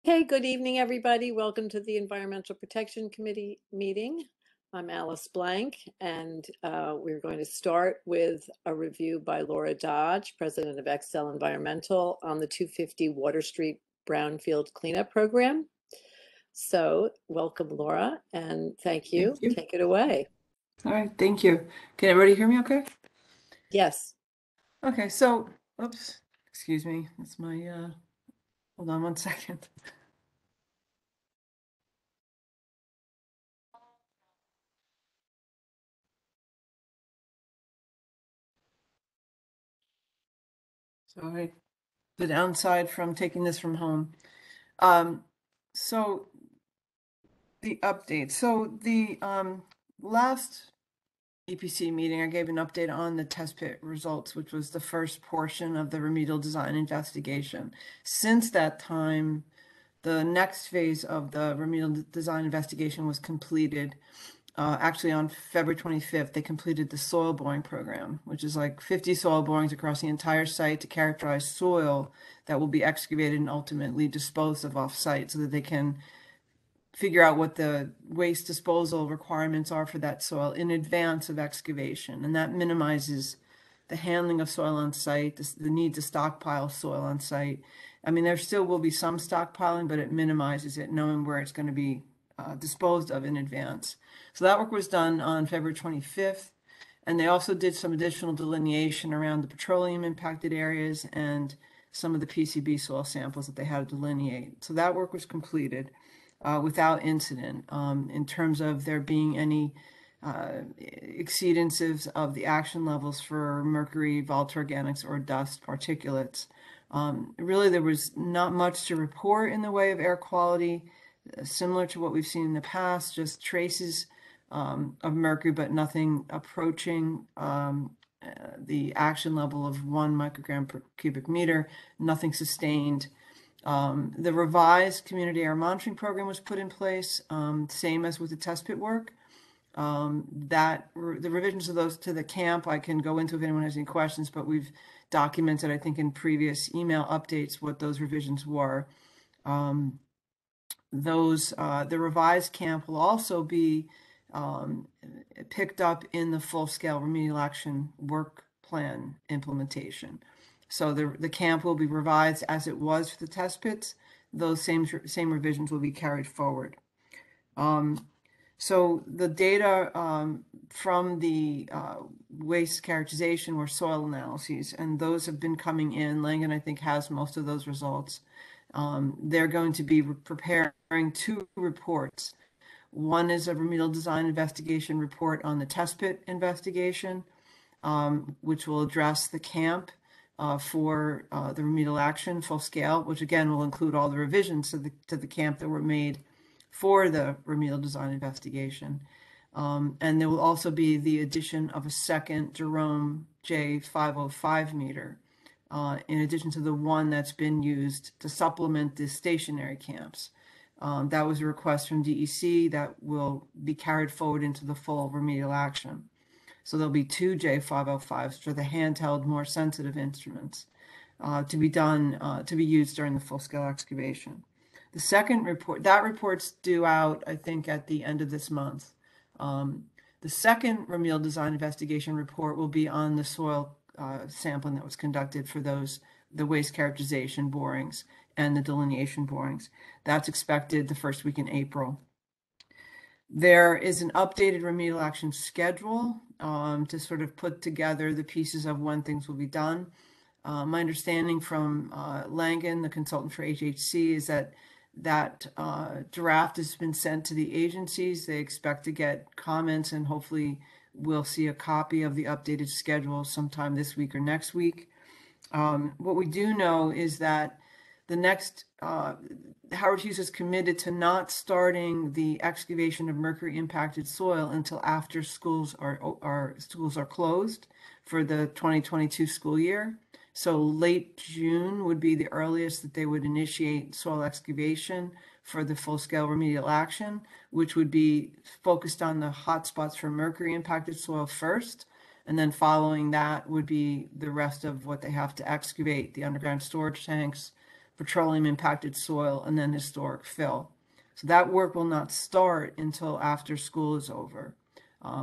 Hey, good evening, everybody. Welcome to the Environmental Protection Committee meeting. I'm Alice Blank, and we're going to start with a review by Laura Dodge, President of Excel Environmental, on the 250 Water Street Brownfield Cleanup Program. So welcome, Laura, and thank you. Thank you. Take it away. All right, thank you. Can everybody hear me okay? Yes. Okay, so, oops, excuse me. That's my, hold on one second. Sorry, the downside from taking this from home. So the update. So the last EPC meeting, I gave an update on the test pit results, which was the first portion of the remedial design investigation. Since that time, the next phase of the remedial design investigation was completed. Actually, on February 25th, they completed the soil boring program, which is like 50 soil borings across the entire site to characterize soil that will be excavated and ultimately disposed of off-site so that they can figure out what the waste disposal requirements are for that soil in advance of excavation. And that minimizes the handling of soil on site, the need to stockpile soil on site. I mean, there still will be some stockpiling, but it minimizes it, knowing where it's going to be disposed of in advance. So that work was done on February 25th. And they also did some additional delineation around the petroleum impacted areas and some of the PCB soil samples that they had to delineate. So that work was completed without incident in terms of there being any exceedances of the action levels for mercury, volatile organics, or dust particulates. Really, there was not much to report in the way of air quality, similar to what we've seen in the past, just traces of mercury, but nothing approaching the action level of 1 microgram per cubic meter, nothing sustained. The revised community air monitoring program was put in place, same as with the test pit work. The revisions of those to the camp, I can go into if anyone has any questions, but we've documented, I think, in previous email updates what those revisions were. The revised camp will also be picked up in the full-scale remedial action work plan implementation. So the camp will be revised as it was for the test pits. Those same revisions will be carried forward. So the data from the waste characterization were soil analyses, and those have been coming in. Langen, I think, has most of those results. They're going to be preparing 2 reports. One is a remedial design investigation report on the test pit investigation, which will address the camp for the remedial action full scale, which again will include all the revisions to the camp that were made for the remedial design investigation. And there will also be the addition of a second Jerome J505 meter, in addition to the one that's been used to supplement the stationary camps. That was a request from DEC that will be carried forward into the full remedial action. So there'll be 2 J505s for the handheld, more sensitive instruments to be used during the full-scale excavation. The second report, that report's due out, I think, at the end of this month. The second remedial design investigation report will be on the soil sampling that was conducted for the waste characterization borings and the delineation borings. That's expected the first week in April. There is an updated remedial action schedule to sort of put together the pieces of when things will be done. My understanding from Langen, the consultant for HHC, is that draft has been sent to the agencies. They expect to get comments, and hopefully we'll see a copy of the updated schedule sometime this week or next week. What we do know is that the next, Howard Hughes is committed to not starting the excavation of mercury impacted soil until after schools are closed for the 2022 school year. So late June would be the earliest that they would initiate soil excavation for the full-scale remedial action, which would be focused on the hotspots for mercury impacted soil first. And then following that would be the rest of what they have to excavate, the underground storage tanks, petroleum impacted soil, and then historic fill. So that work will not start until after school is over,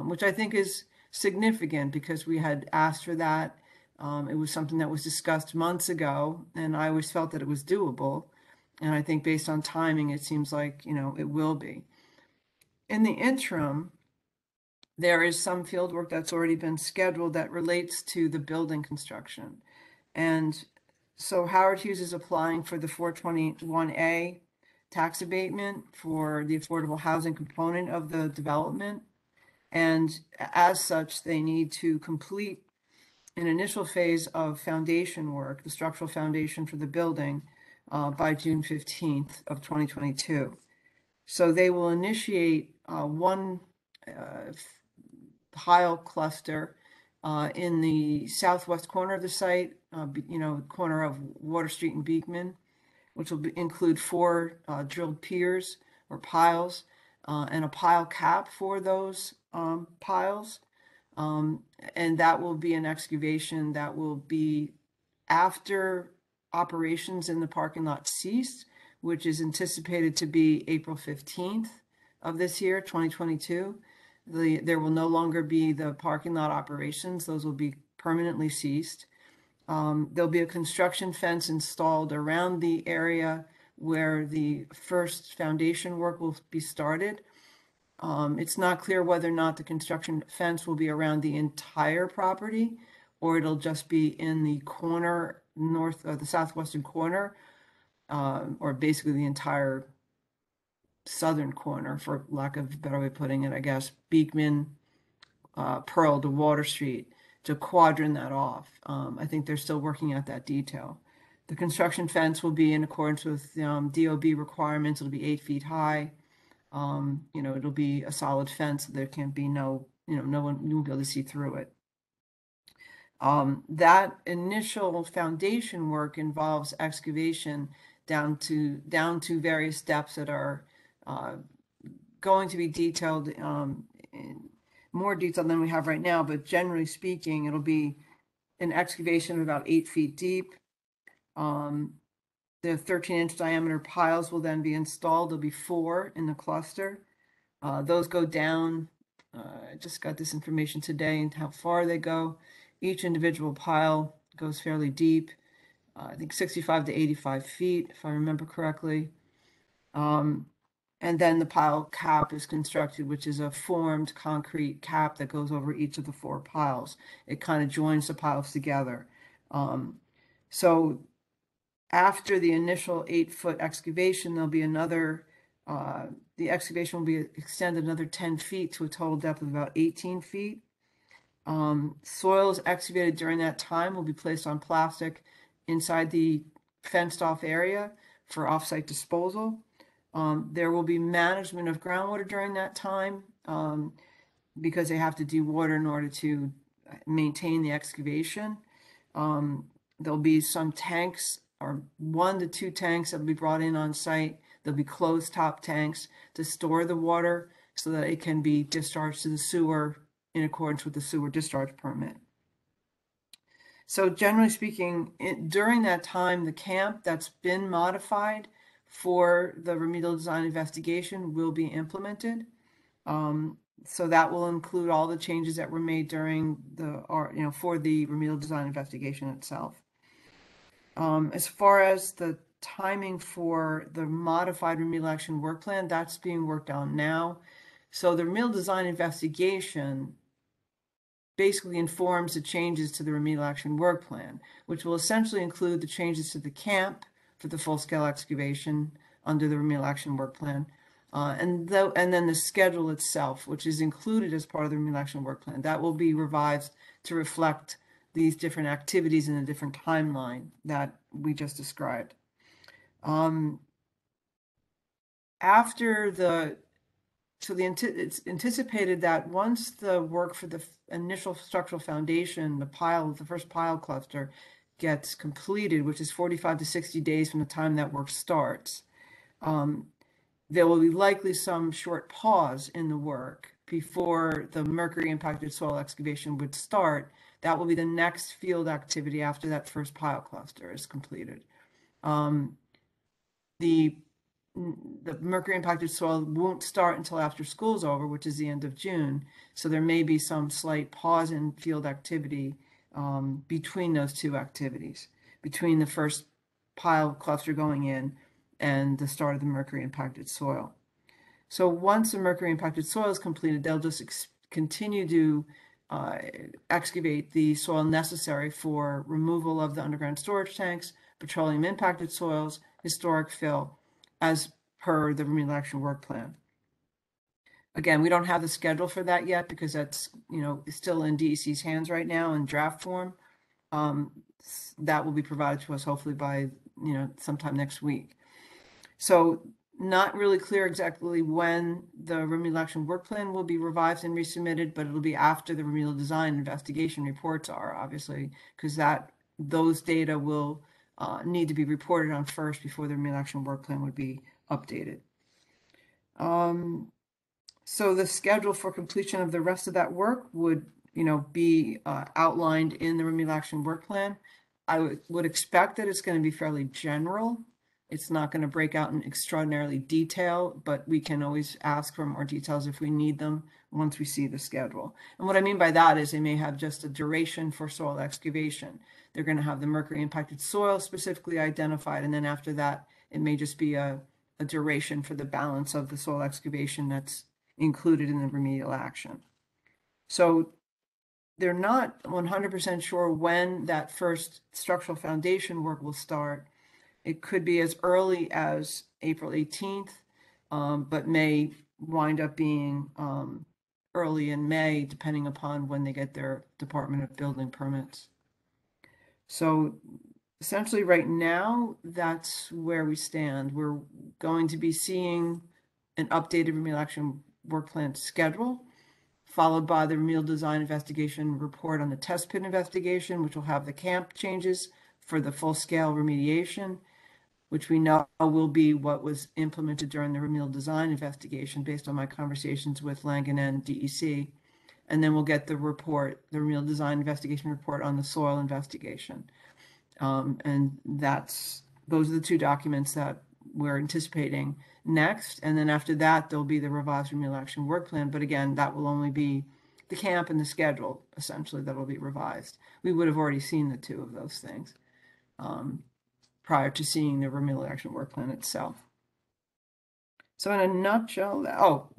which I think is significant because we had asked for that. It was something that was discussed months ago, and I always felt that it was doable. And I think based on timing, it seems like, it will be. In the interim, there is some field work that's already been scheduled that relates to the building construction. And so Howard Hughes is applying for the 421A tax abatement for the affordable housing component of the development. And as such, they need to complete an initial phase of foundation work, the structural foundation for the building, by June 15th of 2022. So they will initiate one pile cluster in the southwest corner of the site, corner of Water Street and Beekman, which will include 4 drilled piers or piles and a pile cap for those piles. And that will be an excavation that will be after operations in the parking lot cease, which is anticipated to be April 15th of this year, 2022. There will no longer be the parking lot operations. Those will be permanently ceased. There'll be a construction fence installed around the area where the first foundation work will be started. It's not clear whether or not the construction fence will be around the entire property, or it'll just be in the corner, the southwestern corner, or basically the entire southern corner, for lack of a better way of putting it, I guess, Beekman, Pearl to Water Street, to quadrant that off. I think they're still working out that detail. The construction fence will be in accordance with DOB requirements. It'll be 8 feet high. It'll be a solid fence. There can't be no one, you won't be able to see through it. That initial foundation work involves excavation down to various depths that are going to be detailed in more detail than we have right now, but generally speaking, it'll be an excavation of about 8 feet deep. The 13-inch diameter piles will then be installed. There'll be 4 in the cluster. Those go down. I just got this information today and how far they go. Each individual pile goes fairly deep. I think 65 to 85 feet, if I remember correctly. And then the pile cap is constructed, which is a formed concrete cap that goes over each of the 4 piles. It kind of joins the piles together. So after the initial 8-foot excavation, there'll be another, the excavation will be extended another 10 feet to a total depth of about 18 feet. Soils excavated during that time will be placed on plastic inside the fenced off area for offsite disposal. There will be management of groundwater during that time because they have to dewater in order to maintain the excavation. There'll be some tanks, or 1 to 2 tanks that will be brought in on site. There'll be closed top tanks to store the water so that it can be discharged to the sewer in accordance with the sewer discharge permit. So generally speaking, during that time, the camp that's been modified for the remedial design investigation will be implemented. So that will include all the changes that were made during for the remedial design investigation itself. As far as the timing for the modified remedial action work plan, that's being worked on now. So the remedial design investigation basically informs the changes to the remedial action work plan, which will essentially include the changes to the camp for the full-scale excavation under the remedial action work plan, and then the schedule itself, which is included as part of the remedial action work plan. That will be revised to reflect these different activities in a different timeline that we just described. It's anticipated that once the work for the initial structural foundation, the first pile cluster, gets completed, which is 45 to 60 days from the time that work starts, there will be likely some short pause in the work before the mercury impacted soil excavation would start. That will be the next field activity after that first pile cluster is completed. the mercury impacted soil won't start until after school's over, which is the end of June. So there may be some slight pause in field activity between those two activities, between the first pile cluster going in and the start of the mercury impacted soil. So once the mercury impacted soil is completed, they'll just continue to excavate the soil necessary for removal of the underground storage tanks, petroleum impacted soils, historic fill, as per the remedial action work plan. Again, we don't have the schedule for that yet because that's, still in DEC's hands right now in draft form. That will be provided to us hopefully by, sometime next week. So not really clear exactly when the remedial action work plan will be revised and resubmitted, but it'll be after the remedial design investigation reports are, obviously, because those data will need to be reported on first before the remedial action work plan would be updated. So the schedule for completion of the rest of that work would, be outlined in the remedial action work plan. I would expect that it's going to be fairly general. It's not going to break out in extraordinarily detail, but we can always ask for more details if we need them once we see the schedule. And what I mean by that is they may have just a duration for soil excavation. They're going to have the mercury impacted soil specifically identified, and then after that, it may just be a duration for the balance of the soil excavation that's included in the remedial action. So they're not 100% sure when that first structural foundation work will start. It could be as early as April 18th, but may wind up being early in May, depending upon when they get their Department of Building permits. So essentially right now, that's where we stand. We're going to be seeing an updated remedial action work plan schedule, followed by the remedial design investigation report on the test pit investigation, which will have the camp changes for the full-scale remediation, which we know will be what was implemented during the remedial design investigation based on my conversations with Langen and DEC. And then we'll get the report, the remedial design investigation report on the soil investigation. And those are the two documents that we're anticipating next. And then after that, there'll be the revised remedial action work plan. But again, that will only be the camp and the schedule, essentially, that will be revised. We would have already seen the two of those things prior to seeing the remedial action work plan itself. So in a nutshell,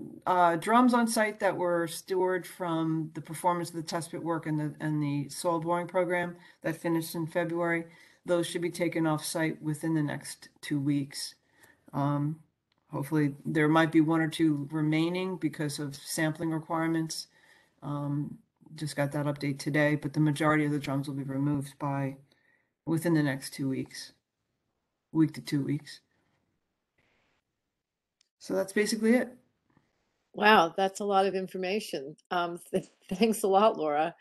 drums on site that were stored from the performance of the test pit work and the soil boring program that finished in February, those should be taken off site within the next 2 weeks. Hopefully there might be 1 or 2 remaining because of sampling requirements. Just got that update today, but the majority of the drums will be removed within the next 2 weeks, week to 2 weeks. So that's basically it. Wow, that's a lot of information. Thanks a lot, Laura.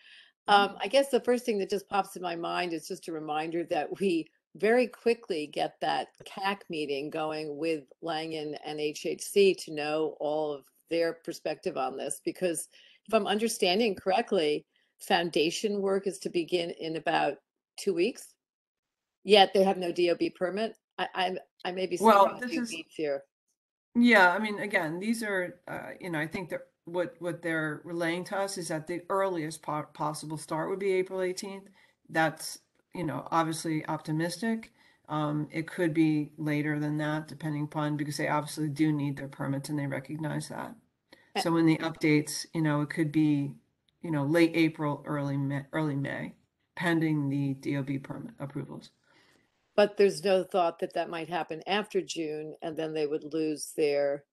I guess the first thing that just pops in my mind is just a reminder that we very quickly get that CAC meeting going with Langen and HHC to know all of their perspective on this, because if I'm understanding correctly, foundation work is to begin in about 2 weeks, yet they have no DOB permit. I may be skipping a few beats here. Yeah, I mean, again, these are, I think that what they're relaying to us is that the earliest possible start would be April 18th. That's, obviously optimistic. It could be later than that, depending upon, because they obviously do need their permits and they recognize that. So in the updates, it could be, late April, early May, pending the DOB permit approvals. But there's no thought that that might happen after June, and then they would lose their,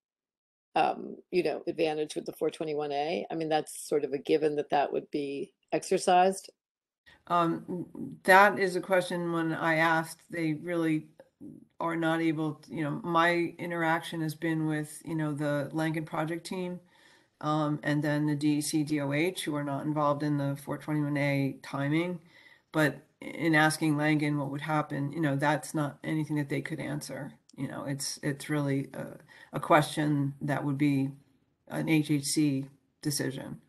advantage with the 421A. I mean, that's sort of a given that would be exercised. That is a question when I asked, they really are not able to, my interaction has been with, the Langen project team, and then the DEC DOH, who are not involved in the 421A timing. But in asking Langen what would happen, that's not anything that they could answer. It's really a question that would be an HHC decision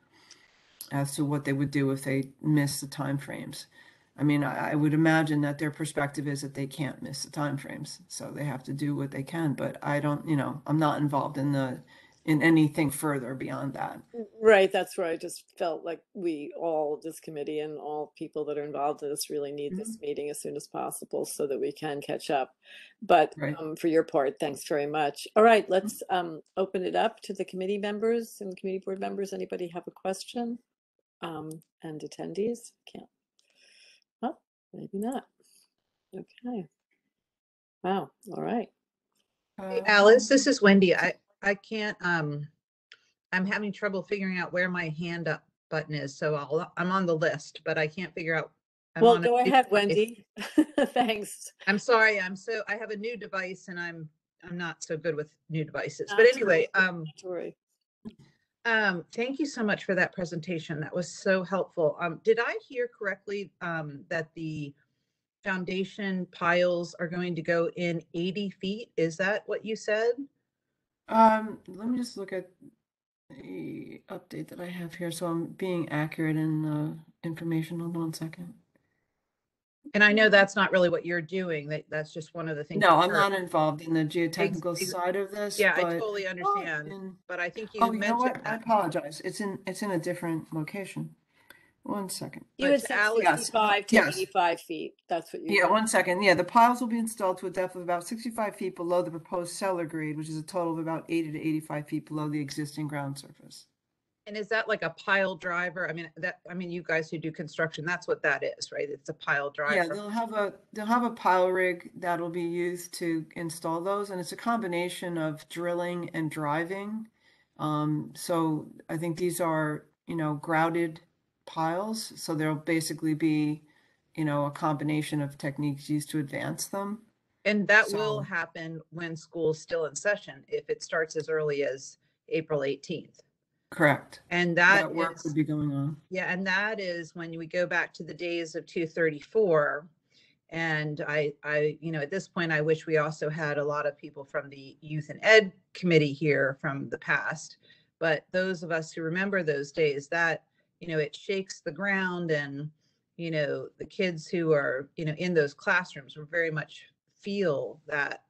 as to what they would do if they miss the timeframes. I mean, I would imagine that their perspective is that they can't miss the timeframes, so they have to do what they can. But I don't, I'm not involved in anything further beyond that. Right, that's where I just felt like we all, this committee and all people that are involved in this really need this meeting as soon as possible so that we can catch up. But Right. for your part, thanks very much. All right, let's open it up to the committee members and committee board members. Anybody have a question? And attendees? Can't. Oh, maybe not. Okay. Wow. All right. Hey, Alice, this is Wendy. I can't, I'm having trouble figuring out where my hand up button is. So I'm on the list, but I can't figure out. Well, go ahead, Wendy. Thanks. I'm sorry. I have a new device and I'm not so good with new devices, but anyway, thank you so much for that presentation. That was so helpful. Did I hear correctly, that the foundation piles are going to go in 80 feet? Is that what you said? Let me just look at the update that I have here, so I'm being accurate in the information. Hold on 1 second. And I know that's not really what you're doing. That's just one of the things. No, I'm not involved in the geotechnical side of this. Yeah, but, I totally understand. But I think you mentioned know what? I apologize. It's in a different location. 1 second. You had said 65 to 85 feet. That's what you. Yeah, 1 second. Yeah, the piles will be installed to a depth of about 65 feet below the proposed cellar grade, which is a total of about 80 to 85 feet below the existing ground surface. And is that like a pile driver? I mean, you guys who do construction, that's what that is, right? It's a pile driver. Yeah, they'll have a pile rig that'll be used to install those, and it's a combination of drilling and driving. So I think these are, grouted piles, so there'll basically be, a combination of techniques used to advance them. And that will happen when school's still in session, if it starts as early as April 18th. Correct. And that work would be going on. Yeah, and that is when we go back to the days of 234. And I, at this point, I wish we also had a lot of people from the Youth and Ed Committee here from the past. But those of us who remember those days, that, it shakes the ground, and, the kids who are, in those classrooms will very much feel that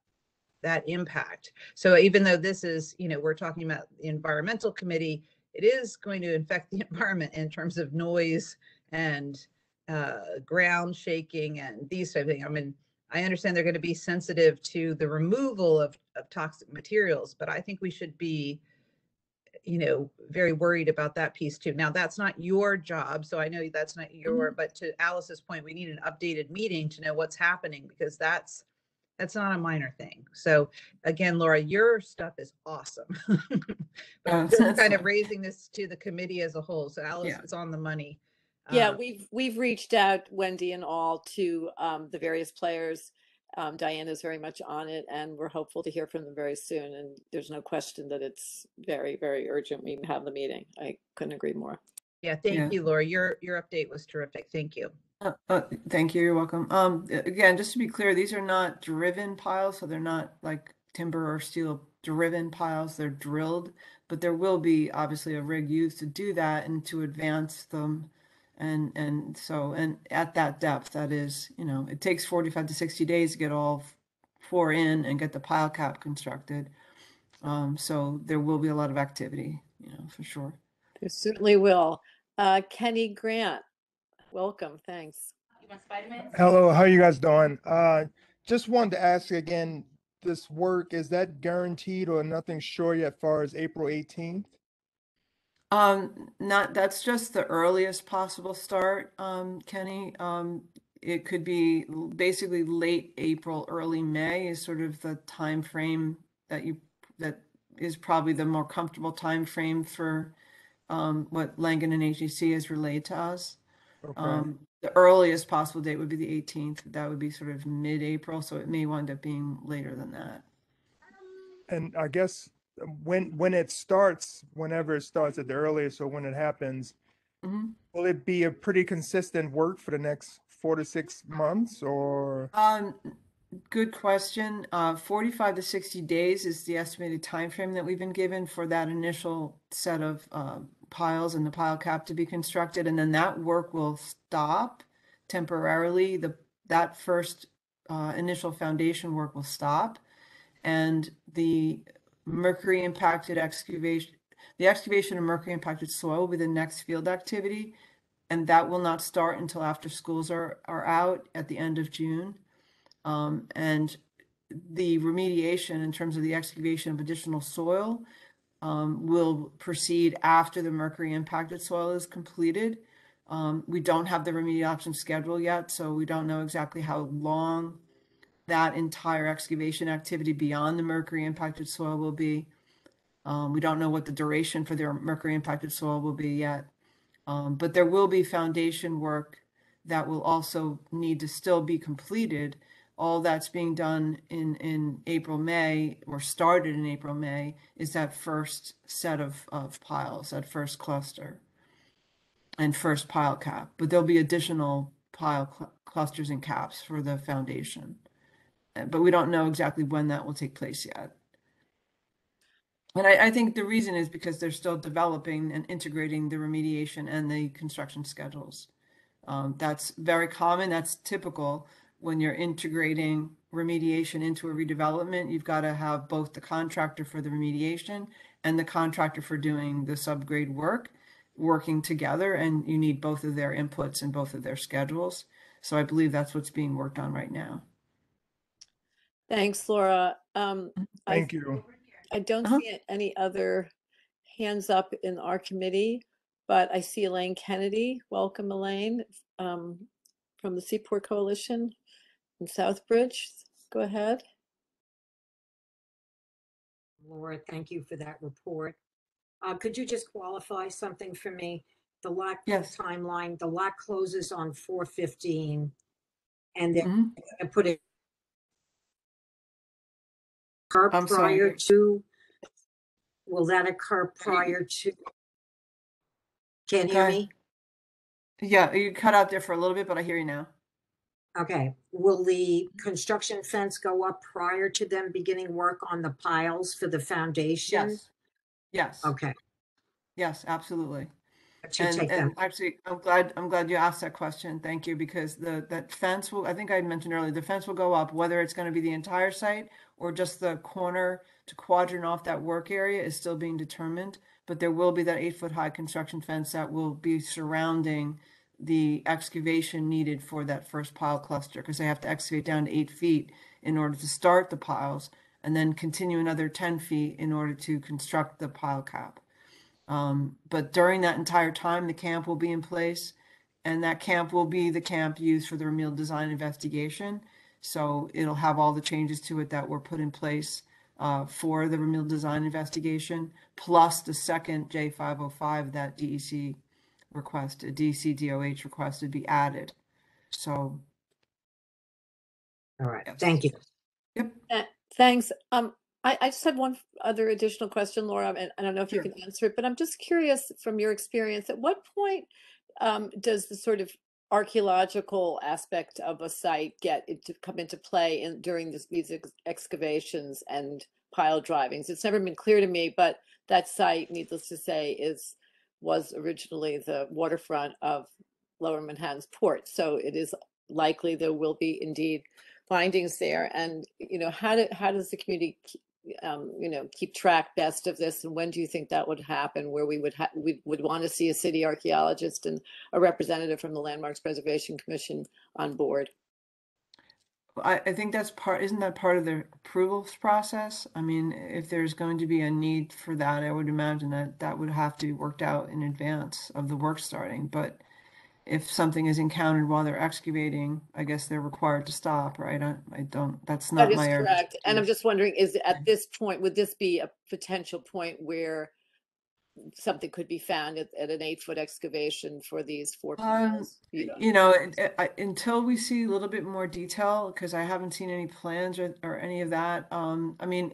impact. So even though this is, we're talking about the environmental committee, it is going to affect the environment in terms of noise and ground shaking and these type of things. I mean, I understand they're going to be sensitive to the removal of toxic materials, but I think we should be, very worried about that piece too. Now, that's not your job, so I know that's not your, but to Alice's point, we need an updated meeting to know what's happening, because that's not a minor thing. So again, Laura, your stuff is awesome. But just kind of raising this to the committee as a whole. So Alice, it's on the money. Yeah, we've reached out, Wendy and all, to the various players. Diana's very much on it, and we're hopeful to hear from them very soon. And there's no question that it's very, very urgent we have the meeting. I couldn't agree more. Yeah, thank you, Laura. Your update was terrific. Thank you. Thank you. You're welcome. Again, just to be clear, these are not driven piles, so they're not like timber or steel driven piles. They're drilled, but there will be obviously a rig used to do that and to advance them. And so at that depth, that is, it takes 45 to 60 days to get all 4 in and get the pile cap constructed. So there will be a lot of activity, for sure. There certainly will. Kenny Grant, welcome. Thanks. Hello, how you guys doing? Just wanted to ask again, this work, is that guaranteed or nothing sure yet as far as April 18th? That's just the earliest possible start, Kenny. It could be basically late April, early May is sort of the time frame that is probably the more comfortable time frame for what Langen and HEC has relayed to us. Okay. The earliest possible date would be the 18th. That would be sort of mid-April, so it may wind up being later than that. And I guess when it starts, whenever it starts at the earliest, or when it happens, will it be a pretty consistent work for the next 4 to 6 months, or? Good question. 45 to 60 days is the estimated time frame that we've been given for that initial set of piles and the pile cap to be constructed, and then that work will stop. temporarily. That first initial foundation work will stop, and the mercury impacted excavation, the excavation of mercury impacted soil will be the next field activity, and that will not start until after schools are out at the end of June. And the remediation in terms of the excavation of additional soil will proceed after the mercury impacted soil is completed. We don't have the remedial action schedule yet, so we don't know exactly how long that entire excavation activity beyond the mercury impacted soil will be. We don't know what the duration for the mercury impacted soil will be yet. But there will be foundation work that will also need to still be completed. All that's being done in April, May, or started in April, May, is that first set of piles, that first cluster and first pile cap. But there'll be additional pile clusters and caps for the foundation. But we don't know exactly when that will take place yet. And I think the reason is because they're still developing and integrating the remediation and the construction schedules. That's very common. That's typical when you're integrating remediation into a redevelopment. You've got to have both the contractor for the remediation and the contractor for doing the subgrade work working together, and you need both of their inputs and both of their schedules. So I believe that's what's being worked on right now. Thanks, Laura. Thank you. I don't see any other hands up in our committee, but I see Elaine Kennedy. Welcome, Elaine, from the Seaport Coalition in Southbridge. Go ahead. Laura, thank you for that report. Could you just qualify something for me? The LAC timeline, the LAC closes on 4/15, and they're going to put it prior to, will that occur prior to? Can you hear me? Yeah, you cut out there for a little bit, but I hear you now. Okay. Will the construction fence go up prior to them beginning work on the piles for the foundation? Yes. Yes. Okay. Yes, absolutely. And actually, I'm glad you asked that question. Thank you, because that fence will, I think I mentioned earlier, the fence will go up, whether it's going to be the entire site or just the corner to quadrant off that work area is still being determined. But there will be that 8-foot high construction fence that will be surrounding the excavation needed for that first pile cluster, because they have to excavate down to 8 feet in order to start the piles, and then continue another 10 feet in order to construct the pile cap. But during that entire time, the camp will be in place, and that camp will be the camp used for the remedial design investigation. So it'll have all the changes to it that were put in place for the remedial design investigation, plus the second J505 that DEC requested, DEC DOH requested be added. So. All right. Yes. Thank you. Yep. Thanks. I just had one other additional question, Laura, and I don't know if you can answer it, but I'm just curious from your experience, at what point does the sort of archaeological aspect of a site come into play during these excavations and pile drivings? It's never been clear to me, but that site, needless to say, was originally the waterfront of Lower Manhattan's port. So it is likely there will be indeed findings there. And, how does the community keep track best of this, and when do you think that would happen, where we would want to see a city archaeologist and a representative from the Landmarks Preservation Commission on board? I think that's isn't that part of the approvals process? I mean, if there's going to be a need for that, I would imagine that would have to be worked out in advance of the work starting. But if something is encountered while they're excavating, I guess they're required to stop, right? I don't, that's not my area. Correct. And I'm just wondering, at this point, would this be a potential point where something could be found at an 8-foot excavation for these 4 piles? Until we see a little bit more detail, because I haven't seen any plans or any of that. I mean,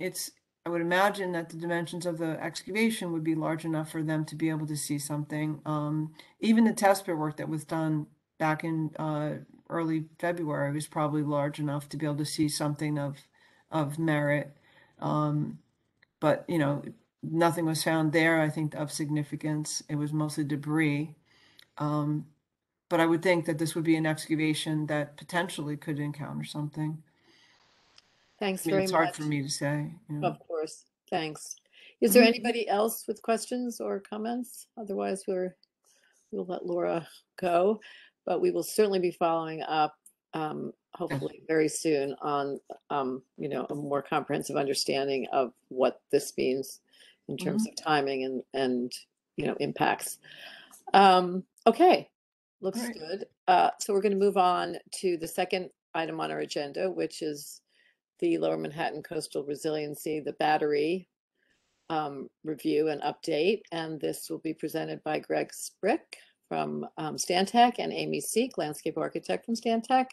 I would imagine that the dimensions of the excavation would be large enough for them to be able to see something. Even the test pit work that was done back in early February was probably large enough to be able to see something of merit. But, nothing was found there, I think, of significance. It was mostly debris. But But I would think that this would be an excavation that potentially could encounter something. Thanks I mean, very it's much. hard for me to say. You know. Of course. Thanks. Is there anybody else with questions or comments? Otherwise, we'll let Laura go, but we will certainly be following up, hopefully very soon on, you know, a more comprehensive understanding of what this means in terms of timing and, you know, impacts. Okay, looks All right. good. So we're going to move on to the second item on our agenda, which is the Lower Manhattan Coastal Resiliency, the battery review and update. And this will be presented by Greg Sprick from Stantec and Amy Seek, landscape architect from Stantec.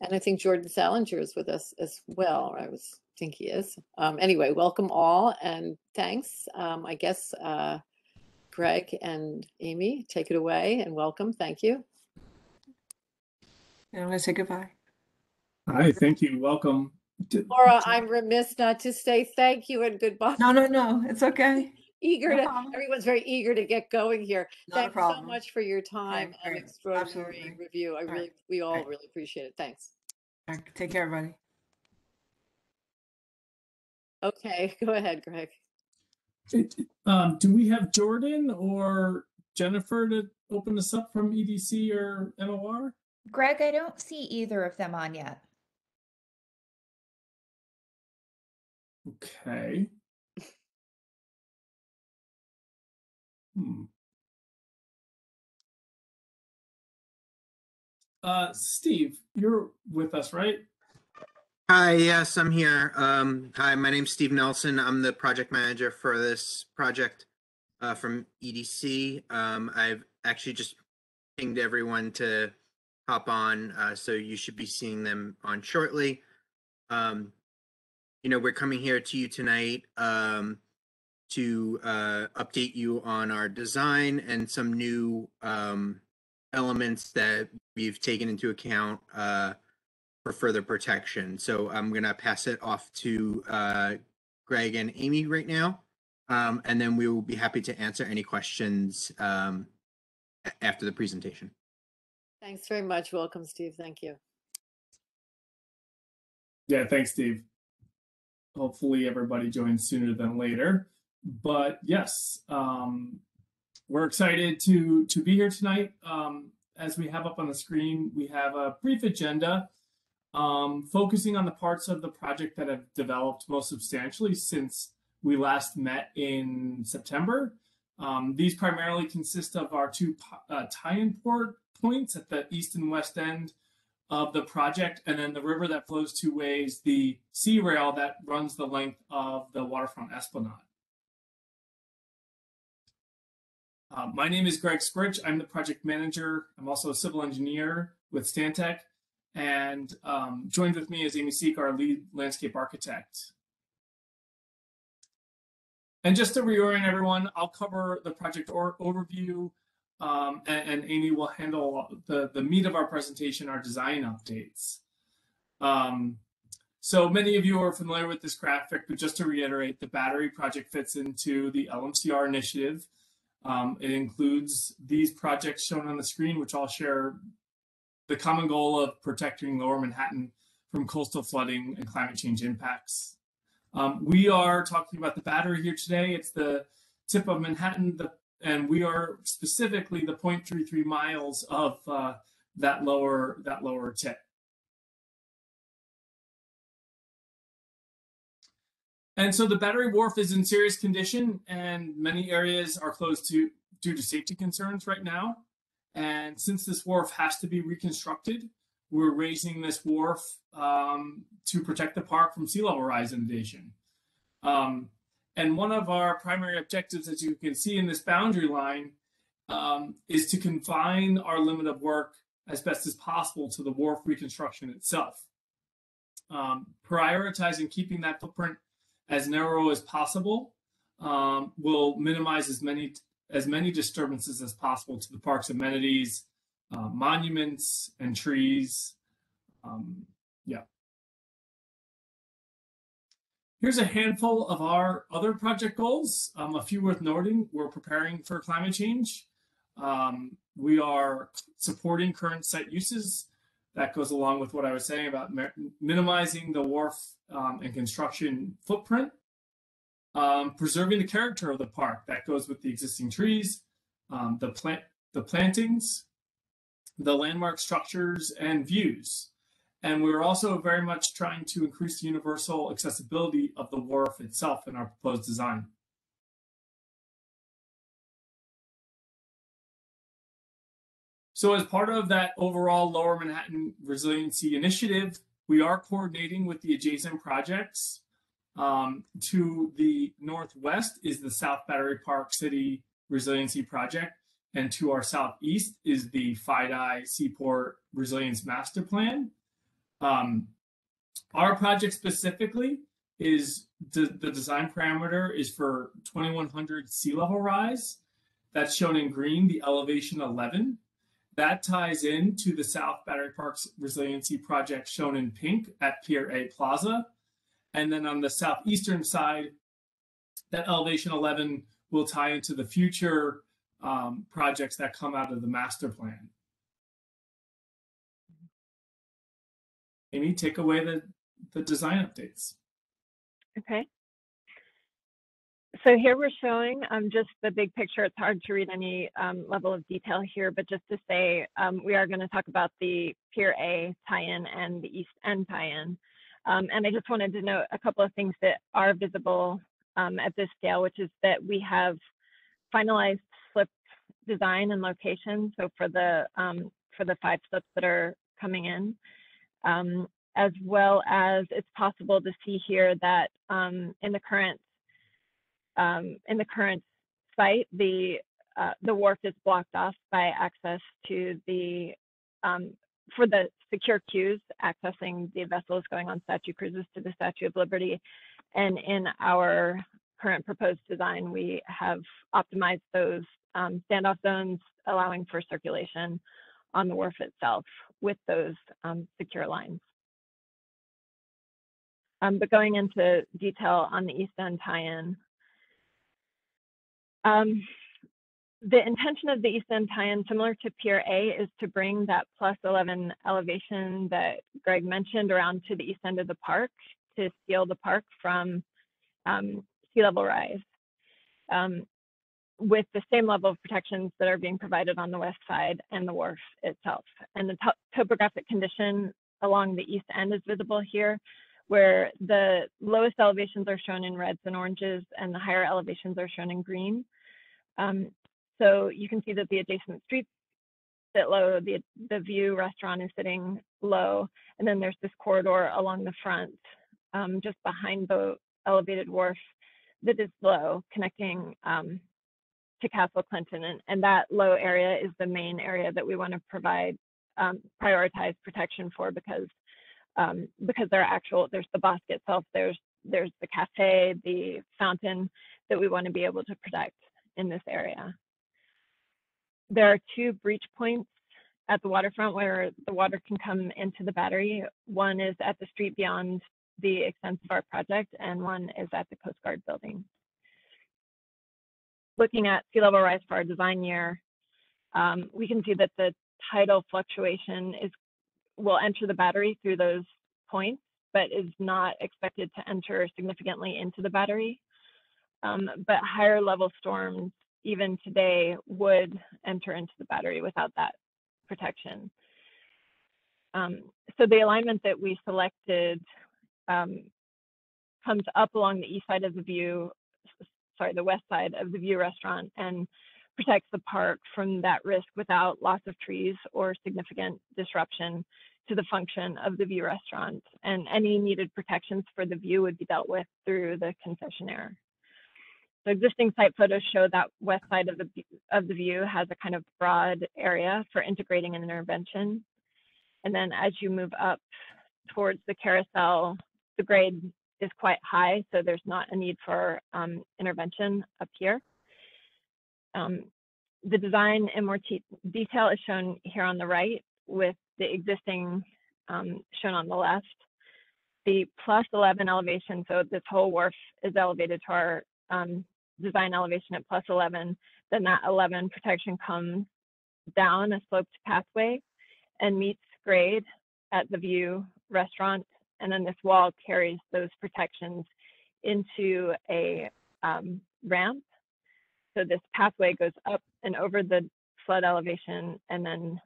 And I think Jordan Salinger is with us as well. I think he is. Anyway, welcome all and thanks. I guess Greg and Amy, take it away and welcome. Thank you. And I'm going to say goodbye. Hi, thank you. Welcome. Laura, I'm remiss not to say thank you and goodbye. No, it's okay. Everyone's very eager to get going here. Not a Thanks so problem. much for your time Okay, and great. extraordinary Absolutely. review. We all Right. really appreciate it. Thanks. All right, take care, everybody. Okay, go ahead, Greg. Do we have Jordan or Jennifer to open us up from EDC or NOR? Greg, I don't see either of them on yet. Okay. Steve, you're with us, right? Hi, yes, I'm here. Hi, my name's Steve Nelson. I'm the project manager for this project from EDC. I've actually just pinged everyone to hop on, so you should be seeing them on shortly. You know, we're coming here to you tonight to update you on our design and some new elements that we've taken into account for further protection. So I'm going to pass it off to Greg and Amy right now, and then we will be happy to answer any questions after the presentation. Thanks very much. Welcome, Steve. Thank you. Yeah, thanks, Steve. Hopefully everybody joins sooner than later. But yes, we're excited to be here tonight. As we have up on the screen, we have a brief agenda focusing on the parts of the project that have developed most substantially since we last met in September. These primarily consist of our two tie-in port points at the east and west end of the project, and then the river that flows two ways, the sea rail that runs the length of the Waterfront Esplanade. My name is Greg Spritch. I'm the project manager. I'm also a civil engineer with Stantec, and joined with me is Amy Seek, our lead landscape architect. And just to reorient everyone, I'll cover the project overview, and Amy will handle the meat of our presentation, our design updates. So many of you are familiar with this graphic, but just to reiterate, the battery project fits into the LMCR initiative. It includes these projects shown on the screen, which all share the common goal of protecting Lower Manhattan from coastal flooding and climate change impacts. We are talking about the battery here today. It's the tip of Manhattan, and we are specifically the 0.33 miles of that lower tip. And so the battery wharf is in serious condition, and many areas are closed due to safety concerns right now. And since this wharf has to be reconstructed, we're raising this wharf to protect the park from sea level rise inundation. And one of our primary objectives, as you can see in this boundary line, is to confine our limit of work as best as possible to the wharf reconstruction itself. Prioritizing keeping that footprint as narrow as possible will minimize as many disturbances as possible to the park's amenities, monuments, and trees. Yeah. Here's a handful of our other project goals. A few worth noting: we're preparing for climate change. We are supporting current site uses. That goes along with what I was saying about minimizing the wharf and construction footprint. Preserving the character of the park. That goes with the existing trees, the plantings, the landmark structures, and views. And we're also very much trying to increase the universal accessibility of the wharf itself in our proposed design. So as part of that overall Lower Manhattan Resiliency Initiative, we are coordinating with the adjacent projects. To the northwest is the South Battery Park City Resiliency Project, and to our southeast is the FIDI Seaport Resilience Master Plan. Our project specifically is the design parameter is for 2100 sea level rise. That's shown in green, the elevation 11. That ties into the South Battery Park's Resiliency Project shown in pink at Pier A Plaza. And then on the southeastern side, that elevation 11 will tie into the future projects that come out of the master plan. Amy, take away the design updates. Okay. So here we're showing just the big picture. It's hard to read any level of detail here, but just to say, we are going to talk about the Pier A tie-in and the East End tie-in. And I just wanted to note a couple of things that are visible at this scale, which is that we have finalized slip design and location. So for the 5 slips that are coming in, as well as it's possible to see here that in the current site, the wharf is blocked off by access to the for the secure queues accessing the vessels going on statue cruises to the Statue of Liberty. And in our current proposed design, we have optimized those standoff zones, allowing for circulation on the wharf itself with those secure lines. But going into detail on the East End tie-in, the intention of the East End tie-in, similar to Pier A, is to bring that plus 11 elevation that Greg mentioned around to the east end of the park to seal the park from sea level rise, with the same level of protections that are being provided on the west side and the wharf itself. And the topographic condition along the east end is visible here, where the lowest elevations are shown in reds and oranges and the higher elevations are shown in green. So you can see that the adjacent streets sit low, the View restaurant is sitting low, and then there's this corridor along the front, just behind the elevated wharf that is low, connecting to Castle Clinton. And that low area is the main area that we want to provide prioritized protection for, because there's the Bosque itself, there's the cafe, the fountain that we want to be able to protect in this area. There are 2 breach points at the waterfront where the water can come into the battery. One is at the street beyond the extent of our project, and one is at the Coast Guard building. Looking at sea level rise for our design year, we can see that the tidal fluctuation will enter the battery through those points, but is not expected to enter significantly into the battery. But higher level storms, even today, would enter into the battery without that protection. So the alignment that we selected comes up along the east side of the View, the west side of the View restaurant, and protects the park from that risk without loss of trees or significant disruption to the function of the View restaurant. And any needed protections for the View would be dealt with through the concessionaire. So existing site photos show that west side of the View has a kind of broad area for integrating an intervention. And then as you move up towards the carousel, the grade is quite high, so there's not a need for intervention up here. The design in more detail is shown here on the right, with the existing shown on the left. The plus 11 elevation, so this whole wharf is elevated to our design elevation at plus 11, then that 11 protection comes down a sloped pathway and meets grade at the View restaurant. And then this wall carries those protections into a ramp. So this pathway goes up and over the flood elevation and then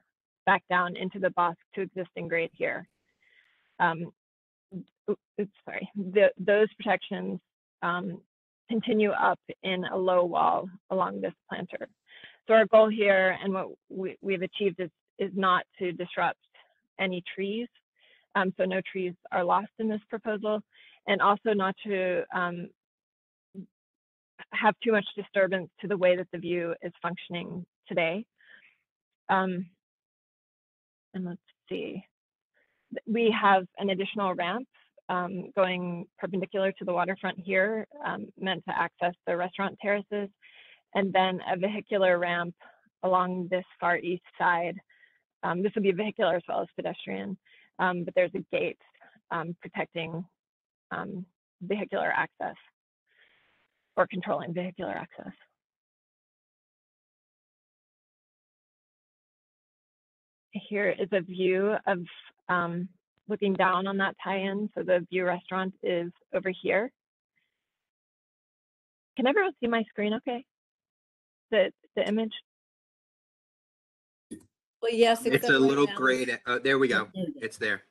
back down into the bosque to existing grade here. Those protections continue up in a low wall along this planter. So our goal here and what we've achieved is not to disrupt any trees. So no trees are lost in this proposal, and also not to have too much disturbance to the way that the View is functioning today. And let's see, we have an additional ramp going perpendicular to the waterfront here, meant to access the restaurant terraces, and then a vehicular ramp along this far east side. This will be vehicular as well as pedestrian, but there's a gate protecting vehicular access or controlling vehicular access. Here is a view of looking down on that tie-in. So the View restaurant is over here. Can everyone see my screen okay? The image? Well, yes, It's except a right little now gray. There we go. It's there.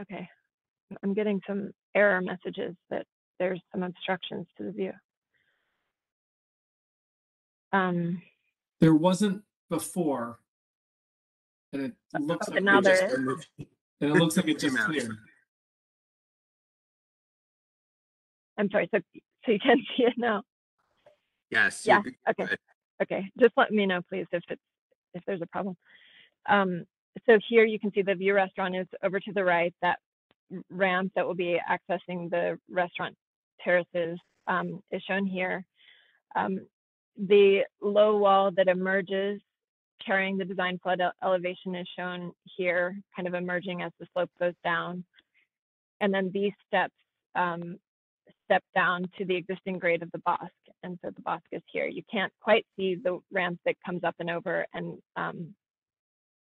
Okay. I'm getting some error messages that there's some obstructions to the view. There wasn't before, and it looks like now it just there is. moved. And it looks like it just cleared. I'm sorry, so you can see it now? Yes. Yeah, okay. Okay, just let me know, please, if there's a problem. So here you can see the View restaurant is over to the right. That ramp that will be accessing the restaurant terraces is shown here. The low wall that emerges carrying the design flood elevation is shown here, kind of emerging as the slope goes down. And then these steps step down to the existing grade of the bosque. And so the bosque is here. You can't quite see the ramp that comes up and over and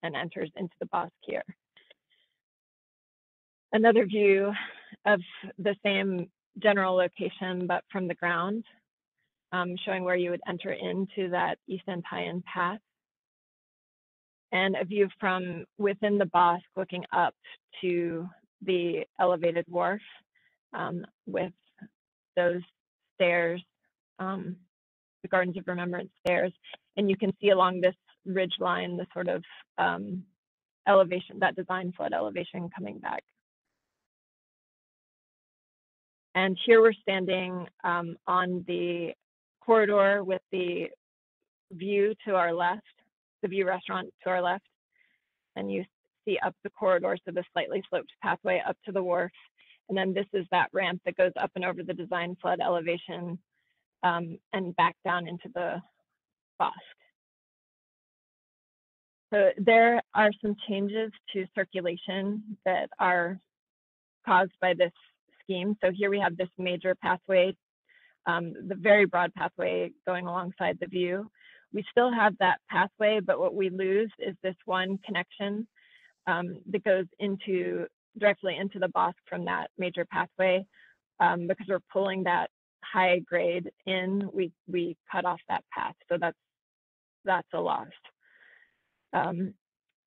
enters into the bosque here. Another view of the same general location, but from the ground, showing where you would enter into that east end tie-in path. And a view from within the bosque looking up to the elevated wharf with those stairs, the Gardens of Remembrance stairs. And you can see along this ridge line, the sort of elevation, that design flood elevation coming back. And here we're standing on the corridor with the view to our left, the View restaurant to our left. And you see up the corridor, so the slightly sloped pathway up to the wharf. And then this is that ramp that goes up and over the design flood elevation and back down into the bosque. So there are some changes to circulation that are caused by this scheme. So here we have this major pathway, the very broad pathway going alongside the View. We still have that pathway, but what we lose is this one connection that goes directly into the bosque from that major pathway. Because we're pulling that high grade in, we cut off that path. So that's a loss.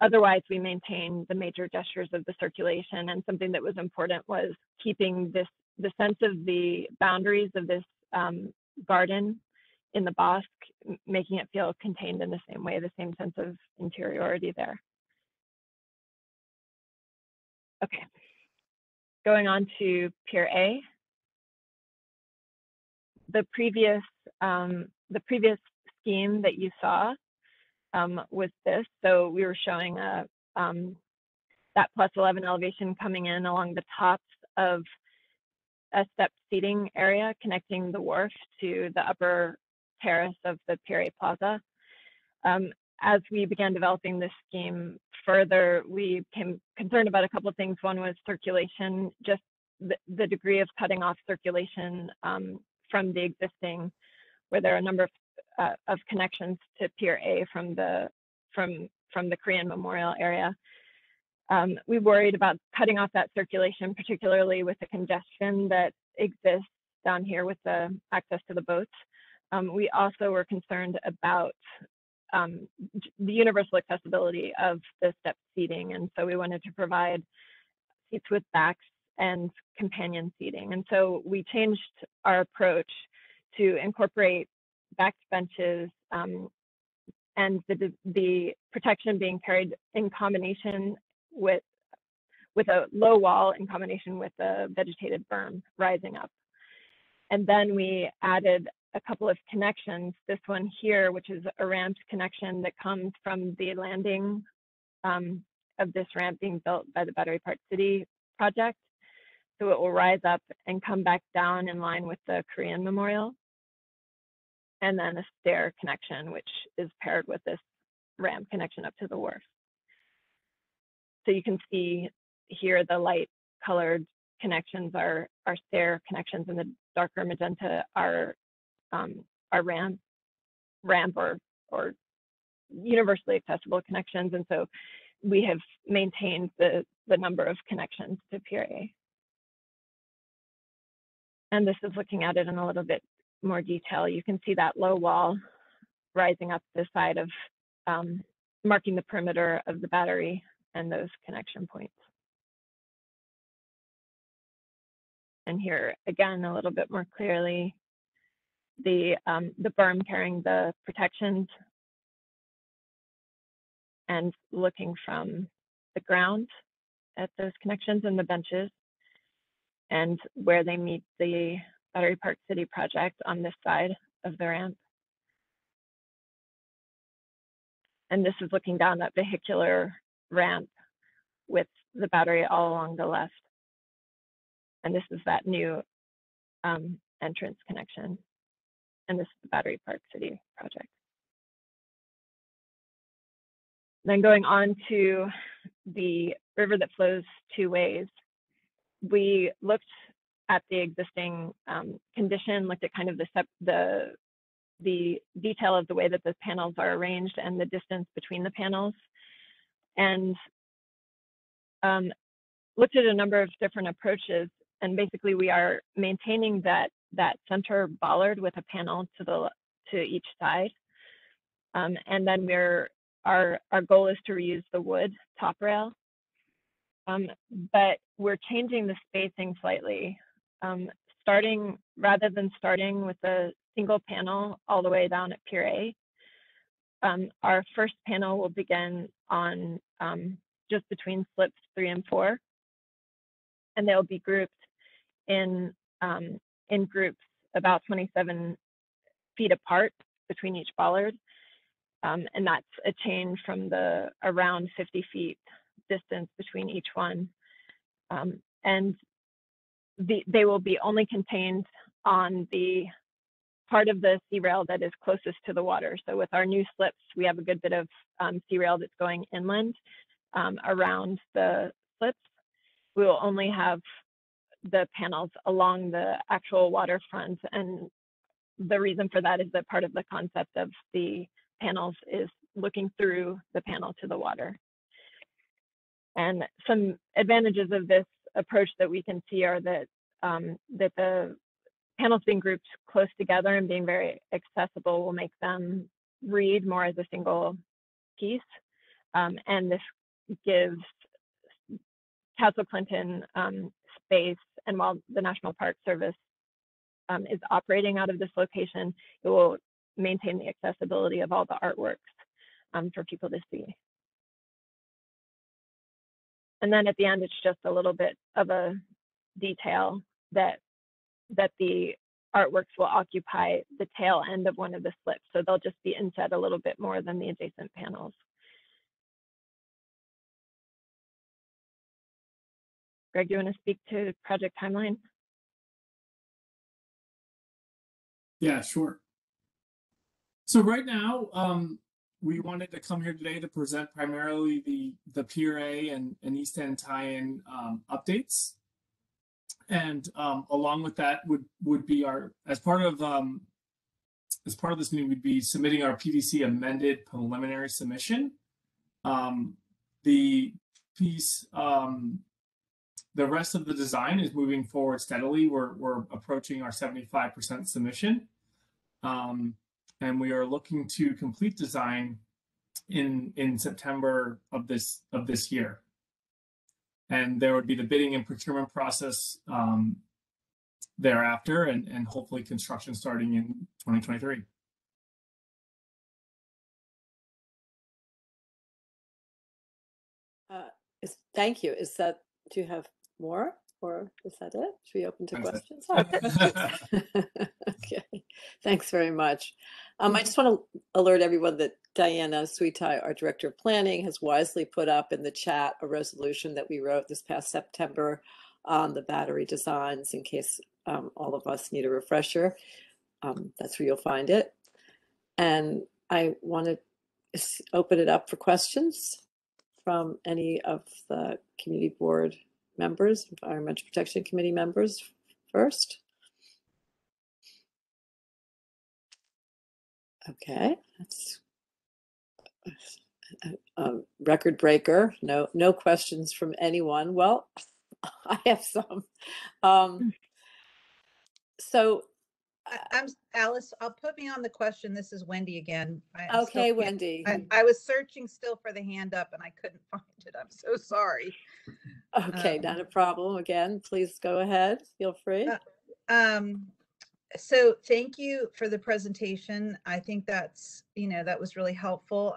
Otherwise, we maintain the major gestures of the circulation, and something that was important was keeping the sense of the boundaries of this garden in the bosque, making it feel contained in the same way, the same sense of interiority there. Okay, going on to Pier A. The previous scheme that you saw was this. So we were showing that plus 11 elevation coming in along the tops of a stepped seating area connecting the wharf to the upper terrace of the Pier A Plaza. As we began developing this scheme further, we became concerned about a couple of things. One was circulation, just the degree of cutting off circulation from the existing where there are a number of connections to Pier A from the Korean Memorial area. We worried about cutting off that circulation, particularly with the congestion that exists down here with the access to the boats. We also were concerned about the universal accessibility of the step seating. And so we wanted to provide seats with backs and companion seating. And so we changed our approach to incorporate backed benches and the protection being carried in combination with a low wall in combination with a vegetated berm rising up. And then we added a couple of connections. This one here, which is a ramped connection that comes from the landing of this ramp being built by the Battery Park City project. So it will rise up and come back down in line with the Korean Memorial. And then a stair connection, which is paired with this ramp connection up to the wharf. So you can see here the light colored connections are stair connections, and the darker magenta are ramp or universally accessible connections. And so we have maintained the number of connections to Pier A. And this is looking at it in a little bit more detail. You can see that low wall rising up the side of marking the perimeter of the battery and those connection points. And here again, a little bit more clearly, the berm carrying the protections and looking from the ground at those connections and the benches and where they meet the Battery Park City project on this side of the ramp. And this is looking down that vehicular ramp with the battery all along the left. And this is that new entrance connection. And this is the Battery Park City project. Then going on to the river that flows two ways, we looked at the existing condition, looked at kind of the detail of the way that the panels are arranged and the distance between the panels, and looked at a number of different approaches. And basically we are maintaining that center bollard with a panel to each side. And then our goal is to reuse the wood top rail. But we're changing the spacing slightly. Rather than starting with a single panel all the way down at Pier A, our first panel will begin on just between slips 3 and 4, and they'll be grouped in groups about 27 feet apart between each bollard, and that's a change from the around 50 feet distance between each one, and they will be only contained on the part of the sea rail that is closest to the water. So with our new slips, we have a good bit of sea rail that's going inland around the slips. We will only have the panels along the actual waterfront. And the reason for that is that part of the concept of the panels is looking through the panel to the water. And some advantages of this approach that we can see are that the panels being grouped close together and being very accessible will make them read more as a single piece. And this gives Castle Clinton space. And while the National Park Service is operating out of this location, it will maintain the accessibility of all the artworks for people to see. And then at the end, it's just a little bit of a detail that the artworks will occupy the tail end of one of the slips. So they'll just be inset a little bit more than the adjacent panels. Greg, do you want to speak to project timeline? Yeah, sure. So right now, we wanted to come here today to present primarily the Pier A and East End tie-in updates. And along with that would be as part of as part of this meeting, we'd be submitting our PDC amended preliminary submission. The piece, the rest of the design is moving forward steadily. We're approaching our 75% submission. And we are looking to complete design in September of this year. And there would be the bidding and procurement process thereafter, and hopefully construction starting in 2023. Thank you. Do you have more, or is that it? Should we open to That's questions? Oh, questions. Okay, thanks very much. I just want to alert everyone that Diana Sweetai, our Director of Planning, has wisely put up in the chat a resolution that we wrote this past September on the battery designs, in case all of us need a refresher. That's where you'll find it. And I want to open it up for questions from any of the community board members, Environmental Protection Committee members first. Okay, that's a record breaker. No questions from anyone. Well, I have some. So I'm Alice. I'll put me on the question. This is Wendy again. Okay, Wendy. I was searching still for the hand up and I couldn't find it. I'm so sorry. Okay, not a problem. Again, please go ahead. Feel free. So thank you for the presentation. I think that's, that was really helpful.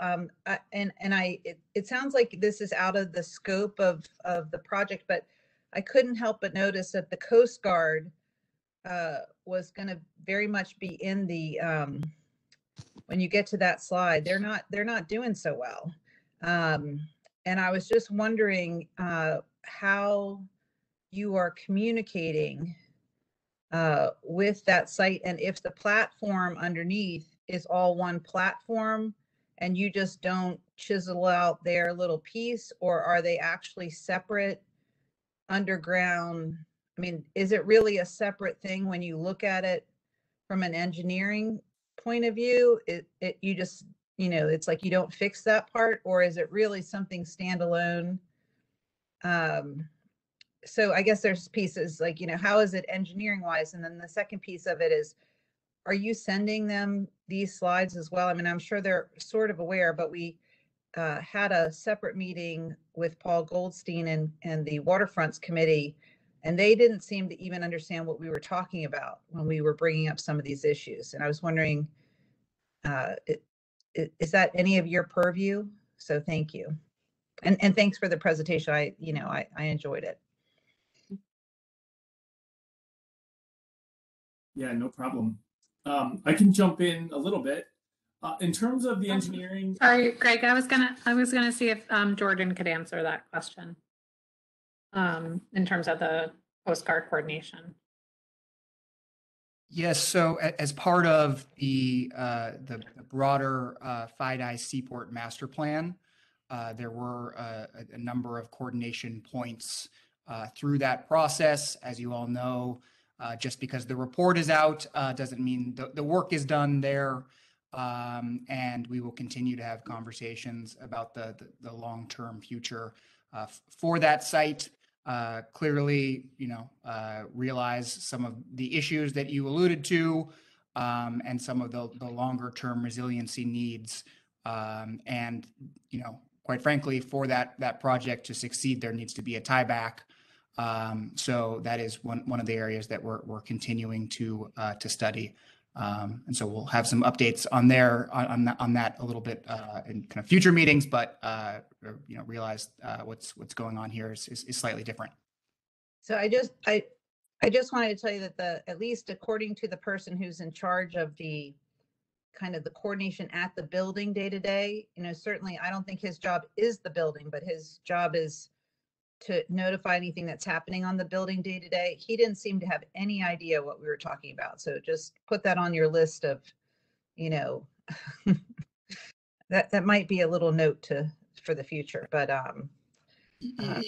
It sounds like this is out of the scope of the project, but I couldn't help but notice that the Coast Guard was going to very much be in the when you get to that slide, they're not doing so well. And I was just wondering how you are communicating with that site, and if the platform underneath is all one platform and you just don't chisel out their little piece, or are they actually separate underground? I mean, is it really a separate thing when you look at it from an engineering point of view? You just, it's like you don't fix that part, or is it really something standalone? So I guess there's pieces like, how is it engineering wise? And then the second piece of it is, are you sending them these slides as well? I mean, I'm sure they're sort of aware, but we had a separate meeting with Paul Goldstein and the Waterfronts Committee, and they didn't seem to even understand what we were talking about when we were bringing up some of these issues. And I was wondering, is that any of your purview? So thank you. And thanks for the presentation. I enjoyed it. Yeah, no problem. I can jump in a little bit. In terms of the engineering. Sorry, Greg, I was gonna see if Jordan could answer that question. In terms of the Coast Guard coordination. Yes, so as part of the broader FIDI Seaport Master Plan, there were a number of coordination points through that process. As you all know, just because the report is out doesn't mean the work is done there. And we will continue to have conversations about the long-term future for that site. Clearly, realize some of the issues that you alluded to, and some of the longer-term resiliency needs. And, quite frankly, for that project to succeed, there needs to be a tieback. So that is one of the areas that we're continuing to study. And so we'll have some updates on that a little bit in kind of future meetings, but realize what's going on here is slightly different. So I just wanted to tell you that at least according to the person who's in charge of the kind of the coordination at the building day to day, certainly I don't think his job is the building, but his job is to notify anything that's happening on the building day to day. He didn't seem to have any idea what we were talking about. So just put that on your list of, that might be a little note for the future. But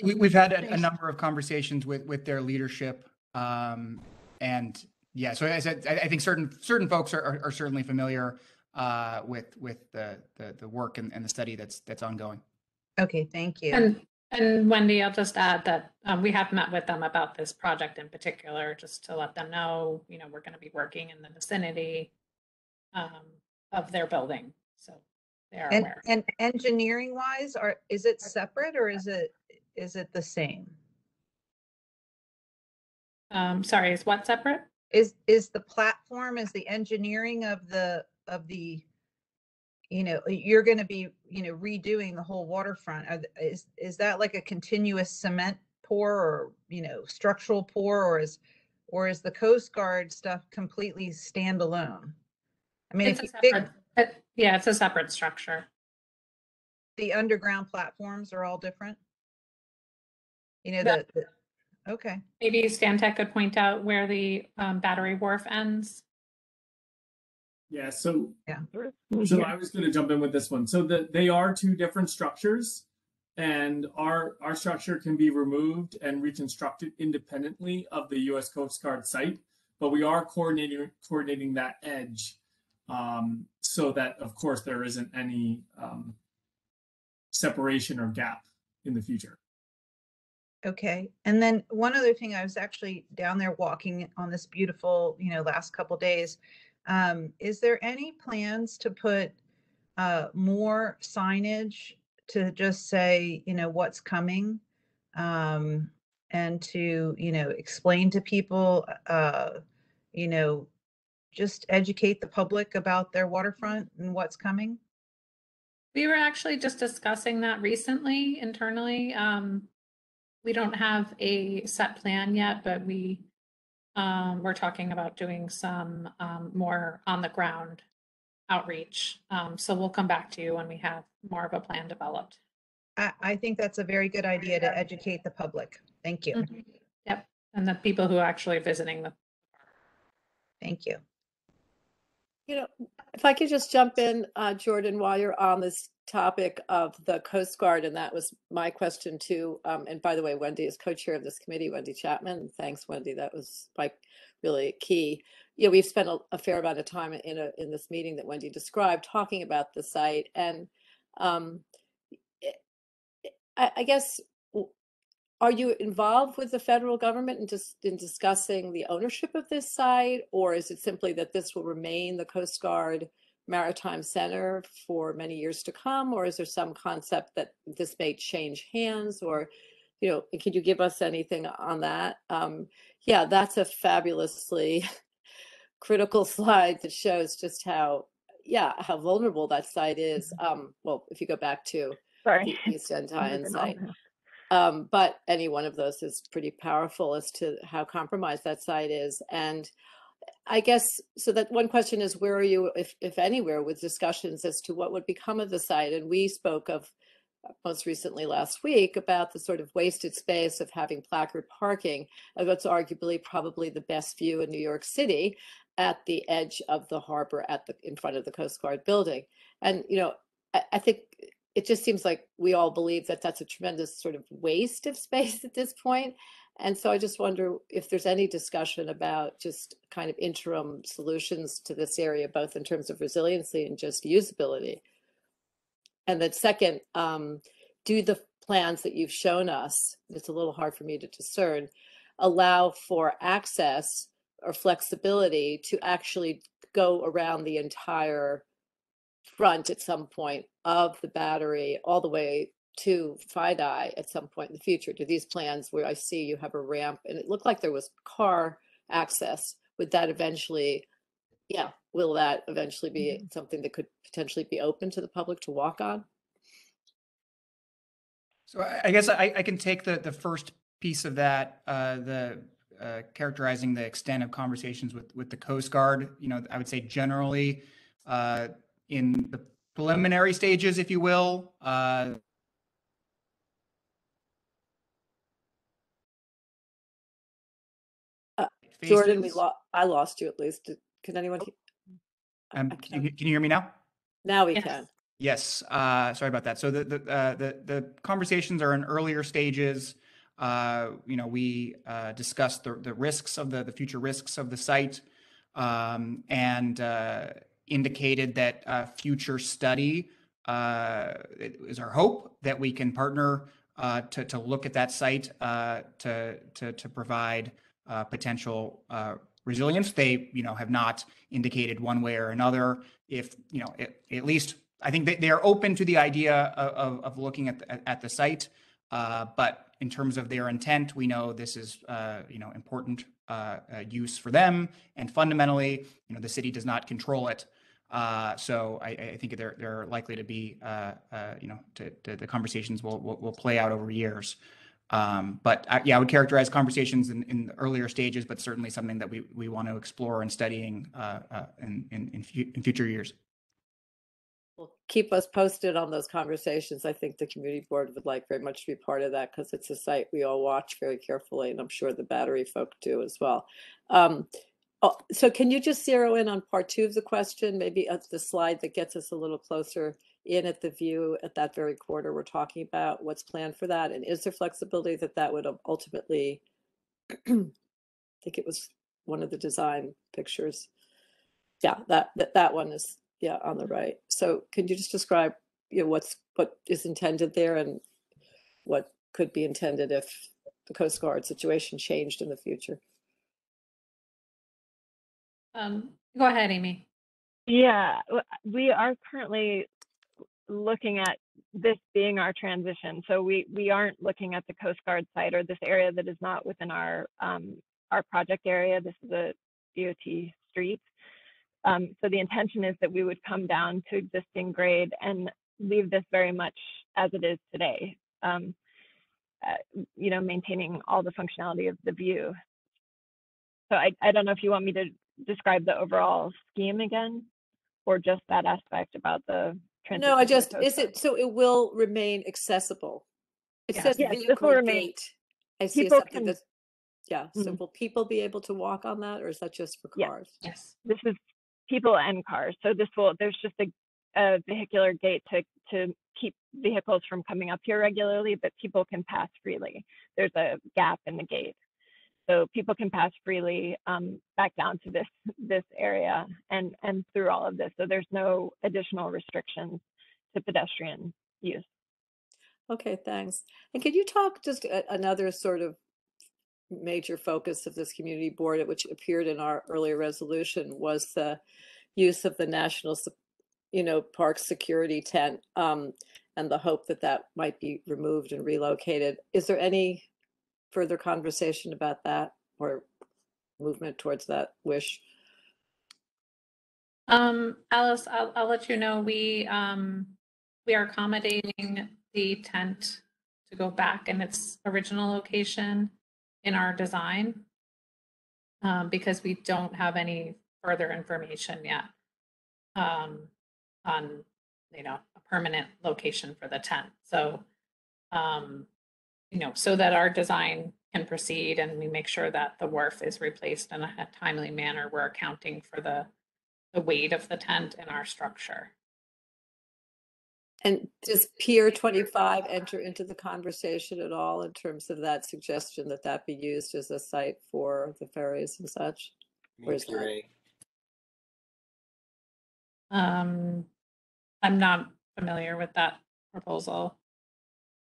we've had a number of conversations with their leadership, and Yeah, so as I think certain folks are certainly familiar with the work and the study that's ongoing. Okay, thank you. And Wendy, I'll just add that we have met with them about this project in particular, just to let them know, we're going to be working in the vicinity of their building, so they are aware. And engineering wise, is it separate or is it the same? Sorry, is what separate? Is the platform, is the engineering of the you're going to be redoing the whole waterfront? Is that like a continuous cement pour or structural pour, or is the Coast Guard stuff completely standalone? I mean, It's a separate, yeah, it's a separate structure. The underground platforms are all different. Okay. Maybe Stan Tech could point out where the battery wharf ends. Yeah, so yeah. So I was going to jump in with this one. So they are two different structures, and our structure can be removed and reconstructed independently of the U.S. Coast Guard site, but we are coordinating that edge so that, of course, there isn't any separation or gap in the future. Okay. And then one other thing, I was actually down there walking on this beautiful, last couple days. Is there any plans to put more signage to just say, what's coming, and to, explain to people, just educate the public about their waterfront and what's coming? We were actually just discussing that recently internally. We don't have a set plan yet, but we're talking about doing some more on the ground outreach. So we'll come back to you when we have more of a plan developed. I think that's a very good idea to educate the public. Thank you. Mm-hmm. Yep. And the people who are actually visiting the. Thank you. If I could just jump in, Jordan, while you're on this topic of the Coast Guard, and that was my question too. And by the way, Wendy is co-chair of this committee, Wendy Chapman. Thanks, Wendy. That was like really key. We've spent a fair amount of time in this meeting that Wendy described talking about the site, and I guess, are you involved with the federal government in discussing the ownership of this site, or is it simply that this will remain the Coast Guard Maritime Center for many years to come, or is there some concept that this may change hands, or, can you give us anything on that? Yeah, that's a fabulously critical slide that shows just how vulnerable that site is. Well, if you go back to the East End tie-in site. But any one of those is pretty powerful as to how compromised that site is. And I guess, so that one question is, where are you, if anywhere, with discussions as to what would become of the site? And we spoke of most recently last week about the sort of wasted space of having placard parking of what's arguably probably the best view in New York City at the edge of the harbor in front of the Coast Guard building. And, I think it just seems like we all believe that that's a tremendous sort of waste of space at this point. And so I just wonder if there's any discussion about just kind of interim solutions to this area, both in terms of resiliency and just usability. And then second, do the plans that you've shown us, it's a little hard for me to discern, allow for access or flexibility to actually go around the entire front at some point of the battery all the way to FIDI at some point in the future? Do these plans, where I see you have a ramp and it looked like there was car access, would that eventually, will that eventually be something that could potentially be open to the public to walk on? So I guess I can take the first piece of that, characterizing the extent of conversations with the Coast Guard. I would say generally, in the preliminary stages, if you will. Jordan, I lost you at least. Can anyone? Can you hear me now? Now we can. Yes. Sorry about that. So the conversations are in earlier stages. we discussed the risks of the future risks of the site, and indicated that future study is our hope that we can partner to look at that site to provide potential resilience. They have not indicated one way or another if at least I think they are open to the idea of looking at the site, but in terms of their intent, we know this is important use for them, and fundamentally, the city does not control it. So I think they're likely to be, the conversations will play out over years. But I would characterize conversations in the earlier stages, but certainly something that we want to explore and studying in future years. Well, keep us posted on those conversations. I think the community board would like very much to be part of that because it's a site we all watch very carefully, and I'm sure the battery folk do as well. So can you just zero in on part 2 of the question, maybe at the slide that gets us a little closer in at the view at that very quarter we're talking about? What's planned for that? And is there flexibility that would ultimately, I think it was one of the design pictures. Yeah, that one is, yeah, on the right. So can you just describe, what is intended there and what could be intended if the Coast Guard situation changed in the future? Go ahead, Amy. Yeah, we are currently looking at this being our transition. So we aren't looking at the Coast Guard site or this area that is not within our project area. This is a DOT street. So the intention is that we would come down to existing grade and leave this very much as it is today, maintaining all the functionality of the view. So I don't know if you want me to describe the overall scheme again, or just that aspect about the transition. No, so it will remain accessible. It says vehicle gate. I see something that's, so will people be able to walk on that, or is that just for cars? Yes. This is people and cars. So there's just a vehicular gate to keep vehicles from coming up here regularly, but people can pass freely. There's a gap in the gate. So people can pass freely back down to this area and through all of this. So there's no additional restrictions to pedestrian use. Okay, thanks. And could you talk just another sort of major focus of this community board, which appeared in our earlier resolution, was the use of the national, park security tent, and the hope that might be removed and relocated. Is there any further conversation about that or movement towards that wish? Alice, I'll let you know, we are accommodating the tent to go back in its original location in our design, because we don't have any further information yet on a permanent location for the tent. So so that our design can proceed and we make sure that the wharf is replaced in a timely manner, we're accounting for the weight of the tent in our structure. And does Pier 25 enter into the conversation at all in terms of that suggestion that be used as a site for the ferries and such? Or is that... I'm not familiar with that proposal.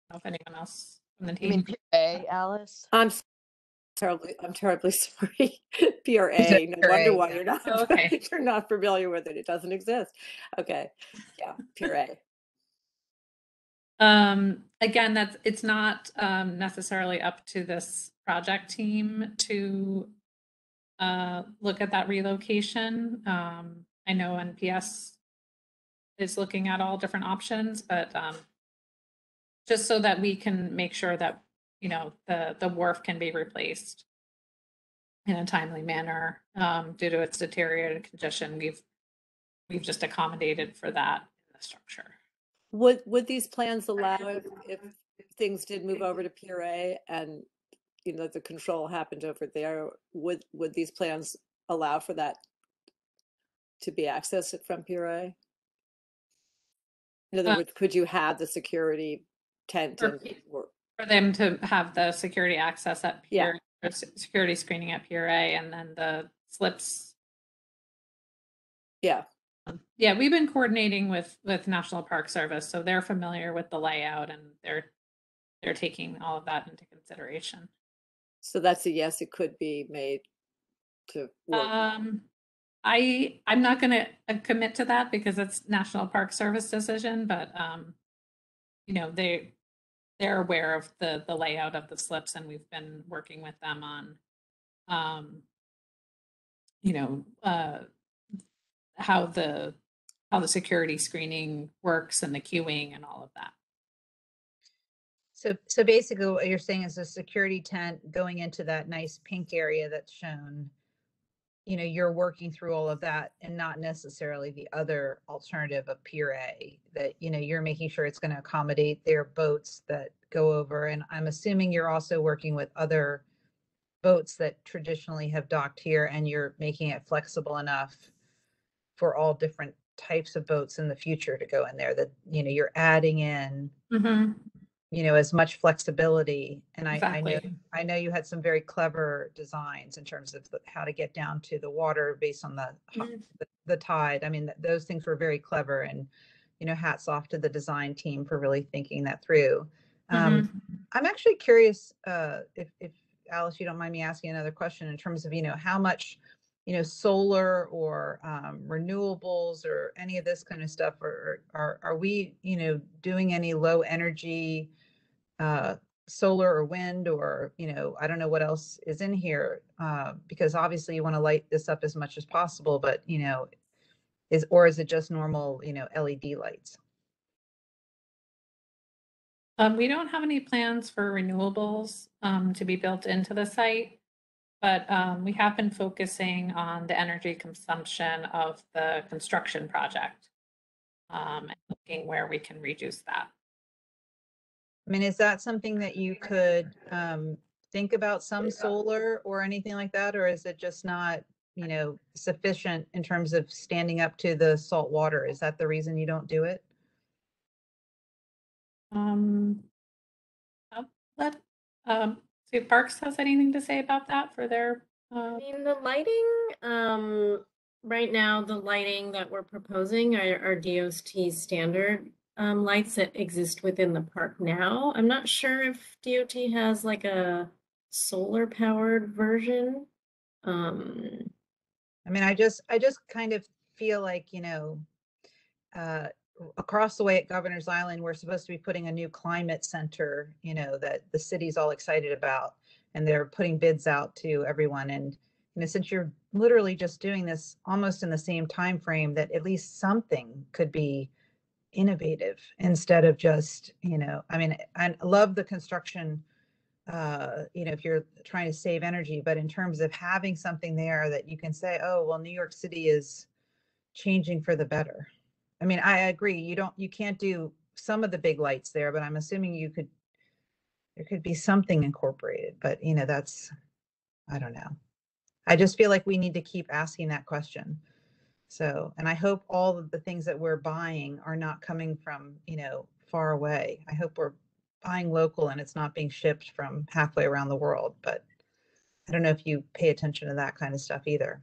I don't know if anyone else from the team. You mean Pier A, Alice? I'm terribly sorry. PRA. No wonder why you're not. Okay. You're not familiar with it. It doesn't exist. Okay. Yeah. PRA. Again, it's not necessarily up to this project team to look at that relocation. I know NPS is looking at all different options, but just so that we can make sure that the wharf can be replaced in a timely manner due to its deteriorated condition. We've just accommodated for that in the structure. Would these plans allow if things did move over to Pier A and the control happened over there, would these plans allow for that to be accessed from Pier A? In other words, could you have the security tent For them to have the security access at Yeah. Pier, security screening at Pier A, and then the slips. Yeah. Yeah, we've been coordinating with National Park Service, so they're familiar with the layout and they're taking all of that into consideration. So that's a yes, it could be made to work. I'm not going to commit to that because it's National Park Service decision, but you know, they're aware of the layout of the slips, and we've been working with them on you know, how the security screening works and the queuing and all of that. So basically what you're saying is a security tent going into that nice pink area that's shown, you know, you're working through all of that and not necessarily the other alternative of Pier A, that, you know, you're making sure it's going to accommodate their boats that go over. And I'm assuming you're also working with other boats that traditionally have docked here, and you're making it flexible enough for all different types of boats in the future to go in there, that, you know, you're adding in, you know, as much flexibility. And Exactly. I know you had some very clever designs in terms of how to get down to the water based on the tide. I mean, those things were very clever, and, you know, hats off to the design team for really thinking that through. I'm actually curious, if Alice, you don't mind me asking another question in terms of, you know, how much, you know, solar or renewables or any of this kind of stuff, or are we, you know, doing any low energy solar or wind, or, you know, I don't know what else is in here, because obviously you want to light this up as much as possible, but, you know, is it just normal, you know, LED lights? We don't have any plans for renewables to be built into the site, but we have been focusing on the energy consumption of the construction project and looking where we can reduce that. I mean, is that something that you could think about, some solar or anything like that, or is it just not, you know, sufficient in terms of standing up to the salt water? Is that the reason you don't do it? I'll let see if Parks has anything to say about that for their. I mean, the lighting, right now, the lighting that we're proposing are DOT standard lights that exist within the park now. I'm not sure if DOT has like a solar powered version. I mean, I just kind of feel like, you know, across the way at Governor's Island, we're supposed to be putting a new climate center, you know, that the city's all excited about, and they're putting bids out to everyone. And, you know, since you're literally just doing this almost in the same time frame, that at least something could be innovative instead of just, you know, I mean, I love the construction, you know, if you're trying to save energy, but in terms of having something there that you can say, oh, well, New York City is changing for the better. I mean, I agree. You can't do some of the big lights there, but I'm assuming there could be something incorporated, but, you know, I don't know. I just feel like we need to keep asking that question. So, and I hope all of the things that we're buying are not coming from, you know, far away. I hope we're buying local and it's not being shipped from halfway around the world, but I don't know if you pay attention to that kind of stuff either.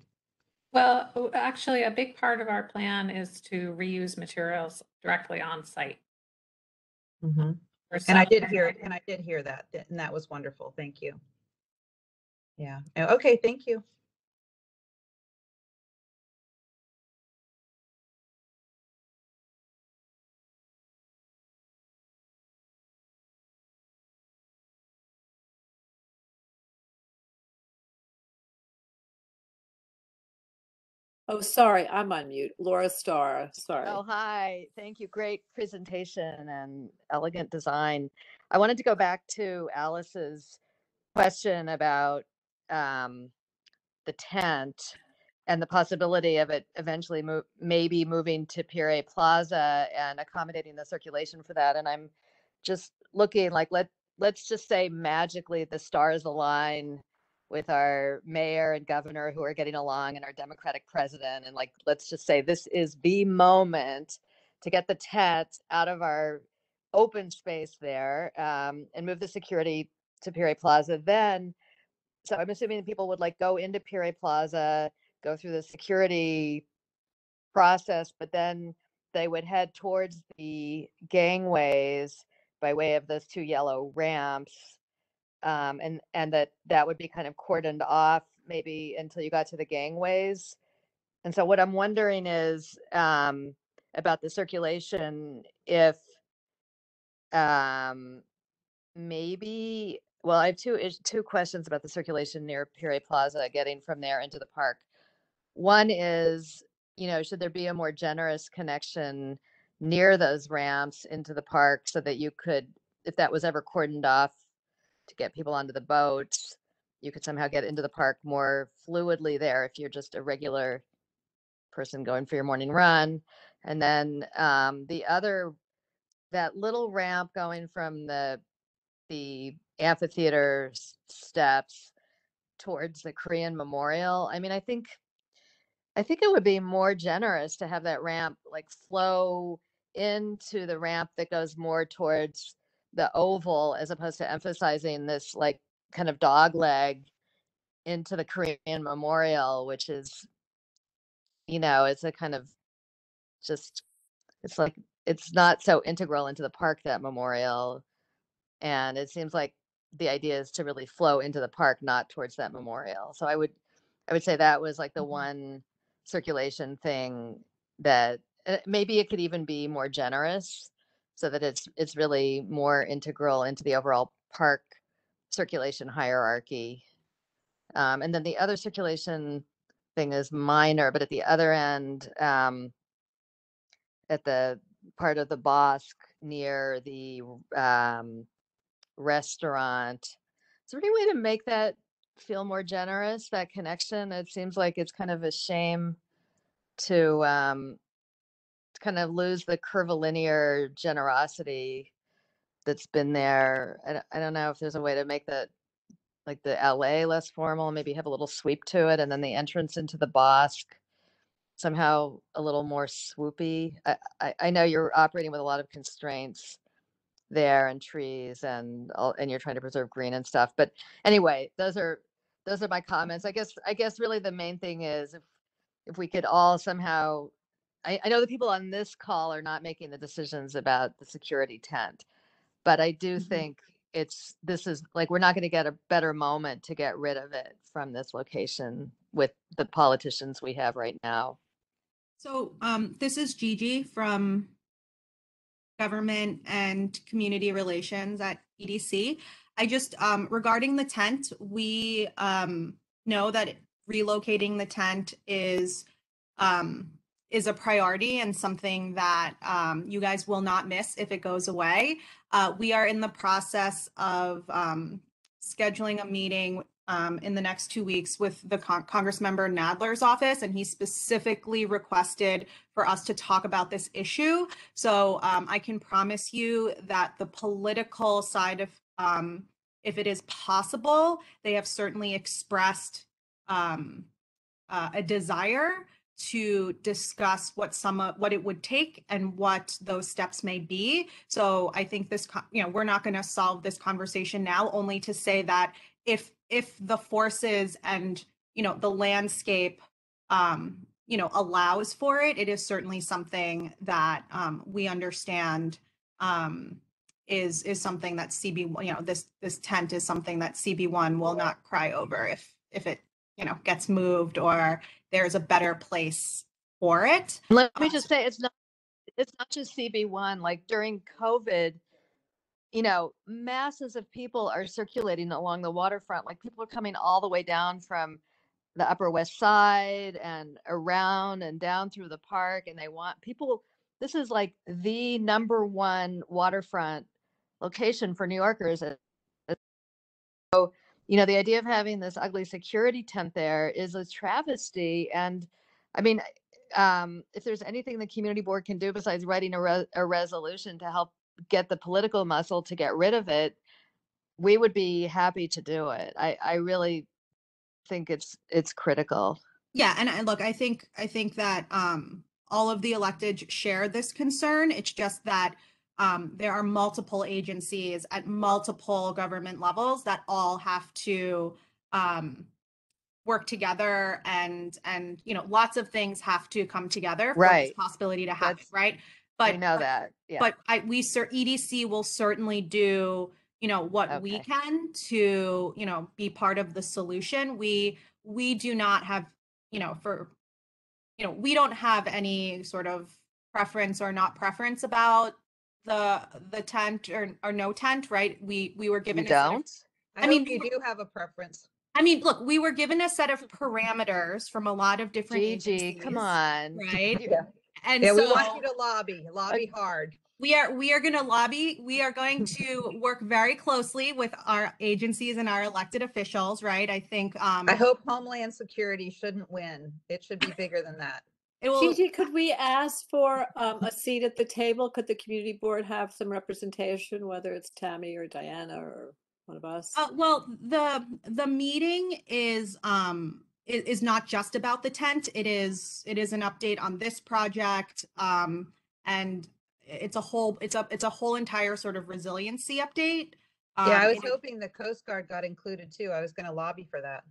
Well, actually, a big part of our plan is to reuse materials directly on site. And I did hear that, and that was wonderful. Thank you. Yeah. Okay. Thank you. Oh, sorry, I'm on mute. Laura Starr, sorry. Oh, hi. Thank you. Great presentation and elegant design. I wanted to go back to Alice's question about the tent and the possibility of it eventually maybe moving to Pier A Plaza and accommodating the circulation for that. And I'm just looking like, let's just say magically the stars align with our mayor and governor who are getting along and our Democratic president. And like, let's just say this is the moment to get the tent out of our open space there, and move the security to Pire Plaza. Then, so I'm assuming people would like go into Pire Plaza, go through the security process, but then they would head towards the gangways by way of those 2 yellow ramps, and that would be kind of cordoned off maybe until you got to the gangways. And so what I'm wondering is about the circulation, if maybe, well, I have two questions about the circulation near Pire Plaza, getting from there into the park. One is, should there be a more generous connection near those ramps into the park so that you could, if that was ever cordoned off to get people onto the boats, you could somehow get into the park more fluidly there if you're just a regular person going for your morning run. And then the other, that little ramp going from the amphitheater steps towards the Korean Memorial. I mean, I think it would be more generous to have that ramp like flow into the ramp that goes more towards the oval, as opposed to emphasizing this like kind of dog leg into the Korean Memorial, which is, it's a kind of just, it's like, it's not so integral into the park, that memorial. And it seems like the idea is to really flow into the park, not towards that memorial. So I would say that was like the one circulation thing that maybe it could even be more generous, so that it's really more integral into the overall park circulation hierarchy. And then the other circulation thing is minor, but at the other end, at the part of the Bosque near the restaurant, is there any way to make that feel more generous, that connection? It seems like it's kind of a shame to kind of lose the curvilinear generosity that's been there. I don't know if there's a way to make that, like the LA, less formal, maybe have a little sweep to it, and then the entrance into the Bosque somehow a little more swoopy. I know you're operating with a lot of constraints there, and trees, and you're trying to preserve green and stuff. But anyway, those are my comments. I guess really the main thing is if we could all somehow, I know the people on this call are not making the decisions about the security tent, but I do think this is like, we're not going to get a better moment to get rid of it from this location with the politicians we have right now. So this is Gigi from Government and Community Relations at EDC. I just, regarding the tent, we know that relocating the tent is a priority and something that you guys will not miss if it goes away. We are in the process of scheduling a meeting in the next 2 weeks with the Congressmember Nadler's office, and he specifically requested for us to talk about this issue. So I can promise you that the political side of, if it is possible, they have certainly expressed a desire to discuss what it would take and what those steps may be. So I think this, we're not going to solve this conversation now, only to say that if the forces and, the landscape, allows for it, it is certainly something that we understand is something that CB, this tent is something that CB1 will not cry over if it, gets moved or there's a better place for it. Let me just say, it's not just CB1. Like during COVID, masses of people are circulating along the waterfront. Like people are coming all the way down from the Upper West Side and around and down through the park. And they want people, this is like the #1 waterfront location for New Yorkers. So, the idea of having this ugly security tent there is a travesty. And I mean, if there's anything the community board can do besides writing a resolution to help get the political muscle to get rid of it, we would be happy to do it. I really think it's critical. Yeah, and look, I think that all of the elected share this concern. It's just that there are multiple agencies at multiple government levels that all have to work together, and lots of things have to come together for this possibility to happen, right? But we know that, yeah. But EDC will certainly do what we can to be part of the solution. We do not have we don't have any sort of preference or not preference about the tent or no tent, right? We were given you don't. I mean, you do have a preference. I mean, look, we were given a set of parameters from a lot of different agencies, come on, right? Yeah. And yeah, so we want you to lobby hard. We are going to lobby. We are going to work very closely with our agencies and our elected officials, right? I think. I hope Homeland Security shouldn't win. It should be bigger than that. Gigi, could we ask for a seat at the table? Could the community board have some representation, whether it's Tammy or Diana or one of us? Well, the meeting is not just about the tent. It is an update on this project, and it's a whole entire sort of resiliency update. Yeah, I was hoping the Coast Guard got included too. I was going to lobby for that.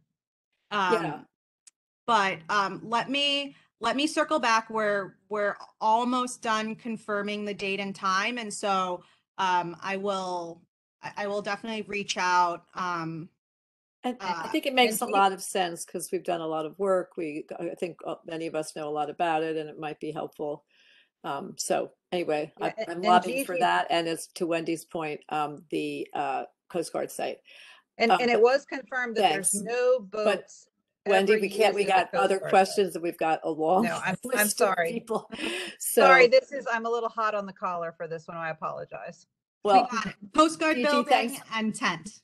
Yeah, but let me circle back. We're almost done confirming the date and time, and so I will definitely reach out. And I think it makes a lot of sense because we've done a lot of work. I think many of us know a lot about it, and it might be helpful. So anyway, yeah, I'm lobbying for that. And as to Wendy's point, the Coast Guard site. And it was confirmed that there's no boats. But Wendy, we got other questions, and we've got a long No, I'm list sorry. of people. So, sorry, I'm a little hot on the collar for this one. I apologize. Well, we got Coast Guard Gigi, building and tent.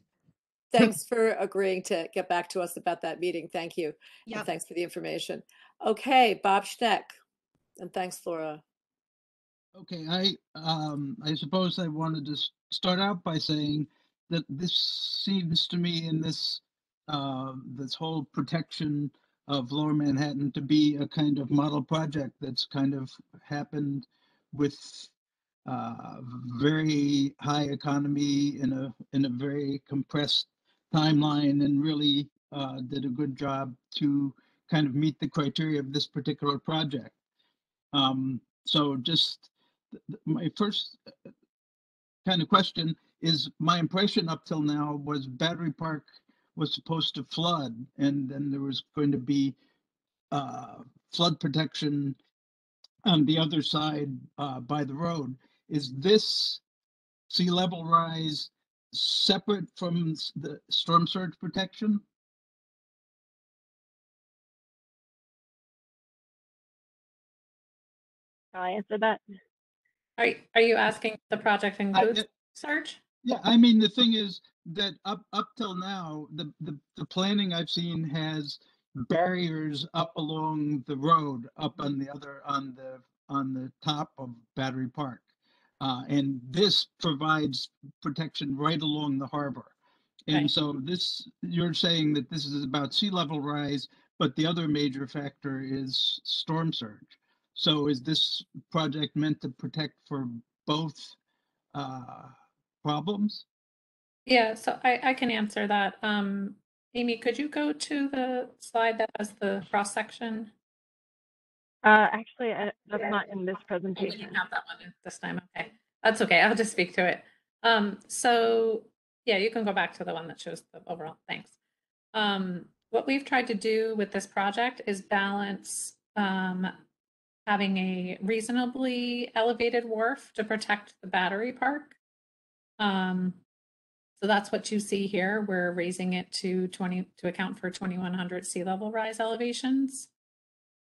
Thanks for agreeing to get back to us about that meeting. Thank you. Yep. And thanks for the information. Okay, Bob Schneck. And thanks, Laura. Okay, I suppose I wanted to start out by saying that this seems to me in this this whole protection of Lower Manhattan to be a kind of model project that's kind of happened with very high economy in a very compressed timeline, and really did a good job to kind of meet the criteria of this particular project. So just my first kind of question is, my impression up till now was Battery Park was supposed to flood, and then there was going to be flood protection on the other side by the road. Is this sea level rise separate from the storm surge protection? I'll answer that. Are you asking the project includes surge? Yeah, I mean, the thing is that up till now, the planning I've seen has barriers up along the road, up on the top of Battery Park, and this provides protection right along the harbor. And so you're saying that this is about sea level rise, but the other major factor is storm surge. So is this project meant to protect for both problems? Yeah, so I can answer that. Amy, could you go to the slide that has the cross section? Actually, that's not in this presentation. You didn't have that one this time. Okay, that's okay. I'll just speak to it. So yeah, you can go back to the one that shows the overall. Thanks. What we've tried to do with this project is balance having a reasonably elevated wharf to protect the battery park. So that's what you see here. We're raising it to account for 2,100 sea level rise elevations.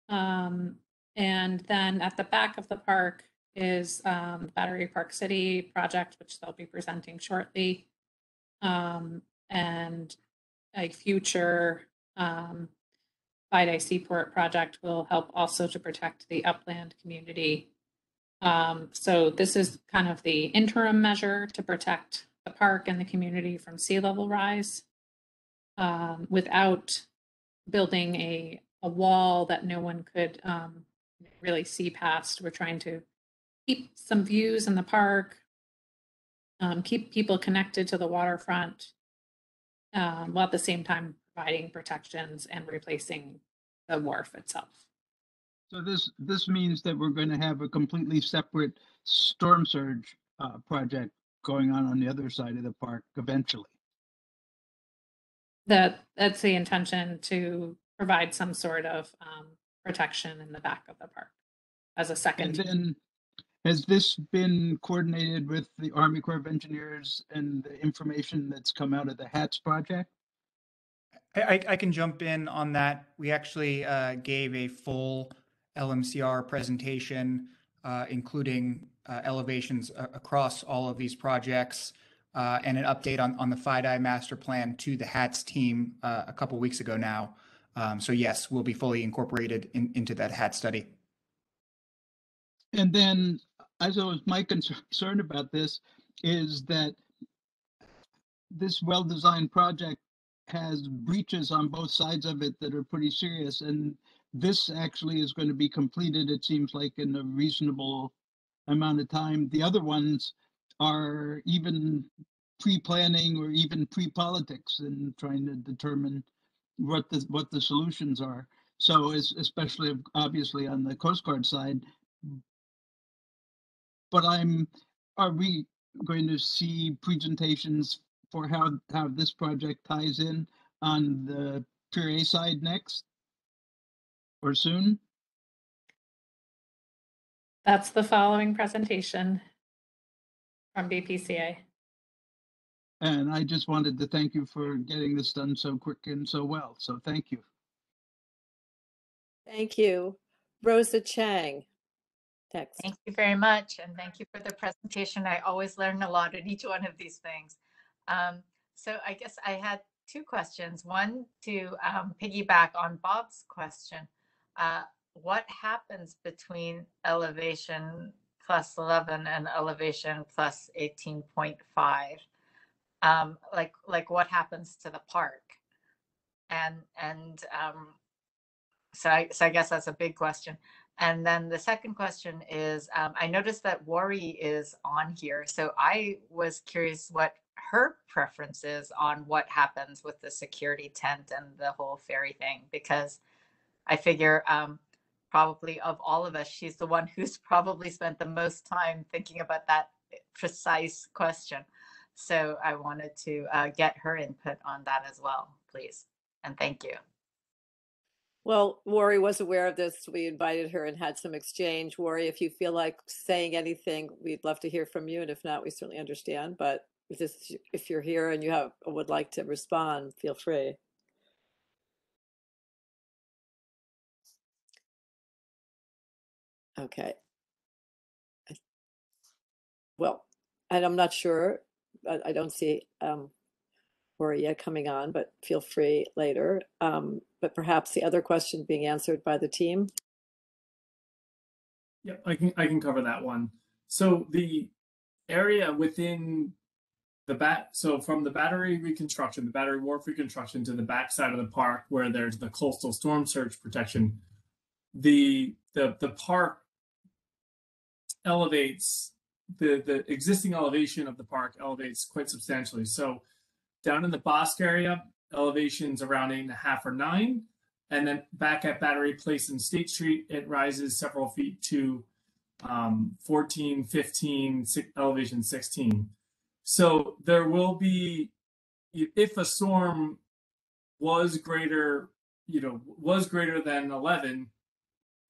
And then at the back of the park is the Battery Park City project, which they'll be presenting shortly. And a future Finalized Seaport project will help also to protect the upland community. So this is kind of the interim measure to protect the park and the community from sea level rise without building a wall that no one could really see past. We're trying to keep some views in the park, keep people connected to the waterfront, while at the same time providing protections and replacing the wharf itself. So this means that we're going to have a completely separate storm surge project going on the other side of the park eventually. That's the intention, to provide some sort of protection in the back of the park as a second. And then, has this been coordinated with the Army Corps of Engineers and the information that's come out of the HATS project? I can jump in on that. We actually gave a full LMCR presentation, including elevations across all of these projects, and an update on the FIDI master plan to the HATS team a couple weeks ago now. So yes, we'll be fully incorporated into that HATS study. And then, as I was, my concern about this is that this well-designed project has breaches on both sides of it that are pretty serious. And this actually is going to be completed, it seems like, in a reasonable amount of time. The other ones are even pre-planning or even pre-politics and trying to determine what the solutions are. So especially obviously on the Coast Guard side. But are we going to see presentations for how this project ties in on the Pier A side next or soon? That's the following presentation from BPCA. And I just wanted to thank you for getting this done so quick and so well. So thank you. Thank you. Rosa Chang. Next. Thank you very much. And thank you for the presentation. I always learn a lot at each one of these things. So I guess I had two questions. One, to piggyback on Bob's question. What happens between elevation plus 11 and elevation plus 18.5? Like what happens to the park? So I guess that's a big question. And then the second question is, I noticed that Wari is on here. So I was curious what her preference is on what happens with the security tent and the whole ferry thing, because I figure probably of all of us, she's the one who's probably spent the most time thinking about that precise question. So I wanted to get her input on that as well, please. And thank you. Well, Wari was aware of this. We invited her and had some exchange. Wari, if you feel like saying anything, we'd love to hear from you. And if not, we certainly understand. But if you're here and you would like to respond, feel free. Okay. Well, and I'm not sure. I don't see Wari yet coming on, but feel free later. But perhaps the other question being answered by the team. Yep, I can cover that one. So the area within the so from the battery reconstruction, the battery wharf reconstruction to the back side of the park where there's the coastal storm surge protection, the park elevates, the existing elevation of the park elevates quite substantially. So down in the Bosque area, elevations around 8.5 or 9. And then back at Battery Place and State Street, it rises several feet to 14, 15, elevation 16. So there will be, if a storm was greater than 11,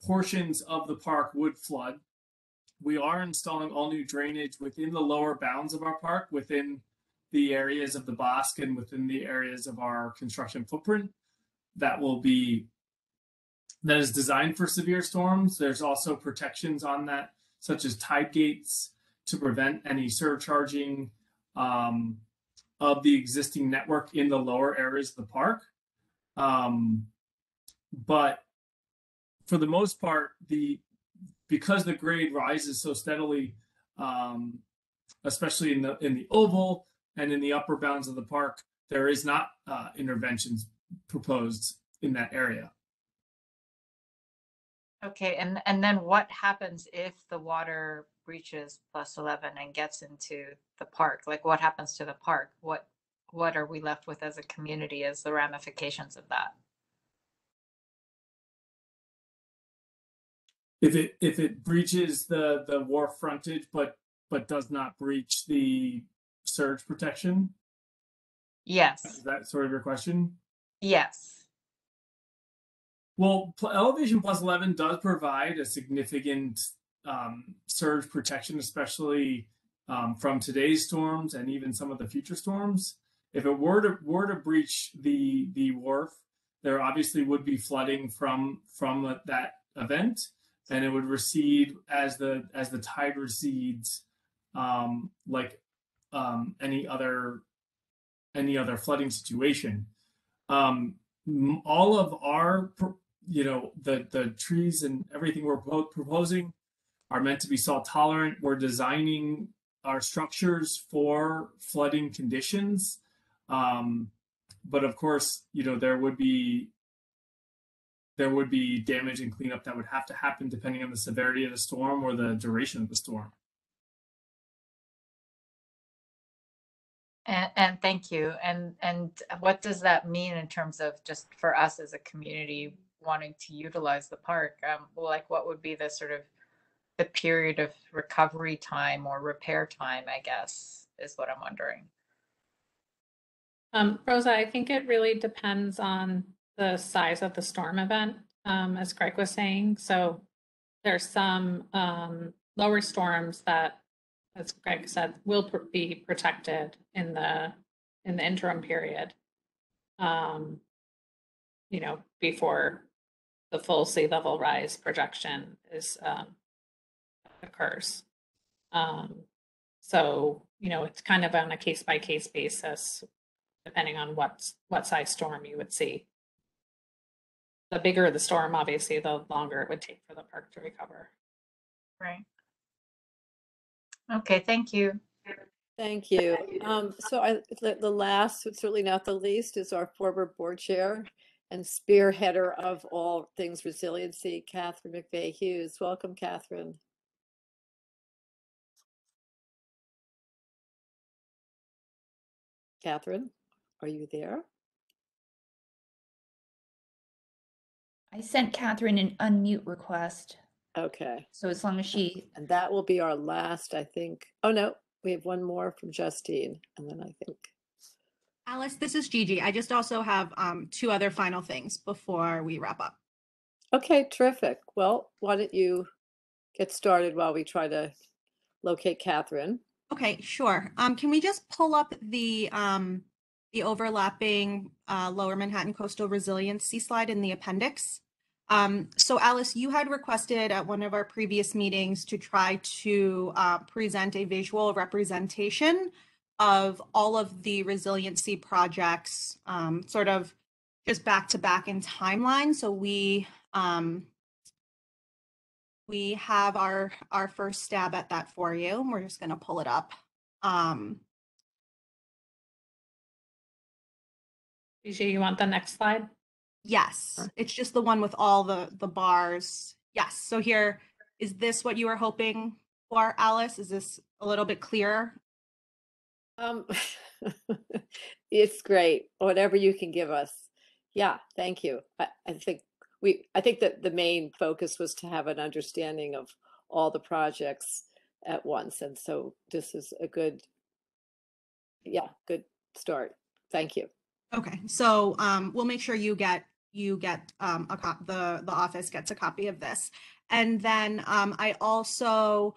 portions of the park would flood. We are installing all new drainage within the lower bounds of our park, within the areas of the Bosque and within the areas of our construction footprint that is designed for severe storms. There's also protections on that, such as tide gates to prevent any surcharging of the existing network in the lower areas of the park. But for the most part, because the grade rises so steadily, especially in the oval and in the upper bounds of the park, there is not interventions proposed in that area. Okay, and then what happens if the water breaches +11 and gets into the park? Like what happens to the park? What are we left with as a community as the ramifications of that? If it breaches the wharf frontage, but does not breach the surge protection, Yes. is that sort of your question? Yes. Well, elevation +11 does provide a significant surge protection, especially from today's storms and even some of the future storms. If it were to breach the wharf, there obviously would be flooding from that event, and it would recede as the tide recedes, like any other flooding situation. All of our, the trees and everything we're proposing are meant to be salt tolerant. We're designing our structures for flooding conditions. But of course, there would be damage and cleanup that would have to happen depending on the severity of the storm or the duration of the storm. And thank you. And what does that mean in terms of just for us as a community wanting to utilize the park? Like what would be the sort of the period of recovery time or repair time, I guess, is what I'm wondering. Rosa, I think it really depends on the size of the storm event, as Greg was saying. So there's some lower storms that, as Greg said, will be protected in the interim period, before the full sea level rise projection occurs. So, it's kind of on a case by case basis, depending on what size storm you would see. The bigger the storm, obviously, the longer it would take for the park to recover. Right. Okay, thank you. Thank you. So the last, but certainly not the least, is our former board chair and spearheader of all things resiliency, Catherine McVeigh Hughes. Welcome, Catherine. Catherine, are you there? I sent Catherine an unmute request. Okay. So as long as she... And that will be our last, I think. Oh, no, we have one more from Justine. And then I think... Alice, this is Gigi. I just also have 2 other final things before we wrap up. Okay, terrific. Well, why don't you get started while we try to locate Catherine? Okay, sure. Can we just pull up the overlapping Lower Manhattan Coastal Resiliency slide in the appendix? So Alice, you had requested at one of our previous meetings to try to present a visual representation of all of the resiliency projects, sort of just back to back in timeline. So we have our first stab at that for you. We're just going to pull it up. Gigi, you want the next slide? Yes, it's just the one with all the bars. Yes, so here, is this what you were hoping for, Alice? Is this a little bit clearer? It's great, whatever you can give us. Yeah, thank you. I think that the main focus was to have an understanding of all the projects at once. And so this is a good start. Thank you. Okay, so we'll make sure you get the office gets a copy of this. And then I also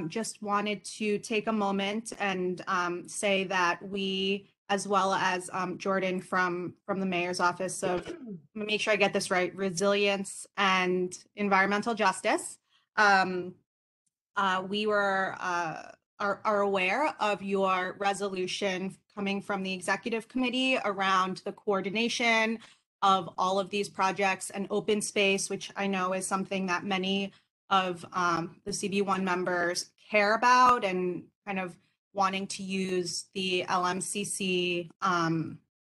just wanted to take a moment and say that we, as well as Jordan from the mayor's office of, make sure I get this right, resilience and environmental justice, we are aware of your resolution coming from the executive committee around the coordination of all of these projects and open space, which I know is something that many of the CB1 members care about, and kind of wanting to use the LMCC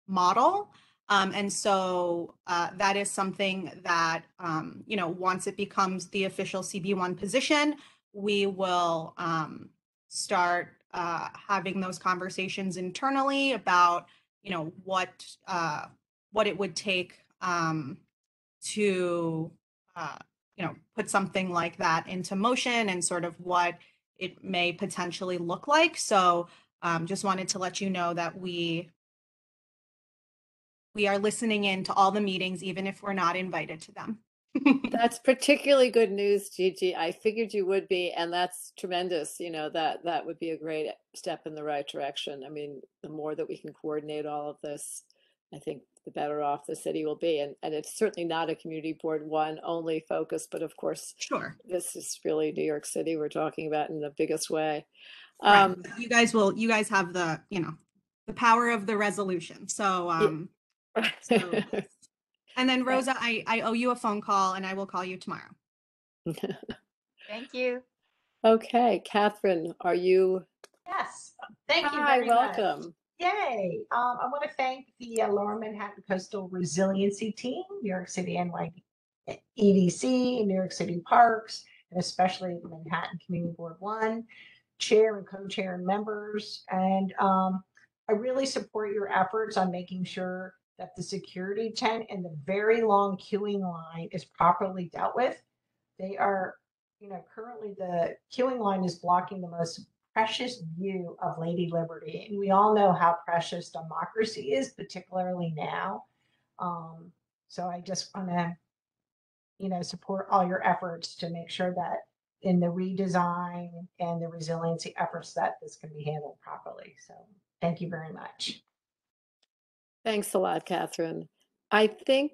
model. And so that is something that, you know, once it becomes the official CB1 position, we will start having those conversations internally about, you know, what it would take to, you know, put something like that into motion and sort of what it may potentially look like. So just wanted to let you know that we are listening in to all the meetings, even if we're not invited to them. That's particularly good news, Gigi. I figured you would be, and that's tremendous. You know, that would be a great step in the right direction. I mean, the more that we can coordinate all of this, I think the better off the city will be. And it's certainly not a community board one only focus, but of course, sure, this is really New York City we're talking about in the biggest way. Right. You guys have the, you know, the power of the resolution. So, and then Rosa, I owe you a phone call and I will call you tomorrow. Thank you. Okay, Catherine, are you? Yes, thank you Hi, very welcome. much. Yay. I want to thank the Lower Manhattan Coastal Resiliency Team, New York City EDC, New York City Parks, and especially the Manhattan Community Board 1, chair and co-chair and members. And I really support your efforts on making sure that the security tent and the very long queuing line is properly dealt with. They are, you know, currently the queuing line is blocking the most precious view of Lady Liberty. And we all know how precious democracy is, particularly now. So I just want to, you know, support all your efforts to make sure that in the redesign and the resiliency efforts that this can be handled properly. So thank you very much. Thanks a lot, Catherine. I think,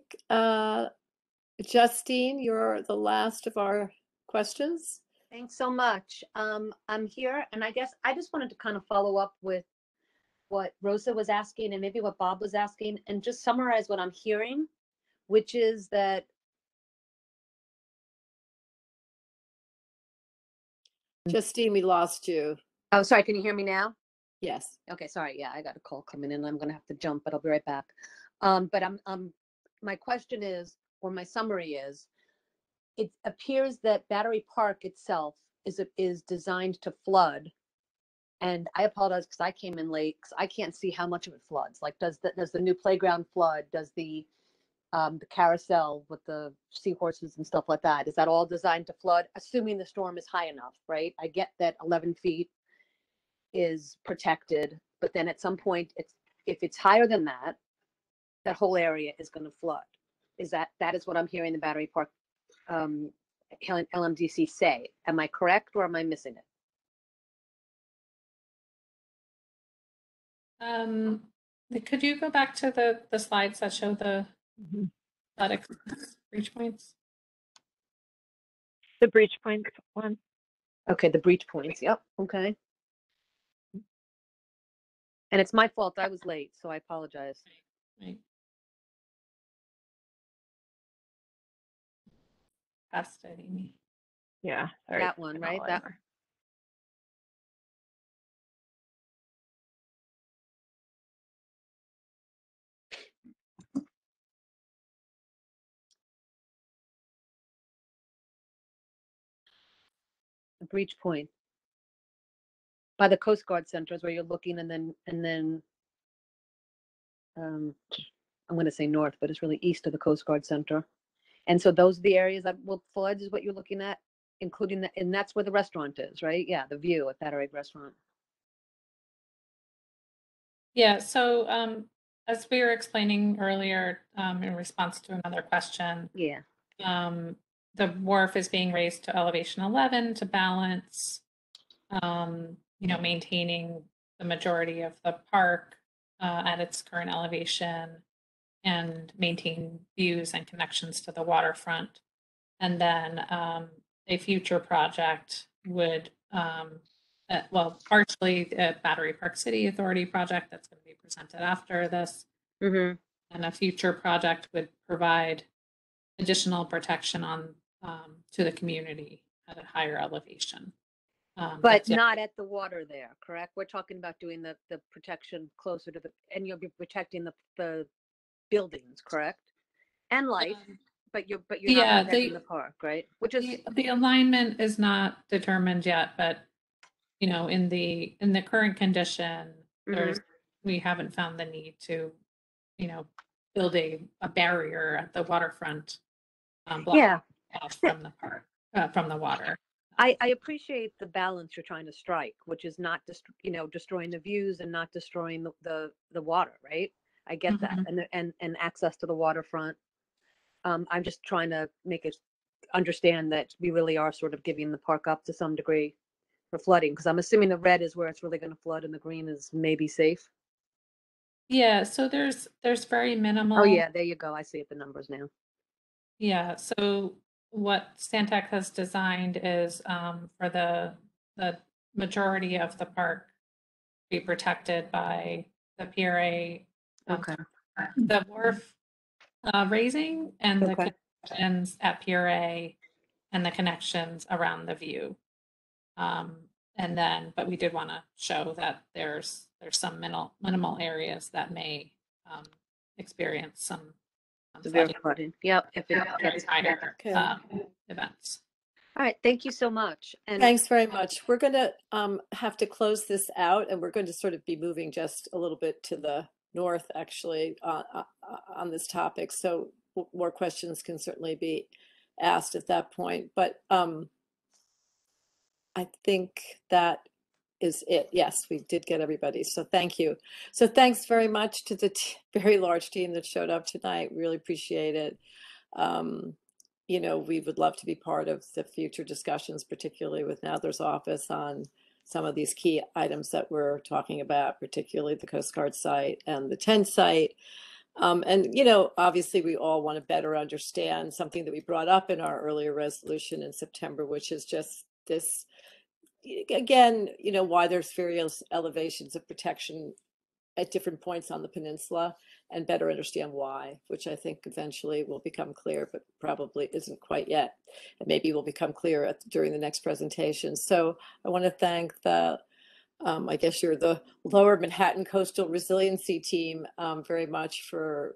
Justine, you're the last of our questions. Thanks so much. I'm here, and I guess I just wanted to kind of follow up with what Rosa was asking and maybe what Bob was asking, and just summarize what I'm hearing, which is that Justine, we lost you. Oh, sorry, can you hear me now? Yes. Okay, sorry. Yeah, I got a call coming in. I'm going to have to jump, but I'll be right back. But my question is, or my summary is, it appears that Battery Park itself is designed to flood. And I apologize because I came in late because I can't see how much of it floods. Like, does the new playground flood? Does the carousel with the seahorses and stuff like that, is that all designed to flood? Assuming the storm is high enough, right? I get that 11 feet is protected, but then at some point, if it's higher than that, that whole area is going to flood. That is what I'm hearing the Battery Park LMDC say. Am I correct or am I missing it? Could you go back to the slides that show the athletic breach points? The breach points one. Okay, the breach points. Yep. Okay. And it's my fault. I was late, so I apologize. Right. Past it, Amy. Yeah. Sorry. That one, right? That. The breach point by the Coast Guard Center is where you're looking, and then I'm going to say north, but it's really east of the Coast Guard Center. And so those are the areas that will flood, is what you're looking at, including that, and that's where the restaurant is, right? Yeah, the view at Battery Restaurant. Yeah, so as we were explaining earlier in response to another question, yeah, the wharf is being raised to elevation 11 to balance, you know, maintaining the majority of the park at its current elevation and maintain views and connections to the waterfront. And then a future project would, well, partially a Battery Park City Authority project that's going to be presented after this. Mm-hmm. And a future project would provide additional protection on to the community at a higher elevation. But not at the water there, correct? We're talking about doing the protection closer to the, and you'll be protecting the buildings, correct? And life, but you're yeah, not protecting the park, right? Which is the alignment is not determined yet, but you know, in the current condition, there's we haven't found the need to, you know, build a barrier at the waterfront, yeah, off from the park, from the water. I appreciate the balance you're trying to strike, which is not just, you know, destroying the views and not destroying the water, right? I get that, and access to the waterfront. I'm just trying to make it understand that we really are sort of giving the park up to some degree for flooding, because I'm assuming the red is where it's really going to flood and the green is maybe safe. Yeah, so there's very minimal. Oh yeah, there you go. I see it, the numbers now. Yeah, so what Stantec has designed is for the majority of the park be protected by the PRA, Okay. the wharf raising and the connections at PRA and the connections around the view. And then, but we did want to show that there's some minimal areas that may experience some severe flooding. Yep, if it gets higher events. All right, thank you so much. And thanks very much. We're going to have to close this out, and we're going to sort of be moving just a little bit to the north, actually, on this topic. So more questions can certainly be asked at that point. But I think that is it. Yes, we did get everybody. So thank you. So thanks very much to the very large team that showed up tonight. Really appreciate it. You know, we would love to be part of the future discussions, particularly with Nadler's office on some of these key items that we're talking about, particularly the Coast Guard site and the tent site. And, you know, obviously we all want to better understand something that we brought up in our earlier resolution in September, which is just this, again, you know, why there's various elevations of protection at different points on the peninsula, and better understand why, which I think eventually will become clear, but probably isn't quite yet. And maybe will become clear during the next presentation. So I want to thank the, I guess you're the Lower Manhattan Coastal Resiliency team very much for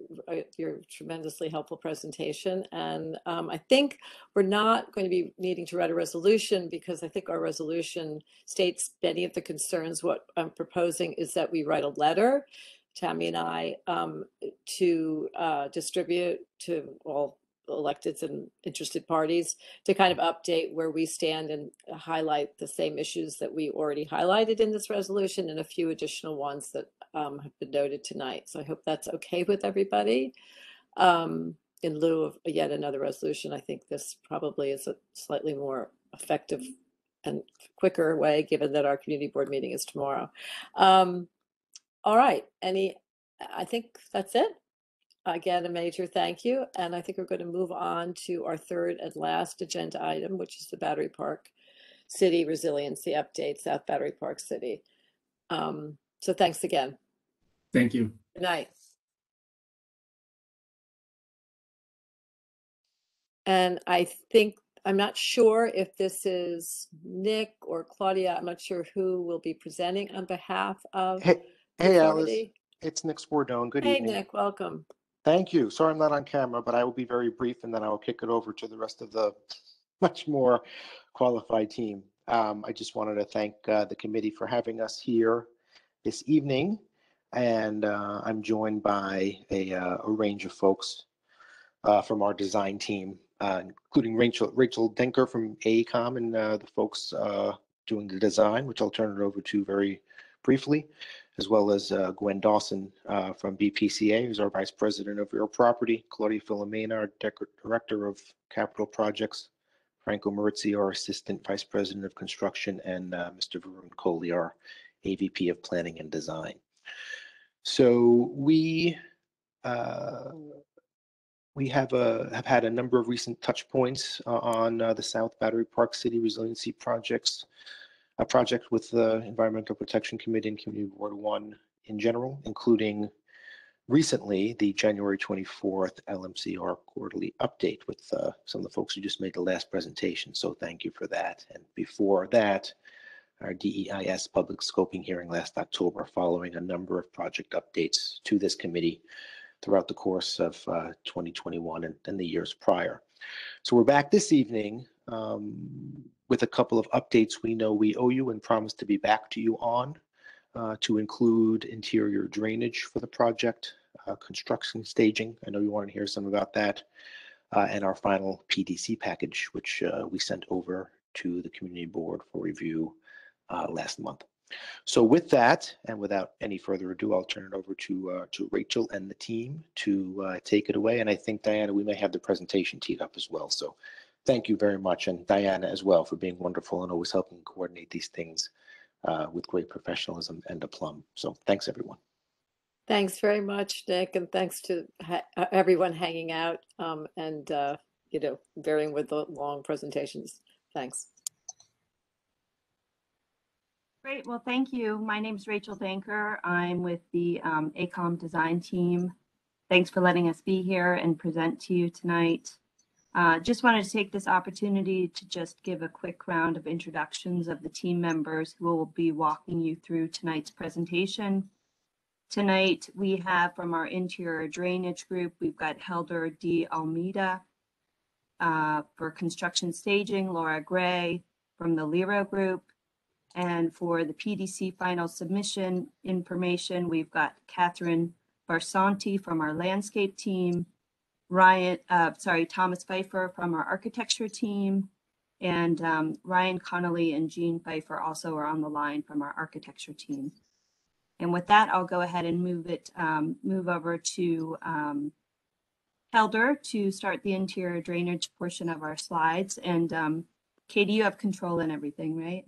your tremendously helpful presentation. And I think we're not going to be needing to write a resolution, because I think our resolution states many of the concerns. What I'm proposing is that we write a letter, Tammy and I, to distribute to all electeds and interested parties to kind of update where we stand and highlight the same issues that we already highlighted in this resolution and a few additional ones that have been noted tonight. So I hope that's okay with everybody. In lieu of yet another resolution, I think this probably is a slightly more effective and quicker way, given that our community board meeting is tomorrow. All right, I think that's it. Again, a major thank you. And I think we're going to move on to our third and last agenda item, which is the Battery Park City Resiliency Update, South Battery Park City. So thanks again. Thank you. Good night. And I think, I'm not sure if this is Nick or Claudia. I'm not sure who will be presenting on behalf of Hey, the Alice, authority. it's Nick Spordone. Good Hey, evening. Nick, welcome. Thank you. Sorry I'm not on camera, but I will be very brief, and then I will kick it over to the rest of the much more qualified team. I just wanted to thank the committee for having us here this evening, and I'm joined by a range of folks from our design team, including Rachel Denker from AECOM and the folks doing the design, which I'll turn it over to very briefly, as well as Gwen Dawson from BPCA, who's our Vice President of Real Property, Claudia Filomena, our Director of Capital Projects, Franco Marizzi, our Assistant Vice President of Construction, and Mr. Varun Kohli, our AVP of Planning and Design. So we have had a number of recent touch points on the South Battery Park City Resiliency project with the Environmental Protection Committee and Community Board 1 in general, including recently the January 24th LMCR quarterly update with some of the folks who just made the last presentation. So thank you for that. And before that, our DEIS public scoping hearing last October, following a number of project updates to this committee throughout the course of 2021 and the years prior. So we're back this evening with a couple of updates we know we owe you and promise to be back to you on, to include interior drainage for the project, construction staging. I know you want to hear some about that, and our final PDC package, which we sent over to the community board for review last month. So with that, and without any further ado, I'll turn it over to Rachel and the team to take it away. And I think, Diana, we may have the presentation teed up as well. So thank you very much. And Diana as well for being wonderful and always helping coordinate these things with great professionalism and aplomb. So thanks, everyone. Thanks very much, Nick, and thanks to everyone hanging out and you know, bearing with the long presentations. Thanks. Great. Well, thank you. My name is Rachel Banker. I'm with the ACOM design team. Thanks for letting us be here and present to you tonight. Just wanted to take this opportunity to just give a quick round of introductions of the team members who will be walking you through tonight's presentation. Tonight, we have from our interior drainage group, we've got Helder D. Almeida for construction staging, Laura Gray from the Lero group. And for the PDC final submission information, we've got Catherine Barsanti from our landscape team, Thomas Pfeiffer from our architecture team, and Ryan Connolly and Jean Pfeiffer also are on the line from our architecture team. And with that, I'll go ahead and move over to Helder to start the interior drainage portion of our slides. And Katie, you have control and everything, right?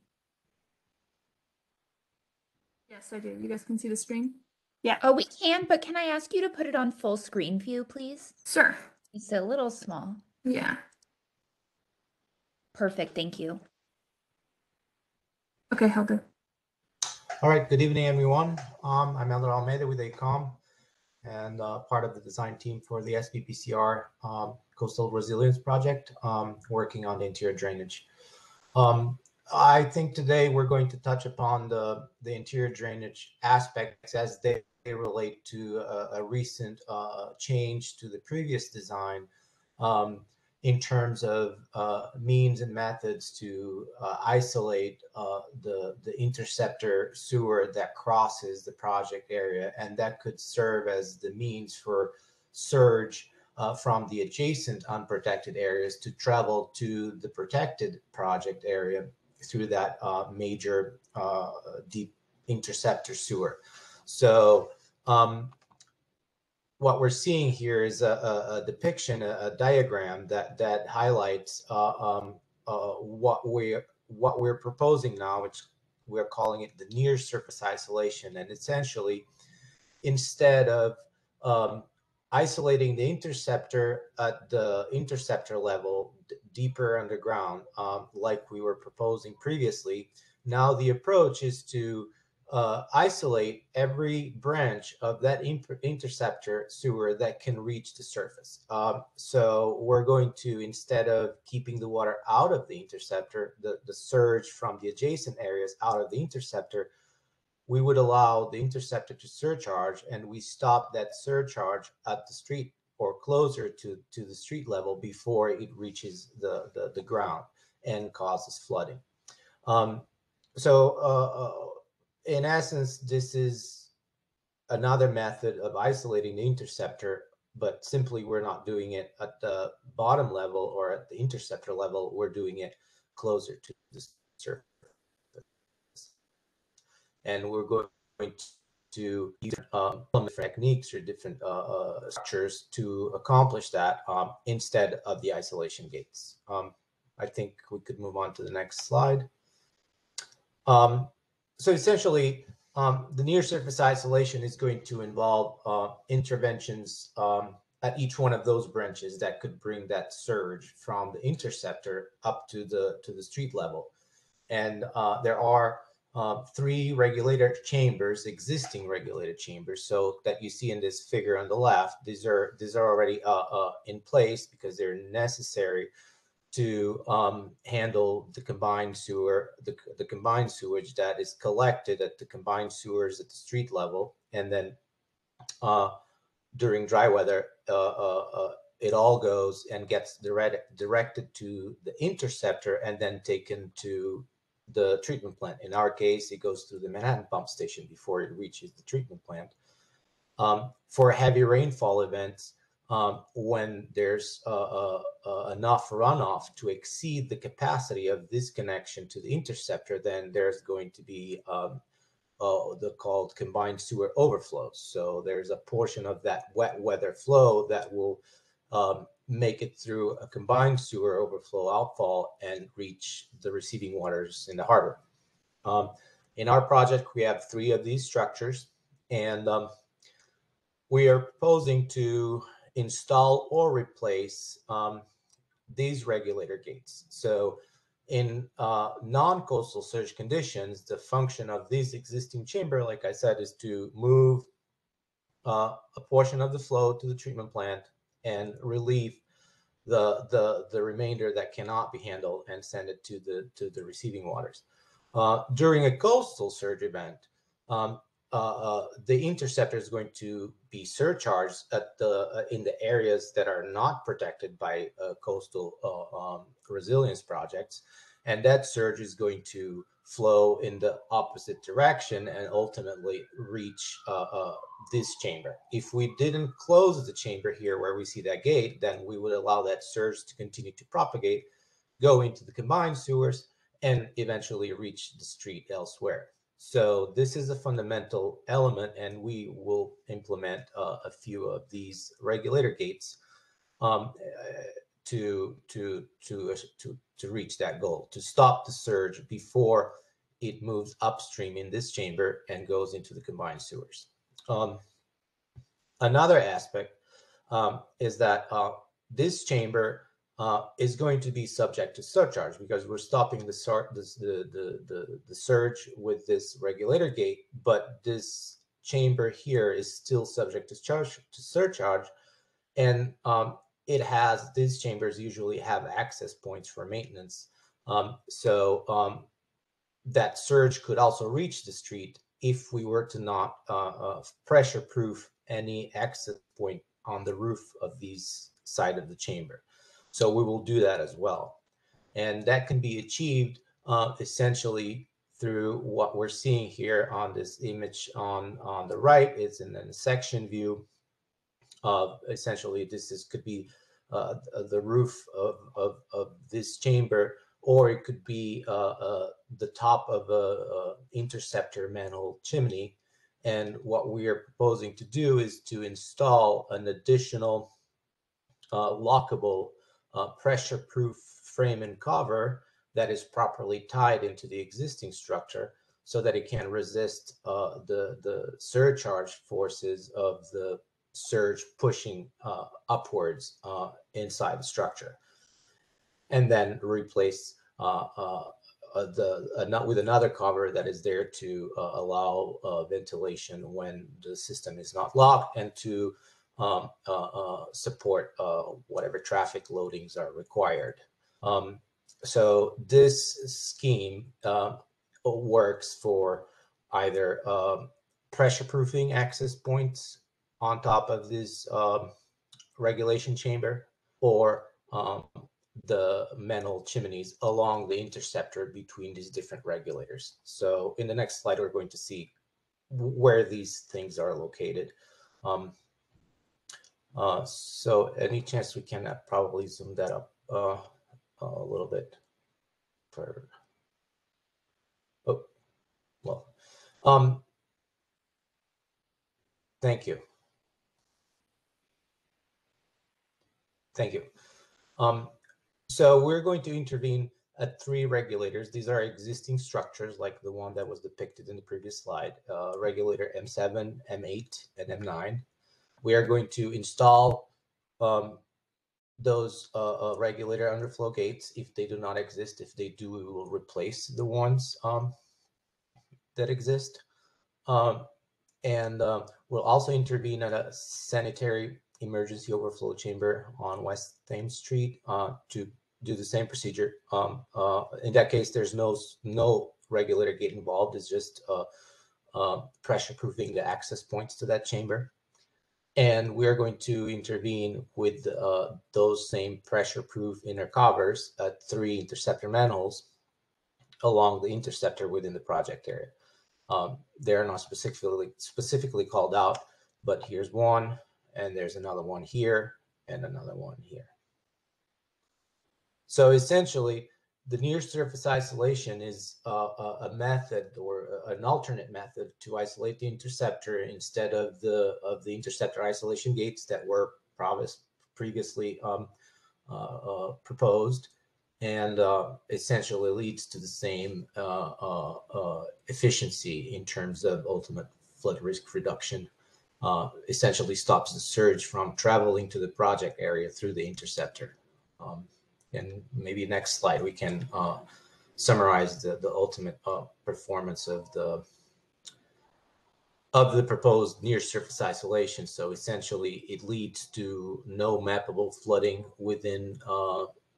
Yes, I do. You guys can see the screen? Yeah. Oh, we can, but can I ask you to put it on full screen view, please? Sure. It's a little small. Yeah. Perfect, thank you. Okay, Helder. All right, good evening, everyone. I'm Elder Almeida with ACOM and part of the design team for the SPPCR Coastal Resilience Project, working on the interior drainage. I think today we're going to touch upon the interior drainage aspects as they relate to a recent change to the previous design in terms of means and methods to isolate the interceptor sewer that crosses the project area, and that could serve as the means for surge from the adjacent unprotected areas to travel to the protected project area through that major deep interceptor sewer. So what we're seeing here is a depiction, a diagram that highlights what we're proposing now, which we're calling it the near surface isolation. And essentially, instead of isolating the interceptor at the interceptor level deeper underground, like we were proposing previously, now the approach is to isolate every branch of that interceptor sewer that can reach the surface. So we're going to, instead of keeping the water out of the interceptor, the surge from the adjacent areas out of the interceptor, we would allow the interceptor to surcharge, and we stop that surcharge at the street or closer to the street level before it reaches the ground and causes flooding. In essence, this is another method of isolating the interceptor, but simply we're not doing it at the bottom level or at the interceptor level. We're doing it closer to the surface. And we're going to use techniques or different structures to accomplish that instead of the isolation gates. I think we could move on to the next slide. So essentially, the near surface isolation is going to involve interventions at each one of those branches that could bring that surge from the interceptor up to the street level. And there are 3 regulator chambers, existing regulator chambers, so that you see in this figure on the left. These are already in place because they're necessary to handle the combined sewer, the combined sewage that is collected at the combined sewers at the street level, and then during dry weather, it all goes and gets directed to the interceptor and then taken to the treatment plant. In our case, it goes through the Manhattan pump station before it reaches the treatment plant. For heavy rainfall events, when there's enough runoff to exceed the capacity of this connection to the interceptor, then there's going to be the called combined sewer overflows. So there's a portion of that wet weather flow that will make it through a combined sewer overflow outfall and reach the receiving waters in the harbor. In our project, we have 3 of these structures, and we are proposing to install or replace these regulator gates. So in non-coastal surge conditions, the function of this existing chamber, like I said, is to move a portion of the flow to the treatment plant and relieve the remainder that cannot be handled and send it to the receiving waters. During a coastal surge event, the interceptor is going to be surcharged at in the areas that are not protected by coastal resilience projects, and that surge is going to flow in the opposite direction and ultimately reach this chamber. If we didn't close the chamber here where we see that gate, then we would allow that surge to continue to propagate, go into the combined sewers, and eventually reach the street elsewhere. So this is a fundamental element, and we will implement a few of these regulator gates to reach that goal, to stop the surge before it moves upstream in this chamber and goes into the combined sewers. Another aspect is that this chamber is going to be subject to surcharge because we're stopping the surge with this regulator gate, but this chamber here is still subject to surcharge, and these chambers usually have access points for maintenance. So that surge could also reach the street if we were to not pressure proof any access point on the roof of these side of the chamber. So we will do that as well. And that can be achieved essentially through what we're seeing here on this image on the right. It's in a section view of essentially could be the roof of this chamber, or it could be the top of a interceptor manhole chimney. And what we are proposing to do is to install an additional lockable pressure-proof frame and cover that is properly tied into the existing structure so that it can resist the surcharge forces of the surge pushing upwards inside the structure. And then replace with another cover that is there to allow ventilation when the system is not locked and to support whatever traffic loadings are required. So this scheme works for either pressure proofing access points on top of this regulation chamber, or the manhole chimneys along the interceptor between these different regulators. So in the next slide, we're going to see where these things are located. So any chance we can probably zoom that up a little bit for, thank you. Thank you. So we're going to intervene at 3 regulators. These are existing structures like the one that was depicted in the previous slide, regulator M7, M8, and M9. We are going to install those regulator underflow gates if they do not exist. If they do, we will replace the ones that exist. And we'll also intervene at a sanitary emergency overflow chamber on West Thames Street to do the same procedure. In that case, there's no regulator gate involved. It's just pressure proofing the access points to that chamber. And we are going to intervene with those same pressure-proof inner covers at 3 interceptor manholes along the interceptor within the project area. They're not specifically called out, but here's one, and there's another one here, and another one here. So essentially, the near surface isolation is a method or an alternate method to isolate the interceptor instead of the interceptor isolation gates that were previously proposed, and essentially leads to the same efficiency in terms of ultimate flood risk reduction. Essentially stops the surge from traveling to the project area through the interceptor. And maybe next slide we can summarize the ultimate performance of the proposed near surface isolation. So essentially it leads to no mappable flooding within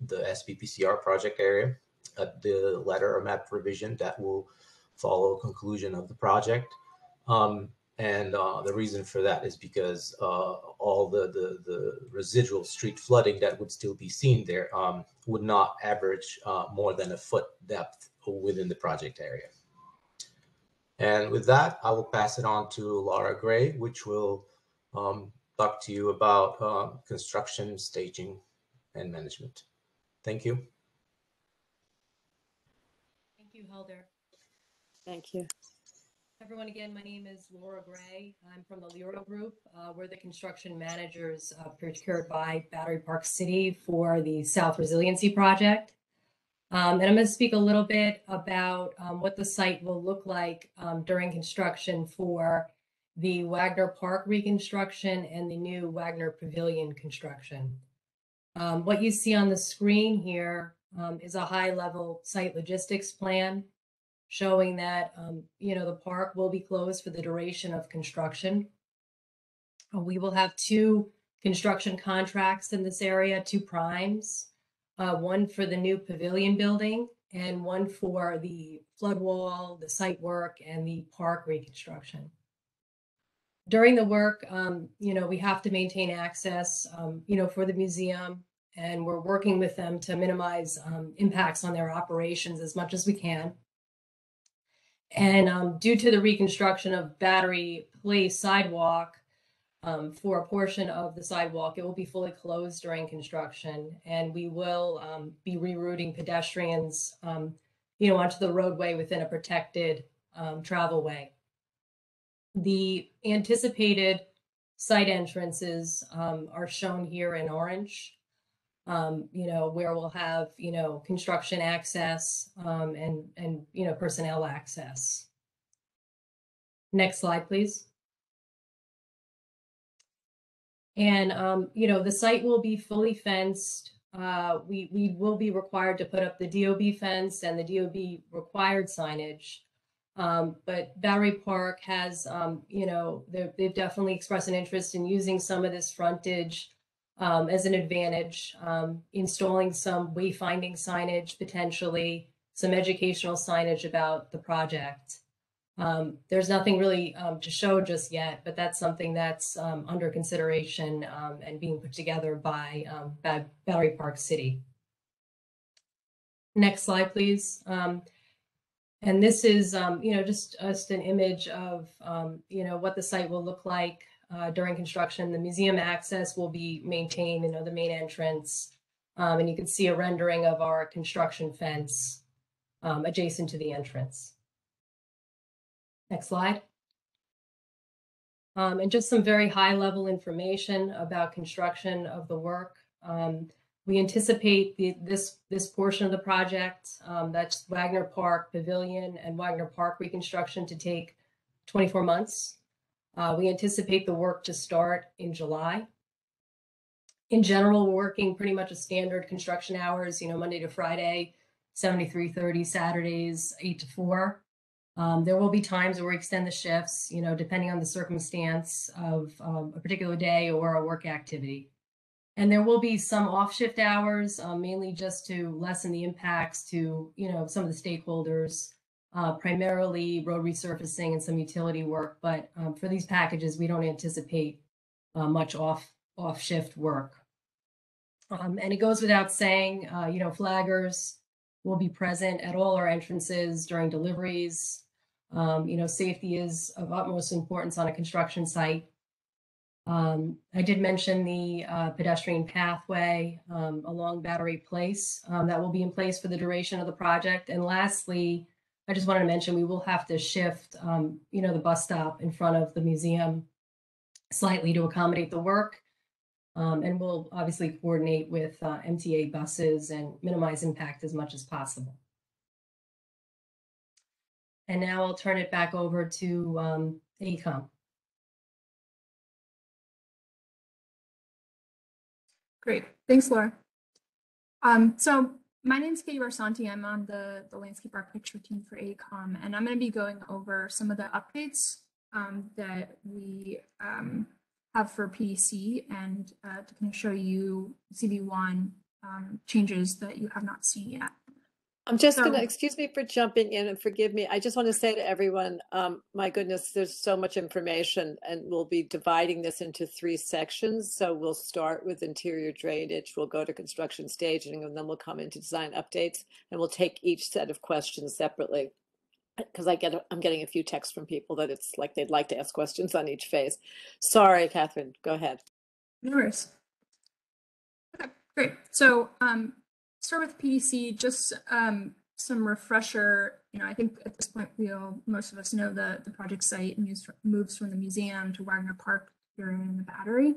the SPPCR project area at the letter or map revision that will follow conclusion of the project. And the reason for that is because all the residual street flooding that would still be seen there would not average more than a foot depth within the project area. And with that, I will pass it on to Laura Gray, which will talk to you about construction, staging, and management. Thank you. Thank you, Helder. Thank you. Everyone, again, my name is Laura Gray. I'm from the Lero Group. We're the construction managers procured by Battery Park City for the South Resiliency Project. And I'm going to speak a little bit about what the site will look like during construction for the Wagner Park reconstruction and the new Wagner Pavilion construction. What you see on the screen here is a high-level site logistics plan showing that, the park will be closed for the duration of construction. We will have 2 construction contracts in this area, 2 primes, one for the new pavilion building and one for the flood wall, the site work, and the park reconstruction. During the work, we have to maintain access, for the museum, and we're working with them to minimize impacts on their operations as much as we can. And due to the reconstruction of Battery Place sidewalk, for a portion of the sidewalk, it will be fully closed during construction, and we will be rerouting pedestrians, onto the roadway within a protected travel way. The anticipated site entrances are shown here in orange. Where we'll have, construction access and personnel access. Next slide, please. And, the site will be fully fenced. We will be required to put up the DOB fence and the DOB required signage. But Battery Park has, they've definitely expressed an interest in using some of this frontage as an advantage, installing some wayfinding signage, potentially some educational signage about the project. There's nothing really to show just yet, but that's something that's under consideration and being put together by Battery Park City. Next slide, please. And this is, just an image of, what the site will look like during construction. The museum access will be maintained, the main entrance. And you can see a rendering of our construction fence adjacent to the entrance. Next slide. And just some very high level information about construction of the work. We anticipate this portion of the project, that's Wagner Park Pavilion and Wagner Park reconstruction, to take 24 months. We anticipate the work to start in July. In general, we're working pretty much a standard construction hours, Monday to Friday, 7 to 3:30, Saturdays, 8 to 4. There will be times where we extend the shifts, depending on the circumstance of a particular day or a work activity. And there will be some off-shift hours, mainly just to lessen the impacts to, some of the stakeholders, primarily road resurfacing and some utility work. But for these packages, we don't anticipate much off shift work. And it goes without saying, flaggers will be present at all our entrances during deliveries. Safety is of utmost importance on a construction site. I did mention the pedestrian pathway along Battery Place that will be in place for the duration of the project. And lastly, I just wanted to mention we will have to shift, the bus stop in front of the museum slightly to accommodate the work. And we'll obviously coordinate with MTA buses and minimize impact as much as possible. And now I'll turn it back over to AECOM. Great, thanks, Laura. So my name is Katie Barsanti. I'm on the landscape architecture team for AECOM, and I'm going to be going over some of the updates that we have for PDC and to kind of show you CB1 changes that you have not seen yet. I'm just going to, excuse me for jumping in and forgive me. I just want to say to everyone, my goodness, there's so much information and we'll be dividing this into 3 sections. So we'll start with interior drainage, we'll go to construction staging, and then we'll come into design updates, and we'll take each set of questions separately. Because I'm getting a few texts from people that it's like they'd like to ask questions on each phase. Sorry, Catherine, go ahead. No worries. Okay, great. So start with PDC, just some refresher. I think at this point most of us know the project site moves from the museum to Wagner Park here in the Battery.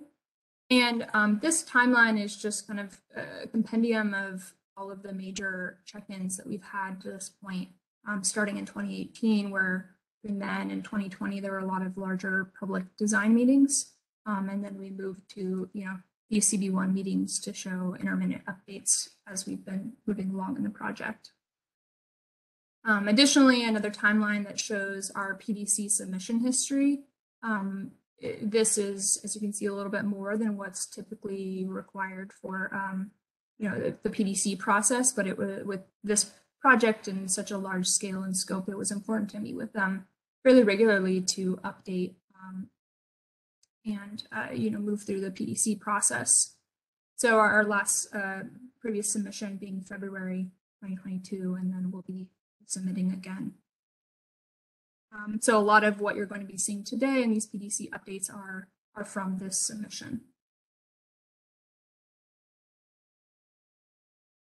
And this timeline is just kind of a compendium of all of the major check-ins that we've had to this point. Starting in 2018, where between then and 2020, there were a lot of larger public design meetings. And then we moved to, these CB1 meetings to show intermittent updates as we've been moving along in the project. Additionally, another timeline that shows our PDC submission history. This is, as you can see, a little bit more than what's typically required for, the PDC process, but with this project in such a large scale and scope, it was important to meet with them fairly regularly to update and move through the PDC process. So our last previous submission being February 2022, and then we'll be submitting again. So a lot of what you're going to be seeing today in these PDC updates are from this submission.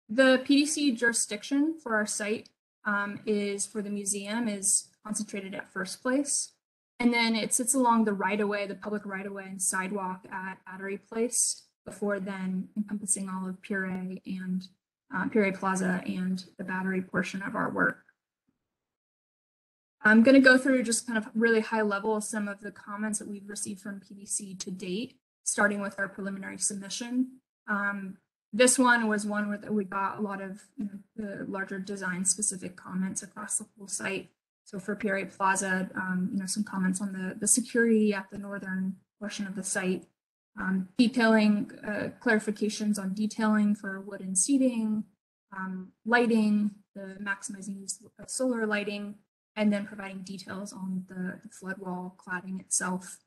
The PDC jurisdiction for our site is for the museum is concentrated at First Place. And then it sits along the right-of-way, the public right-of-way and sidewalk at Battery Place, before then encompassing all of Puree and Puree Plaza and the Battery portion of our work. I'm going to go through just kind of really high level some of the comments that we've received from PDC to date, starting with our preliminary submission. This one was one where we got a lot of the larger design specific comments across the whole site. So for Puree Plaza, some comments on the security at the northern portion of the site, detailing clarifications on detailing for wooden seating, lighting, the maximizing use of solar lighting, and then providing details on the flood wall cladding itself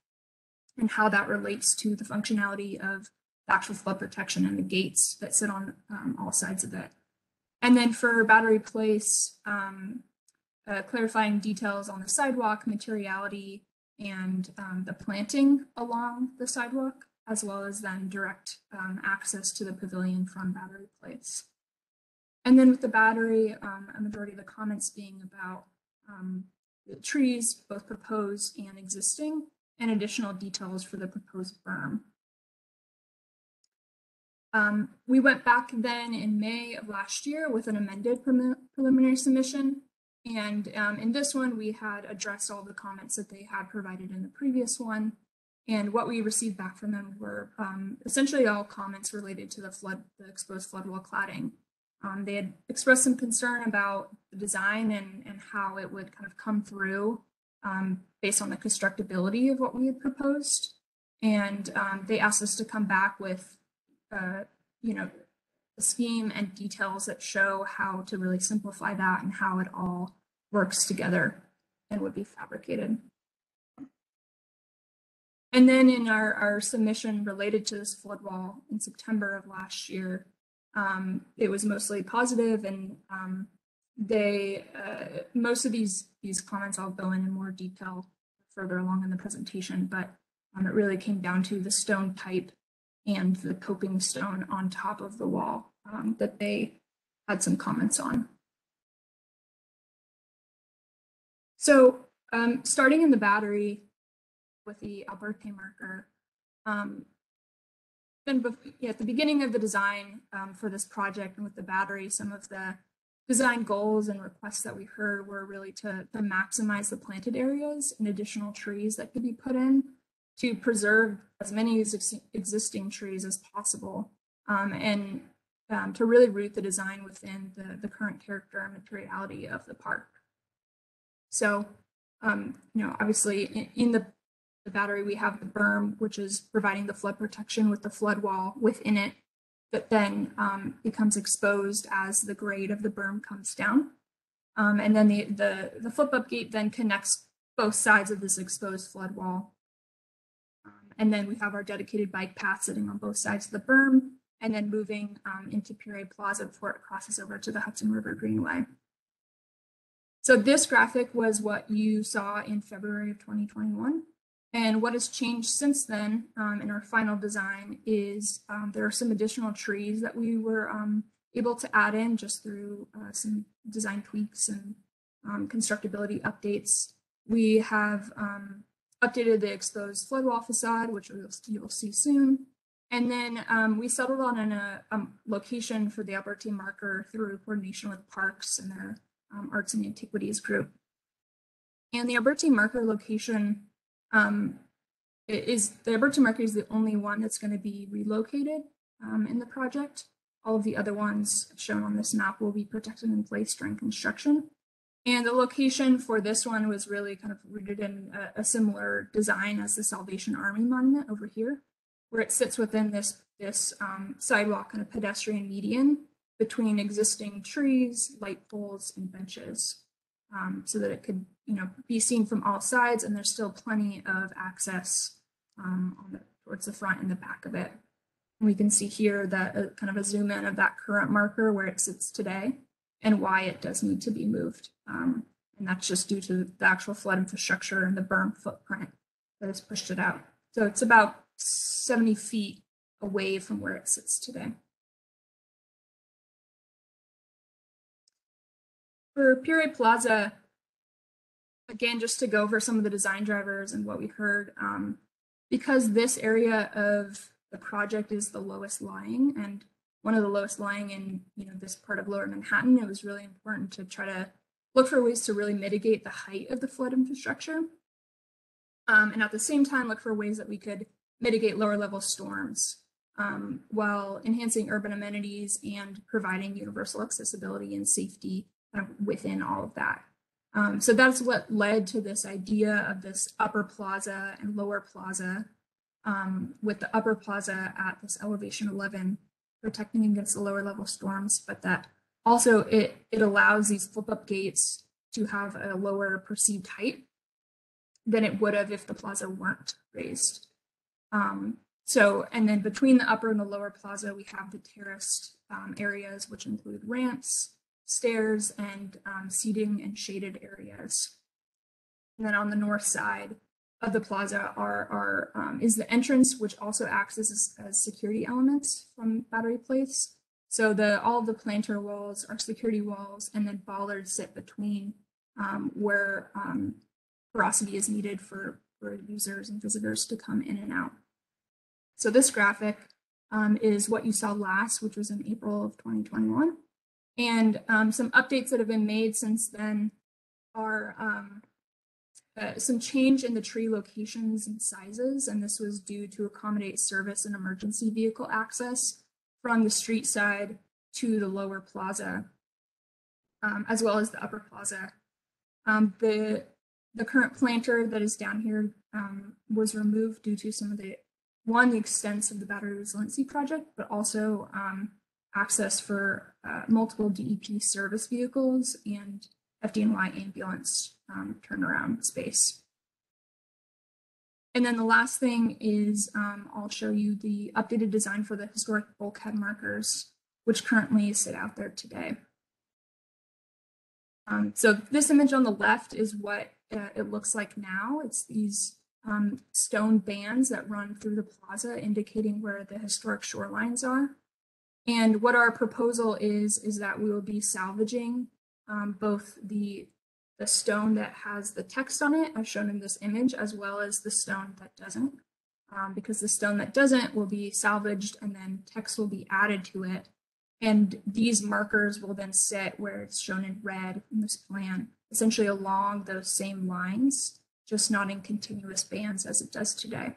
and how that relates to the functionality of the actual flood protection and the gates that sit on all sides of it. And then for Battery Place, clarifying details on the sidewalk, materiality, and the planting along the sidewalk, as well as then direct access to the pavilion from Battery Place. And then with the Battery, a majority of the comments being about the trees, both proposed and existing, and additional details for the proposed berm. We went back then in May of last year with an amended preliminary submission. And in this one, we had addressed all the comments that they had provided in the previous one. And what we received back from them were essentially all comments related to the exposed flood wall cladding. They had expressed some concern about the design and how it would kind of come through based on the constructability of what we had proposed. And they asked us to come back with a scheme and details that show how to really simplify that and how it all works together and would be fabricated. And then in our submission related to this flood wall in September of last year, it was mostly positive, and most of these comments I'll go in more detail further along in the presentation, but it really came down to the stone type and the coping stone on top of the wall that they had some comments on. So starting in the battery with the Alberta Marker, at the beginning of the design for this project and with the battery, some of the design goals and requests that we heard were really to maximize the planted areas and additional trees that could be put in to preserve as many existing trees as possible, and to really root the design within the current character and materiality of the park. So, obviously in the battery, we have the berm, which is providing the flood protection with the flood wall within it, that then becomes exposed as the grade of the berm comes down. And then the flip-up gate then connects both sides of this exposed flood wall. And then we have our dedicated bike path sitting on both sides of the berm, and then moving into Pure Plaza before it crosses over to the Hudson River Greenway. So this graphic was what you saw in February of 2021. And what has changed since then in our final design is there are some additional trees that we were able to add in just through some design tweaks and constructability updates. We have updated the exposed flood wall facade, which you will see soon. And then we settled on a location for the Alberta Marker through coordination with Parks and their Arts and Antiquities group. And the Alberta Marker location the Alberta Marker is the only one that's going to be relocated in the project. All of the other ones shown on this map will be protected in place during construction. And the location for this one was really kind of rooted in a similar design as the Salvation Army monument over here, where it sits within this sidewalk and a pedestrian median between existing trees, light poles, and benches, so that it could be seen from all sides, and there's still plenty of access towards the front and the back of it. And we can see here that kind of a zoom in of that current marker where it sits today and why it does need to be moved. And that's just due to the actual flood infrastructure and the berm footprint that has pushed it out. So it's about 70 feet away from where it sits today. For Pure Plaza, again, just to go over some of the design drivers and what we heard, because this area of the project is the lowest lying and one of the lowest lying in this part of Lower Manhattan, it was really important to try to look for ways to really mitigate the height of the flood infrastructure, and at the same time look for ways that we could mitigate lower level storms while enhancing urban amenities and providing universal accessibility and safety within all of that. So that's what led to this idea of this upper plaza and lower plaza, with the upper plaza at this elevation 11, protecting against the lower level storms, but that also it allows these flip-up gates to have a lower perceived height than it would have if the plaza weren't raised. And then between the upper and the lower plaza, we have the terraced areas, which include ramps, stairs, and seating and shaded areas. And then on the north side of the plaza is the entrance, which also acts as security elements from Battery Place. So all of the planter walls are security walls, and then bollards sit between where porosity is needed for users and visitors to come in and out. So this graphic is what you saw last, which was in April of 2021. And some updates that have been made since then are some change in the tree locations and sizes, and this was due to accommodate service and emergency vehicle access from the street side to the lower plaza, as well as the upper plaza. The current planter that is down here was removed due to some of the extents of the battery resiliency project, but also access for multiple DEP service vehicles and FDNY ambulance turnaround space. And then the last thing is I'll show you the updated design for the historic bulkhead markers, which currently sit out there today. So this image on the left is what it looks like now. It's these stone bands that run through the plaza, indicating where the historic shorelines are. And what our proposal is that we will be salvaging both the stone that has the text on it, as shown in this image, as well as the stone that doesn't, because the stone that doesn't will be salvaged and then text will be added to it. And these markers will then sit where it's shown in red in this plan, essentially along those same lines, just not in continuous bands as it does today.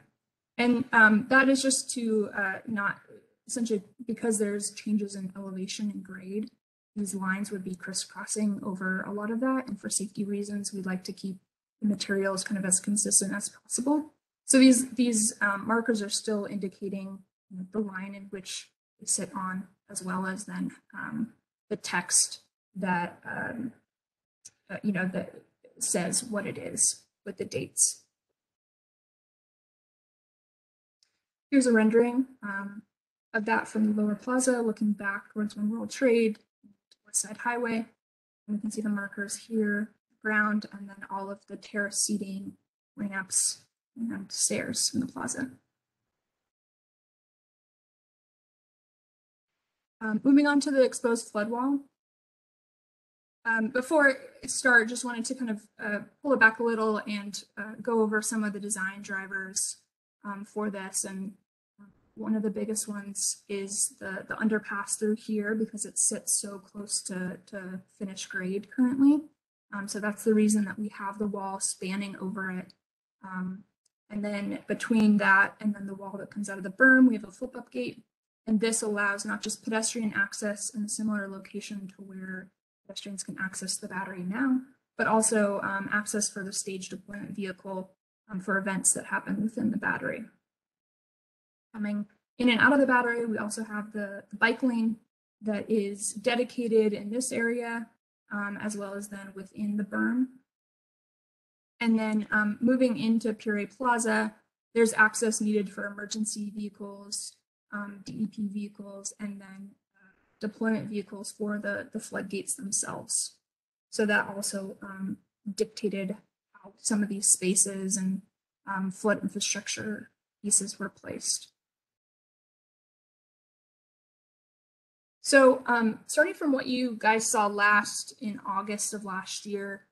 And that is just to not, essentially because there's changes in elevation and grade, these lines would be crisscrossing over a lot of that. And for safety reasons, we'd like to keep the materials kind of as consistent as possible. So these markers are still indicating the line in which they sit on, as well as then the text that that says what it is with the dates. Here's a rendering of that from the lower plaza, looking back towards One World Trade, West Side Highway. And we can see the markers here, ground, and then all of the terrace seating, ramps, and stairs in the plaza. Moving on to the exposed flood wall. Before I start, just wanted to kind of pull it back a little and go over some of the design drivers for this. And one of the biggest ones is the underpass through here, because it sits so close to finished grade currently. So that's the reason that we have the wall spanning over it. And then between that and then the wall that comes out of the berm, we have a flip-up gate. And this allows not just pedestrian access in a similar location to where pedestrians can access the battery now, but also access for the stage deployment vehicle for events that happen within the battery. Coming in and out of the battery, we also have the bike lane that is dedicated in this area, as well as then within the berm. And then moving into Pure Plaza, there's access needed for emergency vehicles, DEP vehicles, and then deployment vehicles for the floodgates themselves. So that also dictated how some of these spaces and flood infrastructure pieces were placed. So starting from what you guys saw last in August of last year,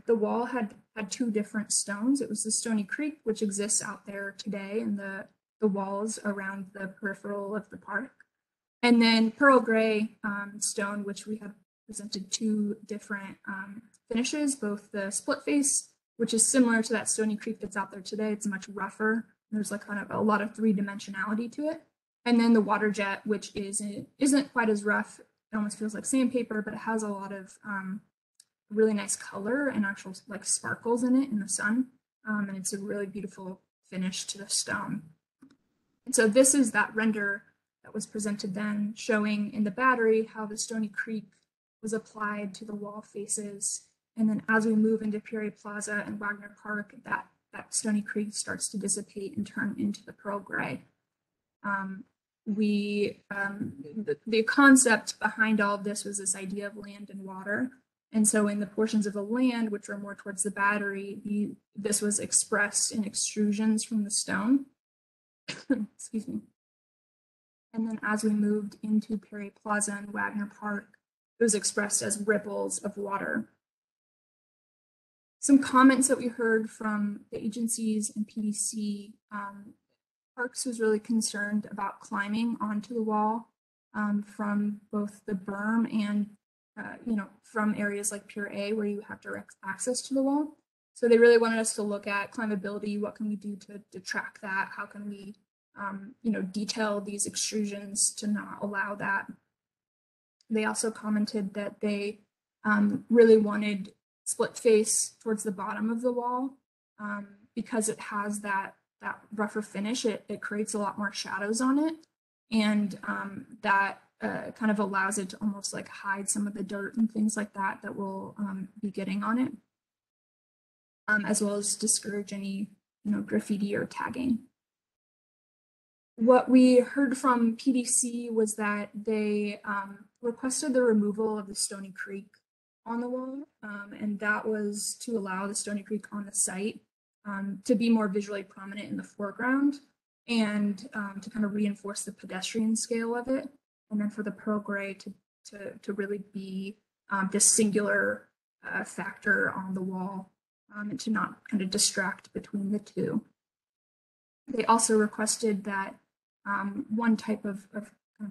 the wall had two different stones. It was the Stony Creek, which exists out there today in the walls around the peripheral of the park. And then Pearl Gray stone, which we have presented two different finishes, both the split face, which is similar to that Stony Creek that's out there today. It's much rougher. There's like kind of a lot of three-dimensionality to it. And then the water jet, which isn't quite as rough. It almost feels like sandpaper, but it has a lot of really nice color and actual like sparkles in it in the sun. And it's a really beautiful finish to the stone. And so this is that render that was presented then, showing in the battery how the Stony Creek was applied to the wall faces. And then as we move into Pure Plaza and Wagner Park, that Stony Creek starts to dissipate and turn into the Pearl Gray. The concept behind all of this was this idea of land and water. And so in the portions of the land, which were more towards the battery, this was expressed in extrusions from the stone. Excuse me. And then as we moved into Pure Plaza and Wagner Park, it was expressed as ripples of water. Some comments that we heard from the agencies and PDC, Parks was really concerned about climbing onto the wall from both the berm and from areas like Pure A where you have direct access to the wall. So they really wanted us to look at climbability. What can we do to track that? How can we detail these extrusions to not allow that? They also commented that they really wanted split face towards the bottom of the wall because it has that rougher finish. It creates a lot more shadows on it, and that kind of allows it to almost like hide some of the dirt and things like that will be getting on it, as well as discourage any graffiti or tagging. What we heard from PDC was that they requested the removal of the Stony Creek on the wall, and that was to allow the Stony Creek on the site to be more visually prominent in the foreground and to kind of reinforce the pedestrian scale of it, and then for the pearl gray to really be this singular factor on the wall and to not kind of distract between the two. They also requested that one type of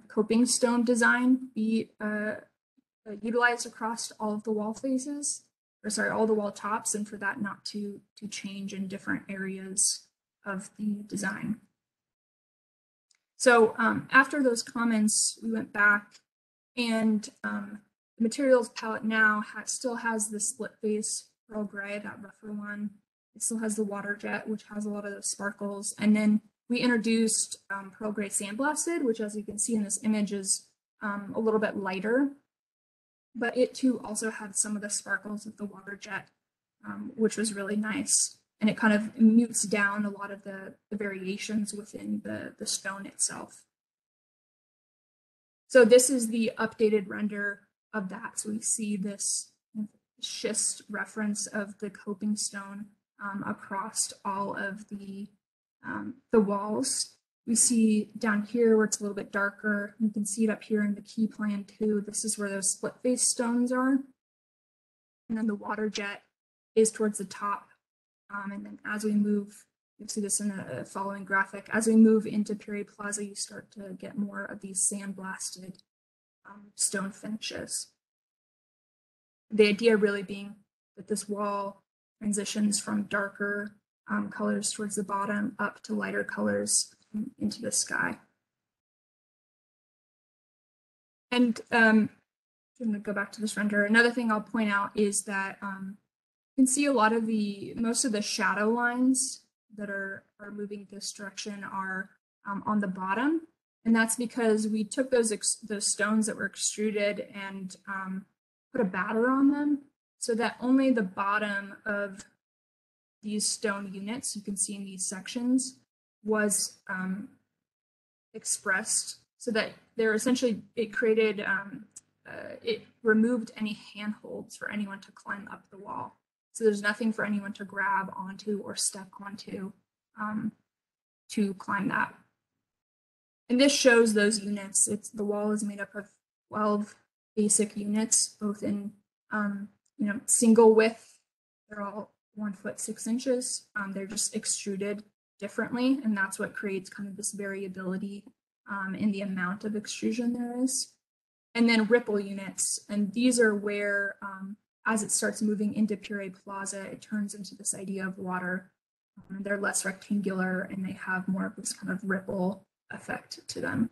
coping stone design be utilized across all of the wall faces, or sorry, all the wall tops, and for that not to change in different areas of the design. So after those comments, we went back, and the materials palette now still has the split face pearl gray, that rougher one. It still has the water jet, which has a lot of those sparkles, and then we introduced pearl gray sandblasted, which, as you can see in this image, is a little bit lighter, but it too also had some of the sparkles of the water jet, which was really nice. And it kind of mutes down a lot of the variations within the stone itself. So this is the updated render of that. So we see this schist reference of the coping stone across all of the walls. We see down here where it's a little bit darker. You can see it up here in the key plan too. This is where those split face stones are. And then the water jet is towards the top. And then as we move, you'll see this in the following graphic, as we move into Piri Plaza, you start to get more of these sandblasted stone finishes. The idea really being that this wall transitions from darker colors towards the bottom up to lighter colors into the sky. And I'm going to go back to this render. Another thing I'll point out is that you can see a lot of most of the shadow lines that are moving this direction are on the bottom. And that's because we took those stones that were extruded and put a batter on them so that only the bottom of these stone units, you can see in these sections, was expressed so that they're essentially, it created, it removed any handholds for anyone to climb up the wall. So there's nothing for anyone to grab onto or step onto to climb that. And this shows those units. The wall is made up of 12 basic units, both in single width. They're all 1 foot 6 inches. They're just extruded differently, and that's what creates kind of this variability in the amount of extrusion there is. And then ripple units, and these are where as it starts moving into Piri Plaza, it turns into this idea of water. They're less rectangular and they have more of this kind of ripple effect to them.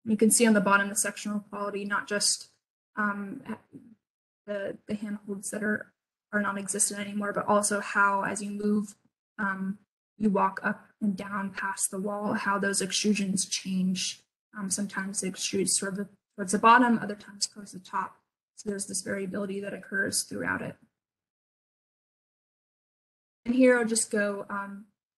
You can see on the bottom the sectional quality, not just the handholds that are non-existent anymore, but also how, as you move, you walk up and down past the wall, how those extrusions change. Sometimes they extrude towards the bottom, other times towards the top. So there's this variability that occurs throughout it. And here I'll just go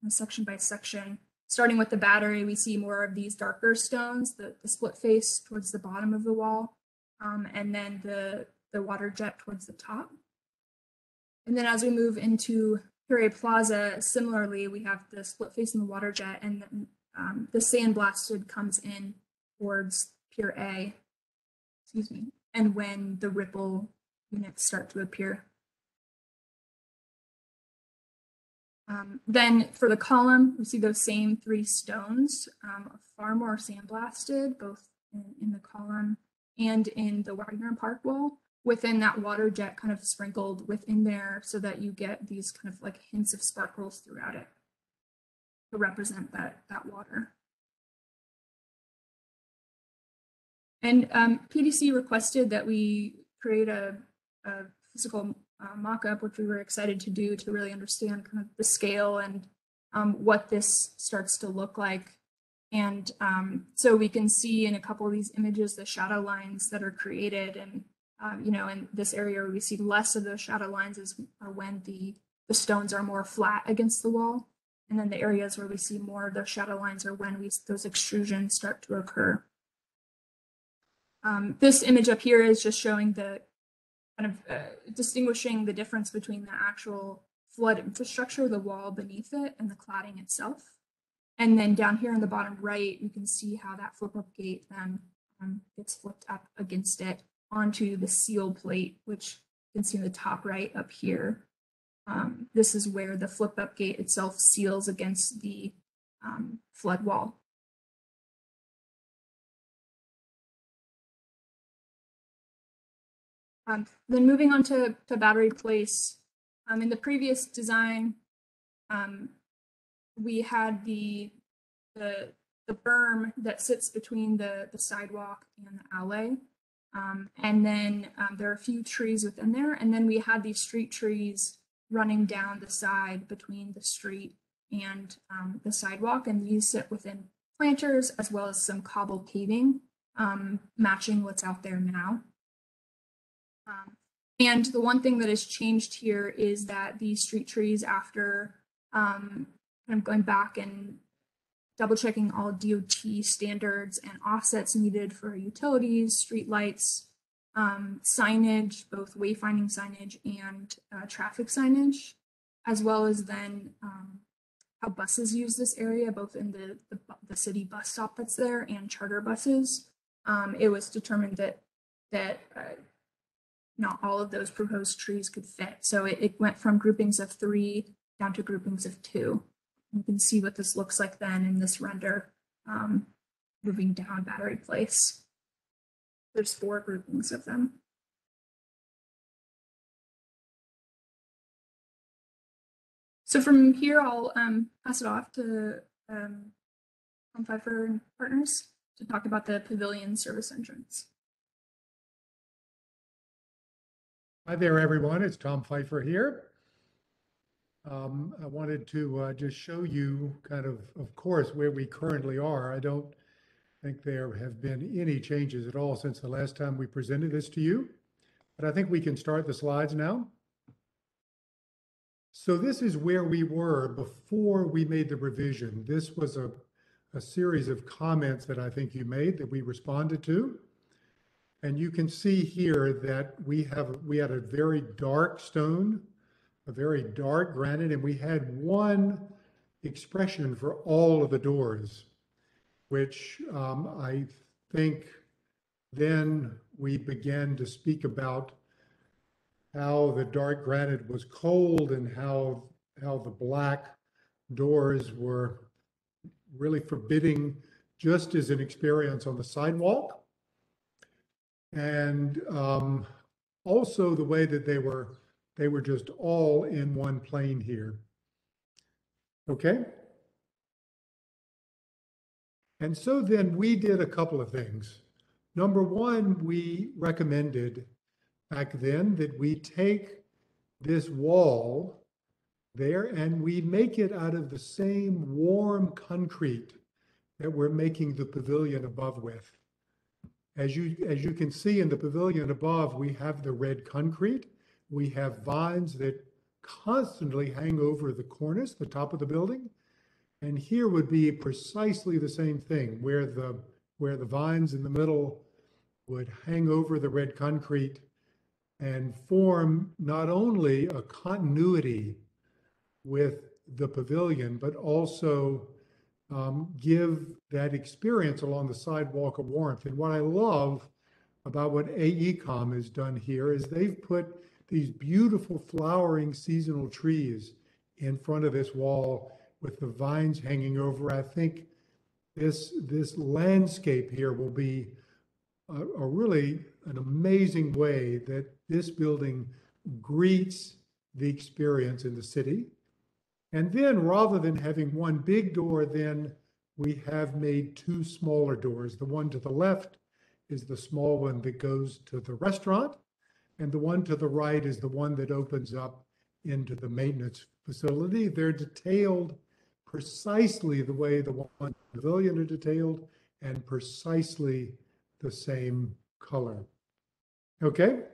section by section. Starting with the battery, we see more of these darker stones, the split face towards the bottom of the wall, and then the water jet towards the top. And then as we move into Piri Plaza, similarly, we have the split face and the water jet, and then the sandblasted comes in towards Pier A, excuse me, and when the ripple units start to appear. Then for the column, we see those same 3 stones, far more sandblasted, both in the column and in the Wagner Park wall, within that water jet kind of sprinkled within there so that you get these kind of like hints of sparkles throughout it to represent that water. And PDC requested that we create a physical mock-up, which we were excited to do to really understand kind of the scale and what this starts to look like. And so we can see in a couple of these images the shadow lines that are created, and in this area where we see less of those shadow lines is when the the stones are more flat against the wall. And then the areas where we see more of those shadow lines are when those extrusions start to occur. This image up here is just showing the kind of distinguishing the difference between the actual flood infrastructure, the wall beneath it, and the cladding itself. And then down here in the bottom right, you can see how that flip-up gate then gets flipped up against it onto the seal plate, which you can see in the top right up here. This is where the flip-up gate itself seals against the flood wall. Then moving on to Battery Place. In the previous design, we had the berm that sits between the sidewalk and the alley. And then there are a few trees within there. And then we had these street trees running down the side between the street and the sidewalk. And these sit within planters as well as some cobble paving, matching what's out there now. And the one thing that has changed here is that these street trees, after kind of going back and double checking all DOT standards and offsets needed for utilities, street lights, signage, both wayfinding signage and traffic signage, as well as then how buses use this area, both in the city bus stop that's there and charter buses. It was determined that not all of those proposed trees could fit. So it went from groupings of 3 down to groupings of 2. You can see what this looks like then in this render, moving down Battery Place. There's 4 groupings of them. So from here, I'll pass it off to Tom Pfeiffer and partners to talk about the Pavilion service entrance. Hi there, everyone. It's Tom Pfeiffer here. I wanted to just show you kind of course, where we currently are. I don't think there have been any changes at all since the last time we presented this to you, but I think we can start the slides now. So this is where we were before we made the revision. This was a series of comments that I think you made that we responded to. And you can see here that we had a very dark stone, a very dark granite, and we had one expression for all of the doors, which I think then we began to speak about how the dark granite was cold and how the black doors were really forbidding just as an experience on the sidewalk. And also the way that they were just all in one plane here. Okay. And so then we did a couple of things. Number one, we recommended back then that we take this wall there and we make it out of the same warm concrete that we're making the pavilion above with. As you can see in the pavilion above, we have the red concrete. We have vines that constantly hang over the cornice, the top of the building. And here would be precisely the same thing, where the vines in the middle would hang over the red concrete and form not only a continuity with the pavilion, but also give that experience along the sidewalk of warmth. And what I love about what AECom has done here is they've put these beautiful flowering seasonal trees in front of this wall with the vines hanging over. I think this landscape here will be a really an amazing way that this building greets the experience in the city. And then rather than having one big door, then we have made 2 smaller doors. The one to the left is the small one that goes to the restaurant, and the one to the right is the one that opens up into the maintenance facility. They're detailed precisely the way the one in the pavilion are detailed and precisely the same color. Okay?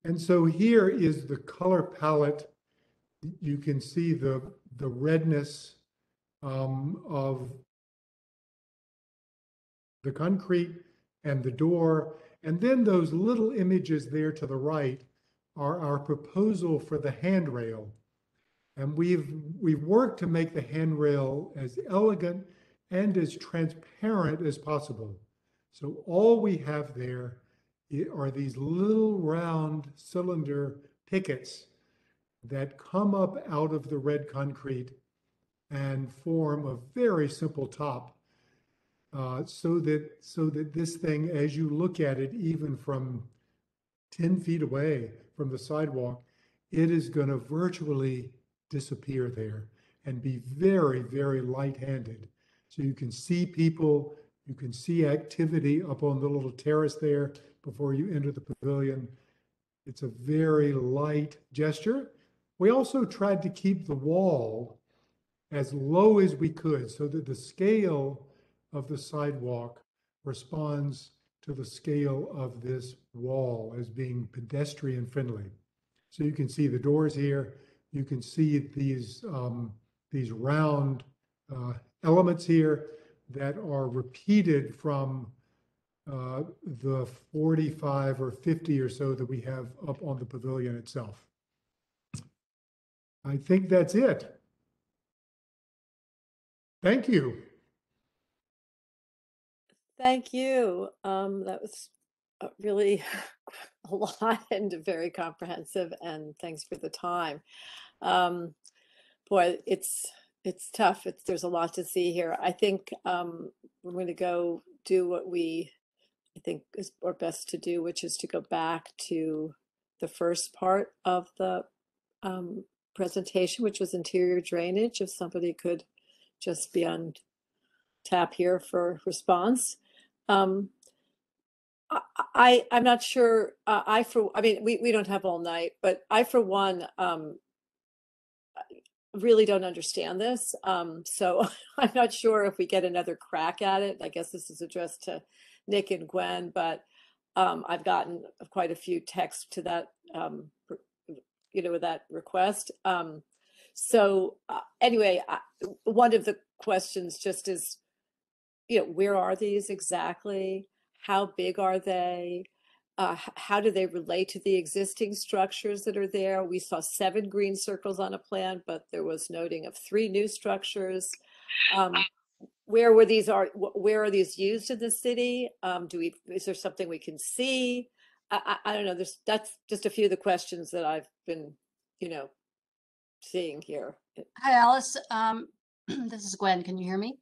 And so here is the color palette. You can see the redness of the concrete and the door. And then those little images there to the right are our proposal for the handrail. And we've worked to make the handrail as elegant and as transparent as possible. So all we have there are these little round cylinder pickets that come up out of the red concrete and form a very simple top. So that this thing, as you look at it, even from 10 feet away from the sidewalk, it is going to virtually disappear there and be very, very light-handed. So you can see people, you can see activity up on the little terrace there before you enter the pavilion. It's a very light gesture. We also tried to keep the wall as low as we could so that the scale of the sidewalk responds to the scale of this wall as being pedestrian friendly. So you can see the doors here. You can see these round elements here that are repeated from the 45 or 50 or so that we have up on the pavilion itself. I think that's it. Thank you. Thank you. That was really a lot and very comprehensive, and thanks for the time. Boy, it's tough. There's a lot to see here. I think we're going to go do what I think is our best to do, which is to go back to the first part of the presentation, which was interior drainage. If somebody could just be on tap here for response. I'm not sure. I mean, we don't have all night, but I, for one, really don't understand this. So I'm not sure if we get another crack at it. I guess this is addressed to Nick and Gwen, but I've gotten quite a few texts to that, with that request. So anyway, one of the questions just is, where are these exactly? How big are they? How do they relate to the existing structures that are there? We saw 7 green circles on a plan, but there was noting of 3 new structures. Where are these used in the city? Is there something we can see? I don't know. That's just a few of the questions that I've been, seeing here. Hi, Alice. This is Gwen. Can you hear me?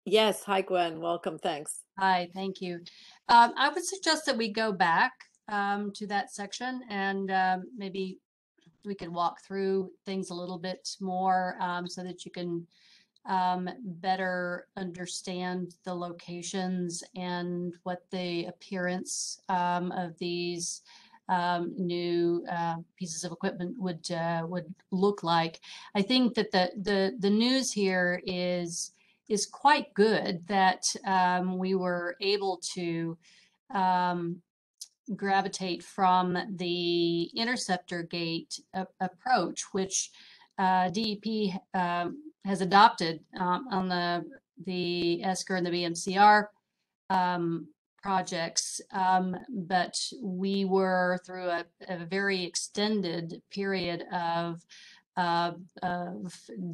Yes. Hi, Gwen. Welcome. Thanks. Hi. Thank you. I would suggest that we go back to that section and maybe we could walk through things a little bit more so that you can better understand the locations and what the appearance of these new pieces of equipment would look like. I think that the news here is quite good, that we were able to gravitate from the interceptor gate approach, which DEP has adopted on the ESCR and the BMCR projects, but we were through a very extended period of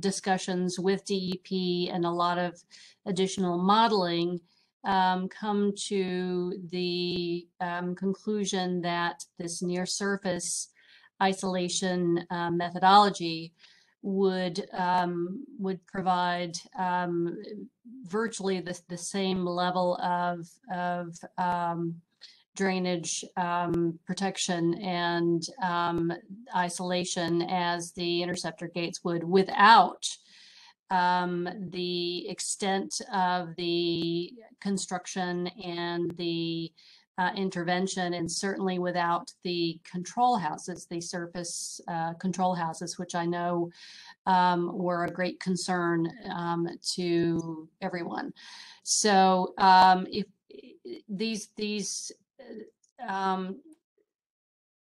discussions with DEP and a lot of additional modeling, come to the conclusion that this near surface isolation methodology would provide virtually the same level of drainage protection and isolation as the interceptor gates would, without the extent of the construction and the intervention, and certainly without the control houses, the surface control houses, which I know were a great concern to everyone. So if these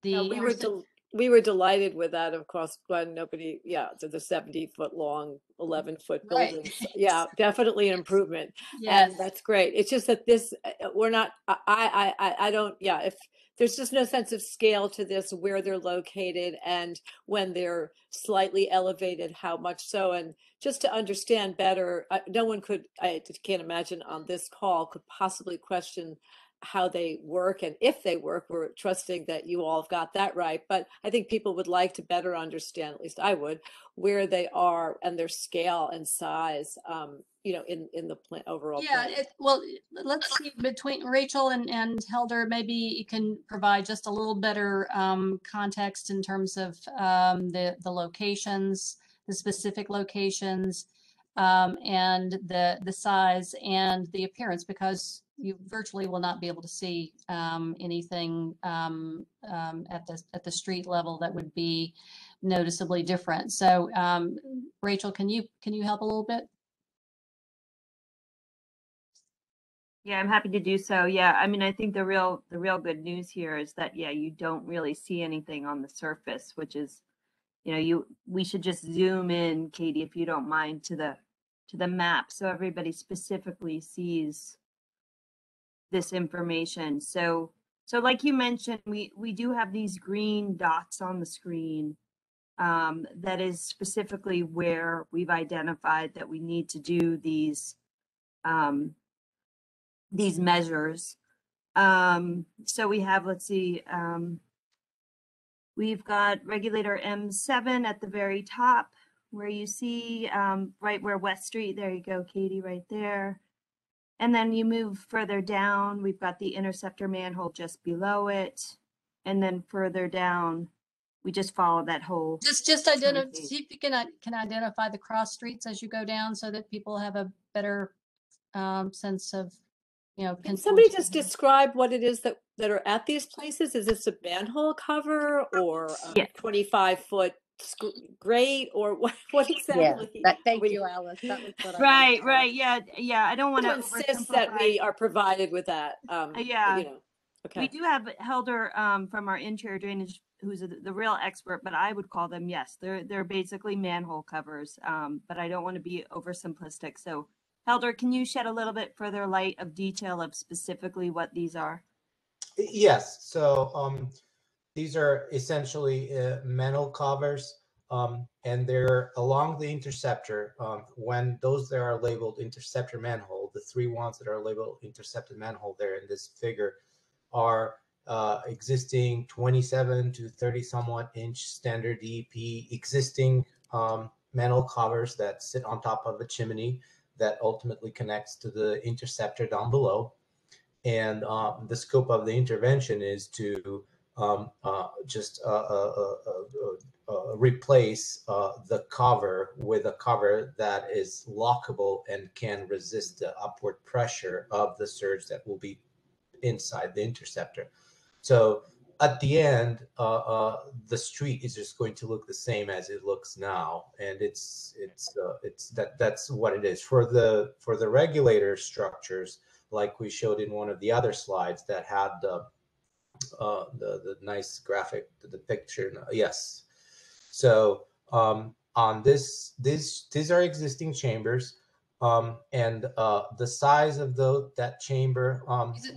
Yeah, we were delighted with that, of course, when nobody, the 70-foot long, 11-foot Right. buildings. Yeah, definitely an improvement. Yes. And that's great. It's just that this, we're not, I don't, if there's just no sense of scale to this, where they're located and when they're slightly elevated, how much so. And just to understand better, no one could, I can't imagine on this call could possibly question how they work, and if they work. We're trusting that you all have got that right, but I think people would like to better understand, at least I would, where they are and their scale and size, in the plan, overall Yeah, plan. well, let's see, between Rachel and Helder, maybe you can provide just a little better context in terms of the locations, the specific locations, and the size and the appearance, because you virtually will not be able to see anything at the street level that would be noticeably different. So Rachel, can you help a little bit? Yeah, I'm happy to do so. Yeah, I mean, I think the real good news here is that, yeah, you don't really see anything on the surface, which is, we should just zoom in, Katie, if you don't mind, to the map so everybody specifically sees this information. So like you mentioned, we do have these green dots on the screen. That is specifically where we've identified that we need to do these measures. So we have, let's see, we've got regulator M7 at the very top, where you see right where West Street, there you go, Katie, right there. And then you move further down, we've got the interceptor manhole just below it. And then further down, we just follow that whole. Just identify, see if you can identify the cross streets as you go down, so that people have a better sense of, Can somebody just describe what it is that are at these places? Is this a manhole cover or a 25-foot grate, or what exactly? Thank you, Alice. That was what Right. Yeah. I don't want to insist that we are provided with that. Yeah. Okay. We do have Helder from our interior drainage, who's the real expert, but I would call them, yes, they're basically manhole covers. But I don't want to be oversimplistic. So Helder, can you shed a little bit further light of detail of specifically what these are? Yes. So these are essentially manhole covers, and they're along the interceptor. When those that are labeled interceptor manhole, the three ones that are labeled interceptor manhole there in this figure are existing 27 to 30 somewhat inch standard DEP existing manhole covers that sit on top of a chimney that ultimately connects to the interceptor down below. And the scope of the intervention is to just replace the cover with a cover that is lockable and can resist the upward pressure of the surge that will be inside the interceptor. So at the end, the street is just going to look the same as it looks now, and that's what it is for the regulator structures, like we showed in one of the other slides that had the nice graphic, the picture. Yes. So on these are existing chambers. And the size of that chamber.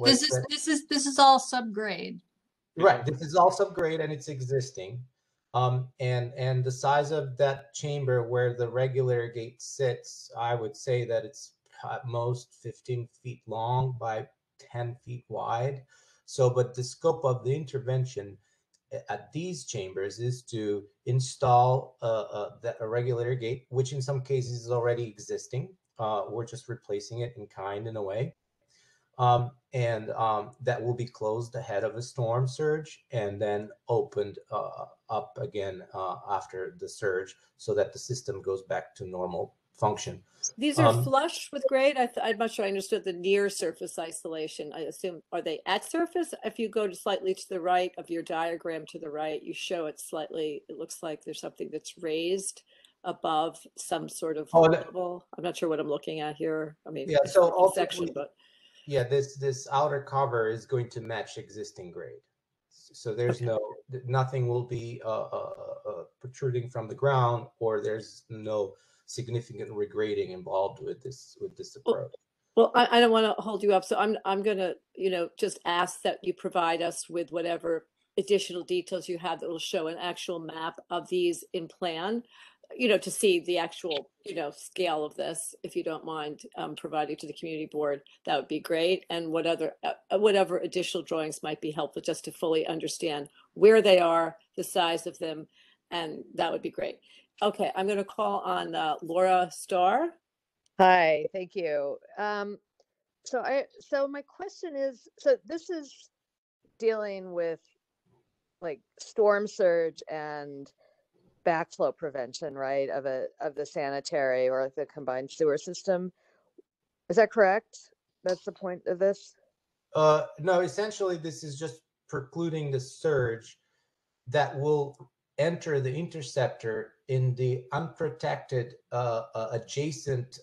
This is all subgrade. Right. This is all subgrade and it's existing. And the size of that chamber where the regulator gate sits, I would say that it's at most 15 feet long by 10 feet wide. So, but the scope of the intervention at these chambers is to install a regulator gate, which in some cases is already existing. We're just replacing it in kind, in a way. And that will be closed ahead of a storm surge and then opened up again after the surge, so that the system goes back to normal function. These are flush with grade. I'm not sure I understood the near surface isolation. I assume, are they at surface? If you go slightly to the right of your diagram, to the right, you show it slightly. It looks like there's something that's raised above some sort of level. I'm not sure what I'm looking at here. I mean, yeah. So like section, but yeah, this outer cover is going to match existing grade. So there's nothing will be protruding from the ground, or there's no significant regrading involved with this approach. Well, I don't want to hold you up, so I'm going to, just ask that you provide us with whatever additional details you have that will show an actual map of these in plan, to see the actual, scale of this, if you don't mind providing to the community board, that would be great. And whatever additional drawings might be helpful, just to fully understand where they are, the size of them, and that would be great. Okay, I'm going to call on Laura Starr. Hi, thank you. So my question is, so this is dealing with like storm surge and backflow prevention, right? Of the sanitary or the combined sewer system. Is that correct? That's the point of this? No, essentially this is just precluding the surge that will enter the interceptor in the unprotected adjacent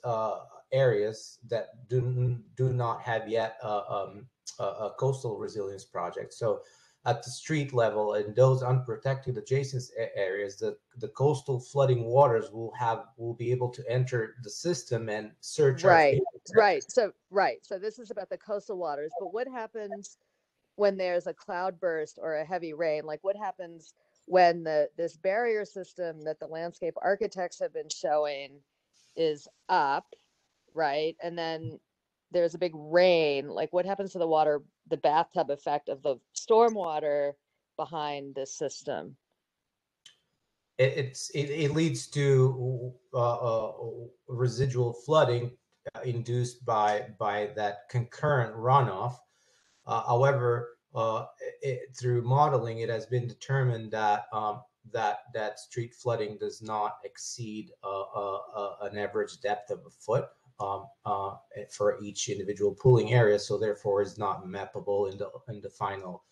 areas that do not have yet a coastal resilience project. So at the street level, in those unprotected adjacent areas, the coastal flooding waters will be able to enter the system and surge. Right. So this is about the coastal waters, but what happens when there's a cloud burst or a heavy rain? Like what happens when this barrier system that the landscape architects have been showing is up, right? And then there's a big rain. Like what happens to the water, the bathtub effect of the storm water behind this system? It leads to residual flooding induced by that concurrent runoff. However, through modeling, it has been determined that that street flooding does not exceed an average depth of a foot for each individual pooling area. So therefore, is not mappable in the final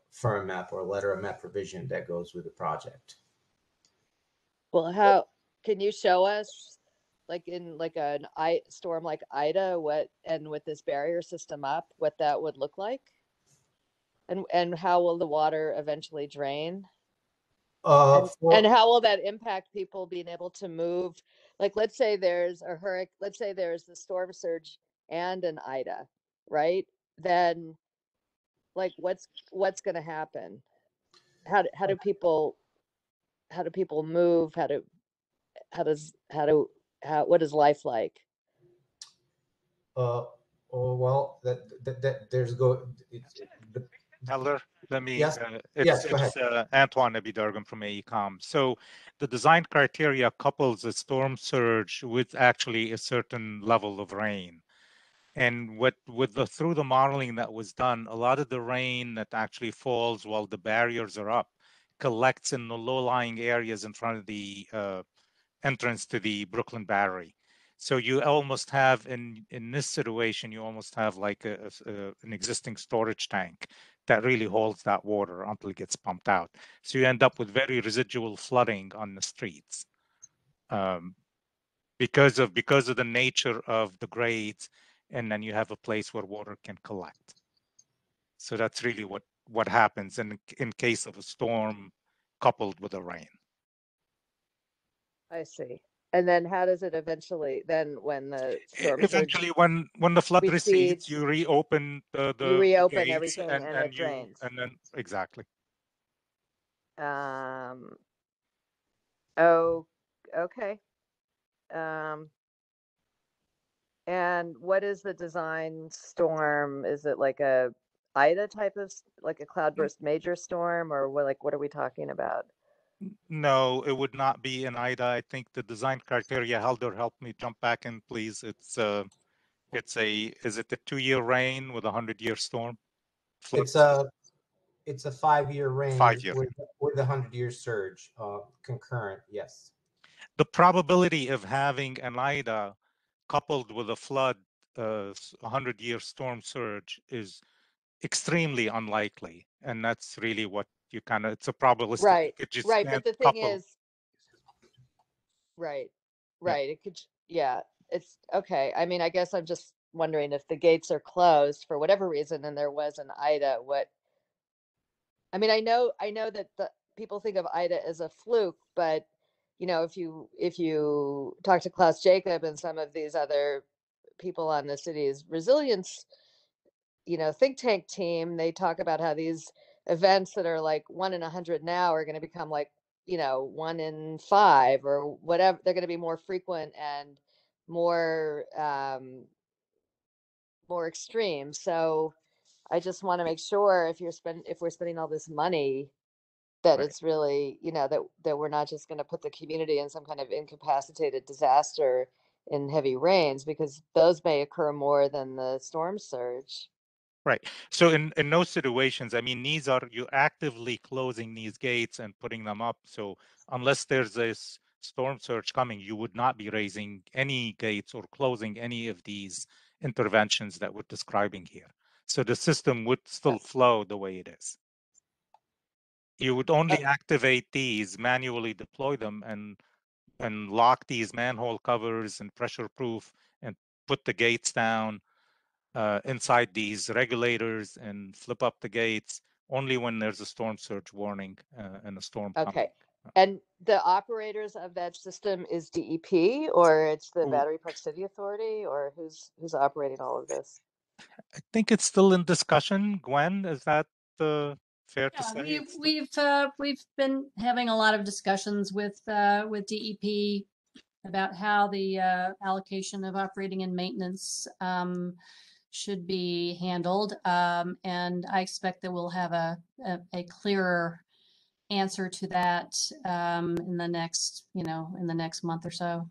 firm map or letter of map revision that goes with the project. Well, how can you show us, like in like an storm like Ida, and with this barrier system up, what that would look like? And how will the water eventually drain? And how will that impact people being able to move? Like, let's say there's a hurricane, let's say there's the storm surge and an Ida, right? Then, like, what's going to happen? How do people move? What is life like? Well, there's Heller, let me. Yes. It's Go ahead. Antoine Abidargan from AECOM. So the design criteria couples a storm surge with actually a certain level of rain. And through the modeling that was done, a lot of the rain that actually falls while the barriers are up collects in the low-lying areas in front of the entrance to the Brooklyn Battery. So you almost have, in this situation, you almost have like an existing storage tank that really holds that water until it gets pumped out. So you end up with very residual flooding on the streets because of the nature of the grades, and then you have a place where water can collect. So that's really what happens in case of a storm coupled with a rain. I see. And then how does it eventually, then when the storm eventually when the flood recedes, you reopen the gates everything and it drains. And then exactly. Oh, okay. And what is the design storm? Is it like a Ida type of, like a cloudburst major storm, or what are we talking about? No, it would not be an Ida. I think the design criteria, Helder, help me jump back in, please. Is it a 2-year rain with a 100-year storm? It's a 5-year rain 5-year. with a 100-year surge concurrent. Yes. The probability of having an Ida coupled with a flood, 100-year storm surge is extremely unlikely, and that's really what you it's a probabilistic. Right. But the thing is, right. It could, it's okay. I mean, I guess I'm just wondering if the gates are closed for whatever reason and there was an Ida, I mean, I know that the people think of Ida as a fluke, but you know, if you talk to Klaus Jacob and some of these other people on the city's resilience, you know, think tank team, they talk about how these events that are like 1 in 100 now are going to become like, you know, 1 in 5 or whatever. They're going to be more frequent and more more extreme. So I just want to make sure if we're spending all this money, that Right. it's really, you know, that we're not just going to put the community in some kind of incapacitated disaster in heavy rains, because those may occur more than the storm surge. Right. So in those situations, I mean, you're actively closing these gates and putting them up. So unless there's this storm surge coming, you would not be raising any gates or closing any of these interventions that we're describing here. So the system would still flow the way it is. You would only activate these, manually deploy them, and lock these manhole covers and pressure proof and put the gates down inside these regulators and flip up the gates only when there's a storm surge warning and a storm coming. Okay. And the operators of that system is DEP, or it's the Battery Park City Authority, or who's operating all of this? I think it's still in discussion. Gwen, is that fair to say? We've been having a lot of discussions with DEP about how the allocation of operating and maintenance should be handled, and I expect that we'll have a clearer answer to that in the next month or so.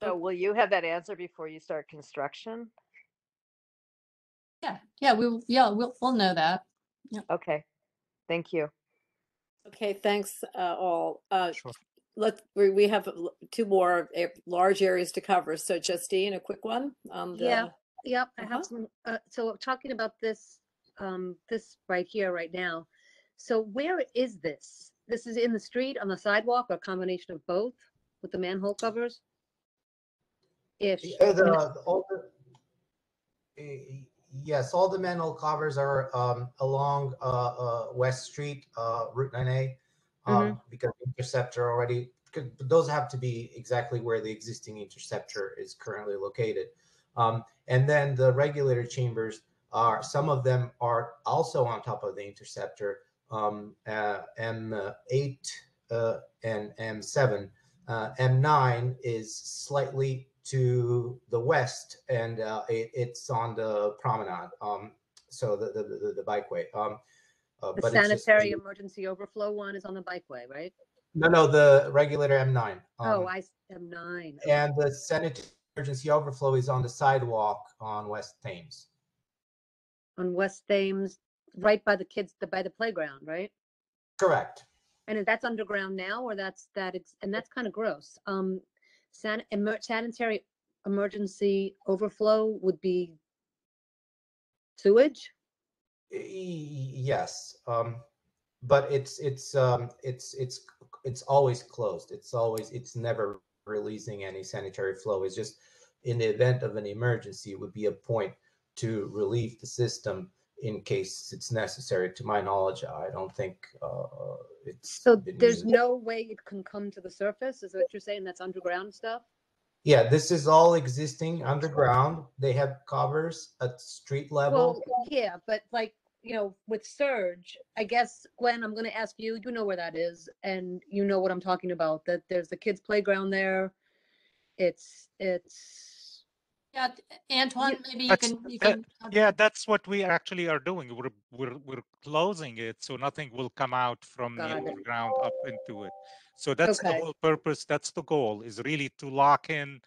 So will you have that answer before you start construction? We'll know that. Yep. Okay, thank you. Okay, thanks all. Sure. We have 2 more large areas to cover. So Justine, a quick one on the. Yep. I have some. So talking about this, this right here, right now. So where is this? This is in the street, on the sidewalk, or a combination of both with the manhole covers? Yes, all the manhole covers are along West Street, Route 9A, because the interceptor already, those have to be exactly where the existing interceptor is currently located. And then the regulator chambers some of them are also on top of the interceptor, M8 and M7. M9 is slightly to the west, and it's on the promenade, so the bikeway. The But sanitary emergency overflow one is on the bikeway, right? No, the regulator M9. M9. And the sanitary emergency overflow is on the sidewalk on West Thames. On West Thames, right by the kids, by the playground, right? Correct. And that's underground now, or that's kind of gross. Sanitary emergency overflow would be sewage. Yes, but it's always closed. It's never releasing any sanitary flow. It's just in the event of an emergency, it would be a point to relieve the system in case it's necessary. To my knowledge, I don't think it's. So there's no way it can come to the surface. Is what you're saying? That's underground stuff. Yeah, this is all existing underground. They have covers at street level. Well, yeah, but like, with surge, I guess, Gwen, I'm going to ask you, you know where that is, and you know what I'm talking about, that there's the kids' playground there. It's Yeah, Antoine, maybe you can. Yeah, that's what we actually are doing. We're closing it so nothing will come out from the underground up into it. So that's the whole purpose. That's the goal, is really to lock in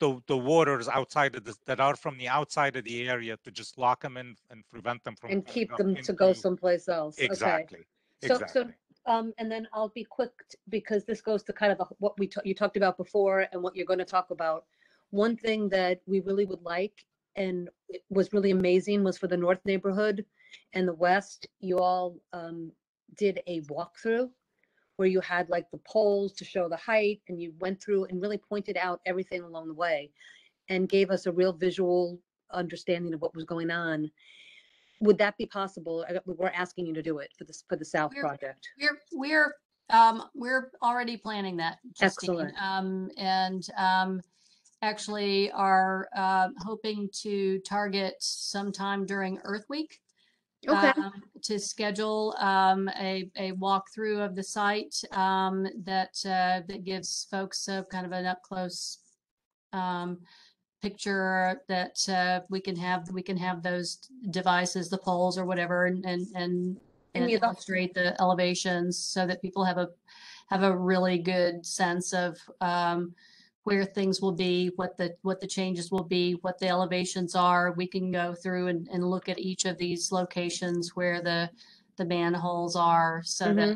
the waters outside of that are from the outside of the area, to just lock them in and prevent them from and keep them to go someplace else. Exactly. Okay. Exactly. And then I'll be quick because this goes to kind of what you talked about before and what you're going to talk about. One thing that we really would like, and it was really amazing, was for the North neighborhood and the West. You all did a walkthrough where you had like the poles to show the height, and you went through and really pointed out everything along the way and gave us a real visual understanding of what was going on. Would that be possible? We're asking you to do it for the South project. We're already planning that, Justine. Excellent. Actually are hoping to target sometime during Earth Week. Okay. To schedule a walkthrough of the site that gives folks a kind of an up close picture that we can have those devices, the poles or whatever, and illustrate the elevations so that people have a really good sense of where things will be, what the changes will be, what the elevations are. We can go through and look at each of these locations where the manholes are, so that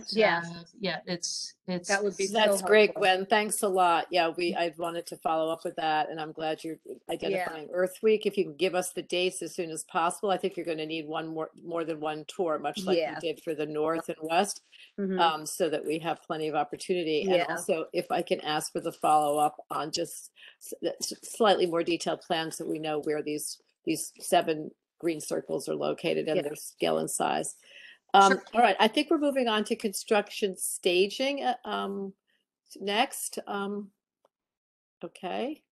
it's that would be that's so great, helpful. Gwen. Thanks a lot. Yeah, I wanted to follow up with that, and I'm glad you're identifying Earth Week. If you can give us the dates as soon as possible, I think you're going to need more than one tour, much like we did for the North and West, so that we have plenty of opportunity. And also, if I can ask for the follow up on just slightly more detailed plans, so we know where these 7 green circles are located and their scale and size. All right, I think we're moving on to construction staging next. Okay.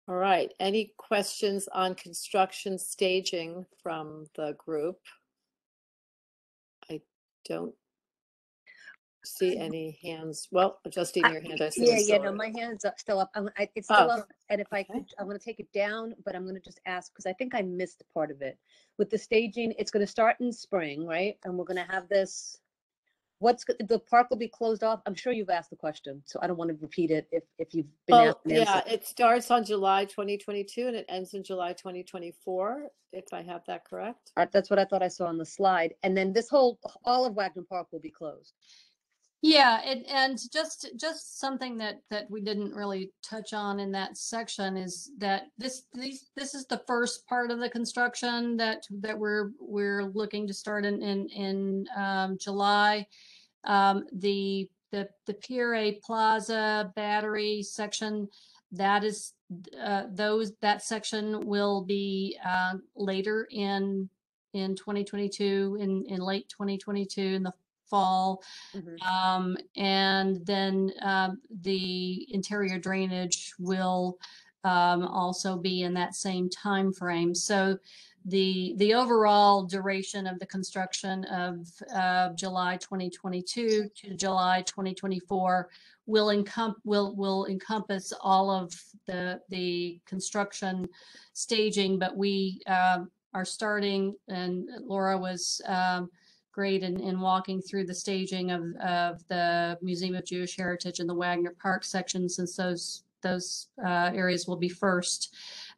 All right, any questions on construction staging from the group? I don't see any hands. Well, Justine, your hand, I see. No, my hand's still up. It's still up, and if I could, I'm going to take it down, but I'm going to just ask, because I think I missed part of it. With the staging, it's going to start in spring, right? And we're going to have this, the park will be closed off? I'm sure you've asked the question, so I don't want to repeat it if you've been asked. Yeah, it starts on July 2022 and it ends in July 2024, if I have that correct. That's what I thought I saw on the slide. And then all of Wagner Park will be closed. Yeah, and just something that we didn't really touch on in that section is that this is the first part of the construction that we're looking to start in July. The Pier A Plaza battery section, that section will be later in 2022, in late 2022, in the fall. And then the interior drainage will also be in that same time frame. So the overall duration of the construction of July 2022 to July 2024 will encompass all of the construction staging, but we are starting, and Laura was great in walking through the staging of the Museum of Jewish Heritage and the Wagner Park section, since those areas will be first.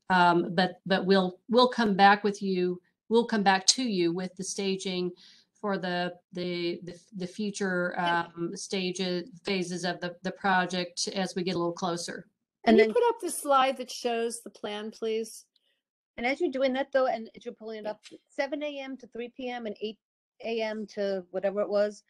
But we'll come back with you. We'll come back to you with the staging for the future phases of the project as we get a little closer. Can you put up the slide that shows the plan, please? And as you're doing that, though, and as you're pulling it up, 7 a.m. to 3 p.m. and 8 a.m. to whatever it was,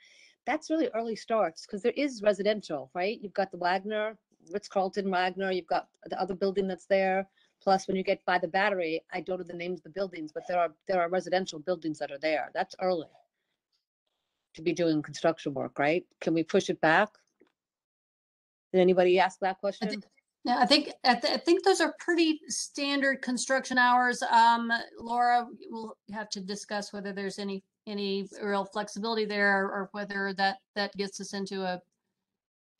that's really early starts, because there is residential, right? You've got the Wagner, Ritz-Carlton Wagner, you've got the other building that's there. Plus, when you get by the battery, I don't know the names of the buildings, but there are residential buildings that are there. That's early to be doing construction work, right? Can we push it back? Did anybody ask that question? Yeah, I think those are pretty standard construction hours. Laura, we'll have to discuss whether there's any real flexibility there, or whether that gets us into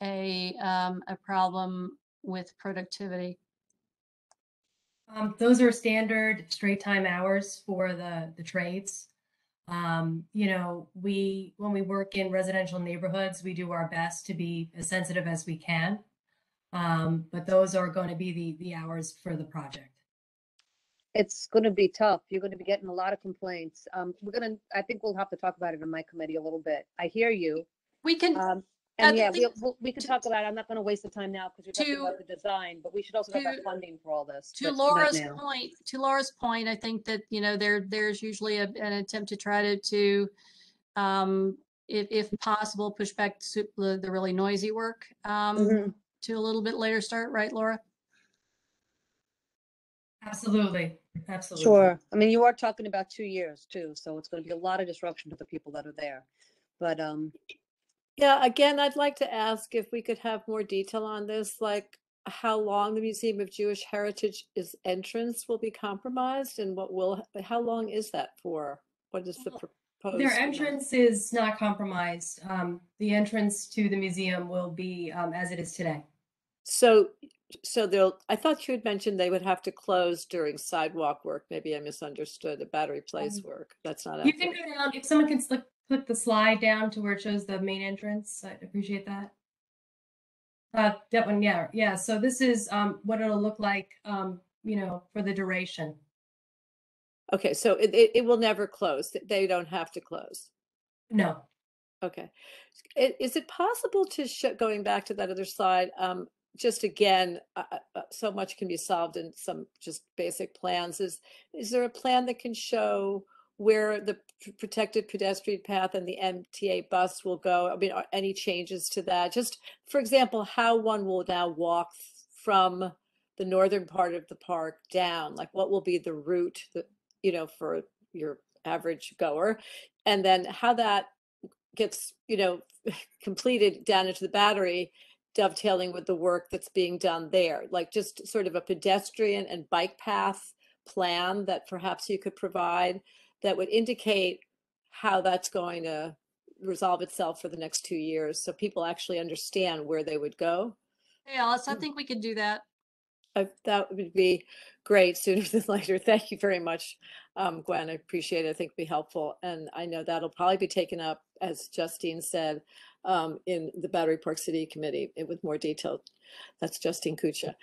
a problem with productivity. Those are standard straight time hours for the trades. You know, when we work in residential neighborhoods, we do our best to be as sensitive as we can. But those are going to be the hours for the project. It's going to be tough. You're going to be getting a lot of complaints. I think we'll have to talk about it in my committee a little bit. I hear you. We can. We can talk about it. I'm not going to waste the time now, because you're talking about the design, but we should also talk about funding for all this. To Laura's point, I think that, you know, there's usually an attempt to try to if possible, push back the really noisy work to a little bit later start, right, Laura? Absolutely. Absolutely. Sure. I mean, you are talking about 2 years too, so it's going to be a lot of disruption to the people that are there. But Yeah, again, I'd like to ask if we could have more detail on this, like how long the Museum of Jewish Heritage is entrance will be compromised and how long is that for? What is the proposed? Their entrance is not compromised. The entrance to the museum will be as it is today. So I thought you had mentioned they would have to close during sidewalk work. Maybe I misunderstood the Battery Place work. That's not You accurate. can go down, if someone can click the slide down to where it shows the main entrance, I'd appreciate that. That one, yeah. So this is what it'll look like, for the duration. Okay, so it will never close. They don't have to close. No. Okay. Is it possible to show, going back to that other slide, just again, so much can be solved in some just basic plans. Is there a plan that can show where the protected pedestrian path and the MTA bus will go? I mean, are any changes to that? Just, for example, how one will now walk from the northern part of the park down, like what will be the route that, for your average goer, and then how that gets, completed down into the Battery, dovetailing with the work that's being done there, like just sort of a pedestrian and bike path plan that perhaps you could provide that would indicate how that's going to resolve itself for the next 2 years so people actually understand where they would go. Hey, Alice, I think we could do that. That would be great sooner than later. Thank you very much, Gwen. I appreciate it. I think it'd be helpful. And I know that'll probably be taken up, as Justine said, in the Battery Park City Committee with more detail. That's Justine Kucha,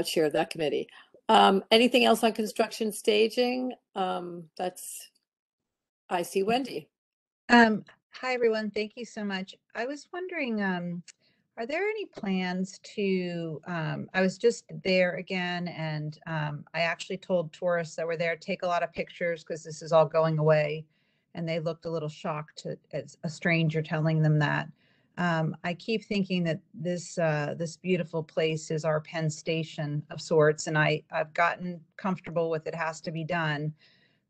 chair of that committee. Anything else on construction staging? I see Wendy. Hi, everyone. Thank you so much. I was wondering, are there any plans to, I was just there again, and I actually told tourists that were there, take a lot of pictures because this is all going away. And they looked a little shocked as a stranger telling them that. I keep thinking that this beautiful place is our Penn Station of sorts, and I've gotten comfortable with it has to be done.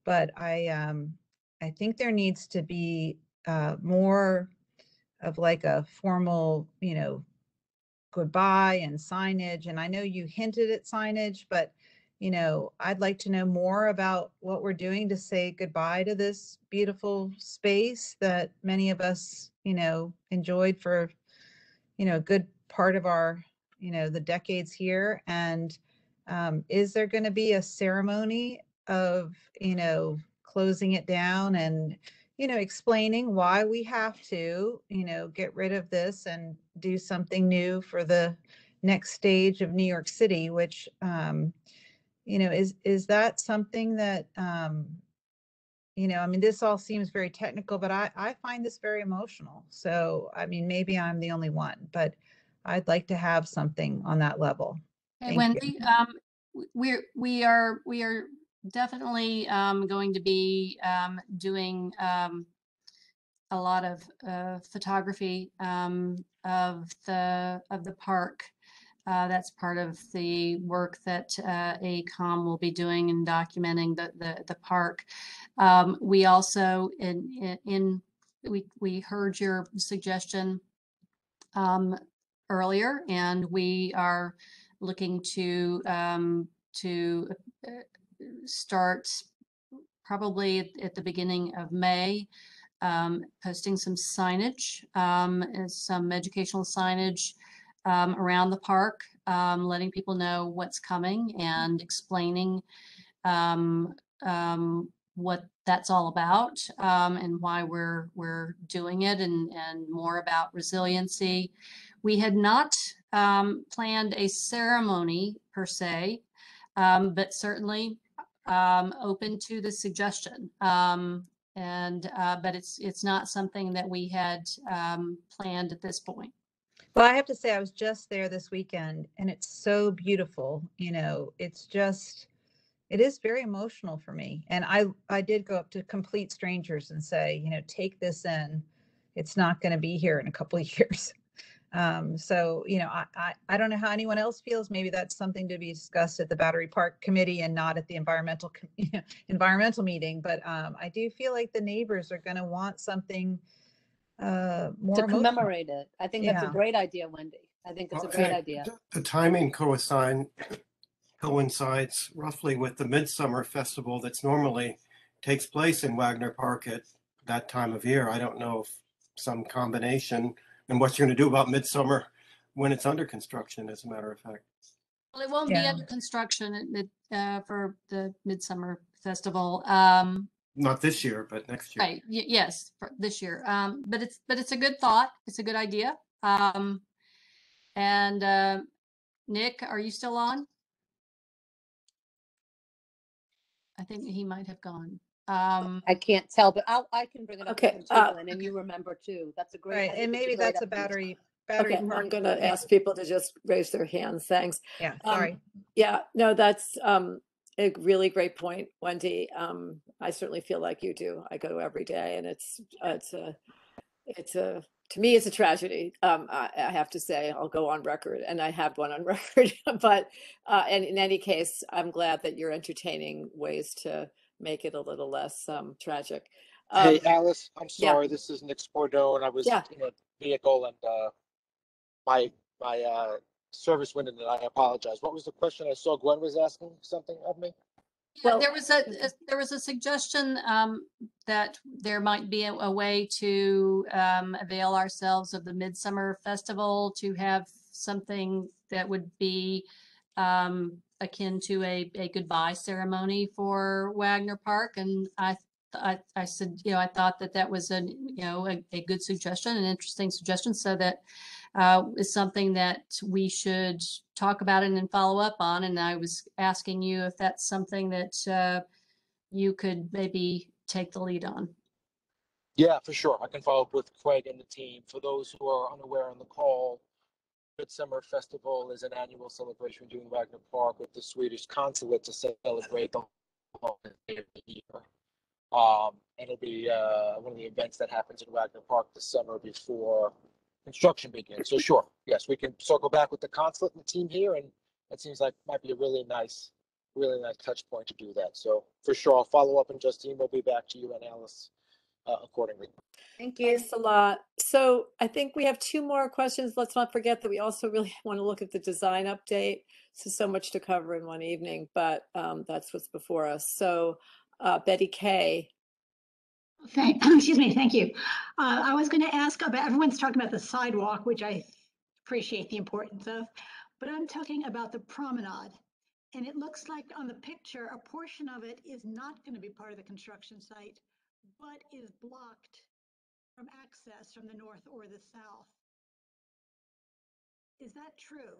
But I think there needs to be more of like a formal, goodbye and signage. And I know you hinted at signage, but, I'd like to know more about what we're doing to say goodbye to this beautiful space that many of us, enjoyed for, a good part of our, the decades here. And is there going to be a ceremony of, closing it down and, explaining why we have to, get rid of this and do something new for the next stage of New York City, which, is that something that, I mean, this all seems very technical, but I find this very emotional. So, I mean, maybe I'm the only one, but I'd like to have something on that level. Hey, Thank you. Wendy, we are definitely going to be doing a lot of photography of the park. That's part of the work that AECOM will be doing in documenting the park. We also we heard your suggestion earlier, and we are looking to start probably at the beginning of May, posting some signage, and some educational signage around the park, letting people know what's coming and explaining what that's all about, and why we're doing it, and more about resiliency. We had not planned a ceremony per se, but certainly open to the suggestion. But it's not something that we had planned at this point. Well, I have to say, I was just there this weekend and it's so beautiful. It's just, it is very emotional for me. And I did go up to complete strangers and say, take this in. It's not going to be here in a couple of years. So, you know, I don't know how anyone else feels. Maybe that's something to be discussed at the Battery Park Committee and not at the environmental meeting. But I do feel like the neighbors are going to want something more To emotional. commemorate it. I think that's a Yeah. great idea, Wendy. I think it's a Well, great and idea. the timing coincides roughly with the Midsummer Festival that's normally takes place in Wagner Park at that time of year. I don't know if some combination and what you're going to do about Midsummer when it's under construction, as a matter of fact. Well, it won't be Yeah. under construction for the Midsummer Festival. Not this year, but next year. Right. Yes, for this year. But it's a good thought. It's a good idea. And Nick, are you still on? I think he might have gone. I can't tell, but I can bring it up Okay, with him too, Glenn, and you remember too. That's a great. Right. I think And it's maybe great that's a idea. battery Okay, park. I'm gonna Yeah. ask people to just raise their hands. Thanks. Yeah, sorry. Yeah, no, that's a really great point, Wendy. I certainly feel like you do. I go every day, and it's to me, it's a tragedy. I have to say, I'll go on record, and I have one on record. But and in any case, I'm glad that you're entertaining ways to make it a little less tragic. Hey, Alice, I'm yeah. sorry. This is Nick Spordo, and I was Yeah. in a vehicle, and my service went in, and I apologize. What was the question? I saw Gwen was asking something of me. Yeah, there was a suggestion that there might be a way to avail ourselves of the Midsummer Festival to have something that would be akin to a goodbye ceremony for Wagner Park. And I said, you know, I thought that was a good suggestion, an interesting suggestion, so that is something that we should talk about and then follow up on. And I was asking you if that's something that you could maybe take the lead on. Yeah, for sure. I can follow up with Craig and the team. For those who are unaware on the call, Midsummer Festival is an annual celebration during Wagner Park with the Swedish consulate to celebrate the day of the year. And it'll be one of the events that happens in Wagner Park this summer before construction begins. So sure, yes, we can circle back with the consulate and the team here, and it seems like might be a really nice touch point to do that. So for sure, I'll follow up, and Justine will be back to you and Alice accordingly. Thank you. Thanks a lot. So I think we have two more questions. Let's not forget that we also really want to look at the design update. So much to cover in one evening, but that's what's before us. So Betty Kay. Excuse me, thank you. I was going to ask about, everyone's talking about the sidewalk, which I appreciate the importance of, but I'm talking about the promenade. And it looks like on the picture, a portion of it is not going to be part of the construction site, but is blocked from access from the north or the south. Is that true?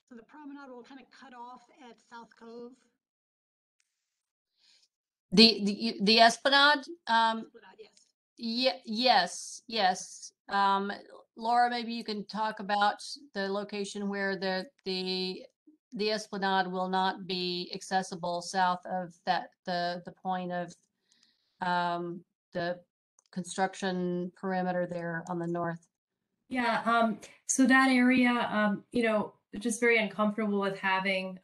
So the promenade will kind of cut off at South Cove? The Esplanade? Yes. Yes. Laura, maybe you can talk about the location where the Esplanade will not be accessible south of the point of the construction perimeter there on the north. Yeah, so that area, you know, just very uncomfortable with having,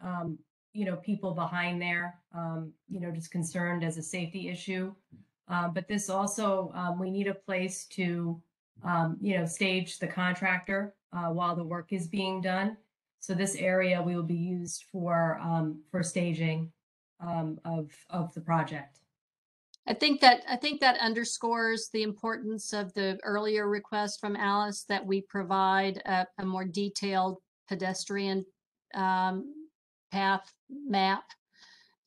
you know, people behind there, you know, just concerned as a safety issue. But this also, we need a place to, you know, stage the contractor while the work is being done. So this area will be used for staging of the project. I think that underscores the importance of the earlier request from Alice that we provide a more detailed pedestrian path map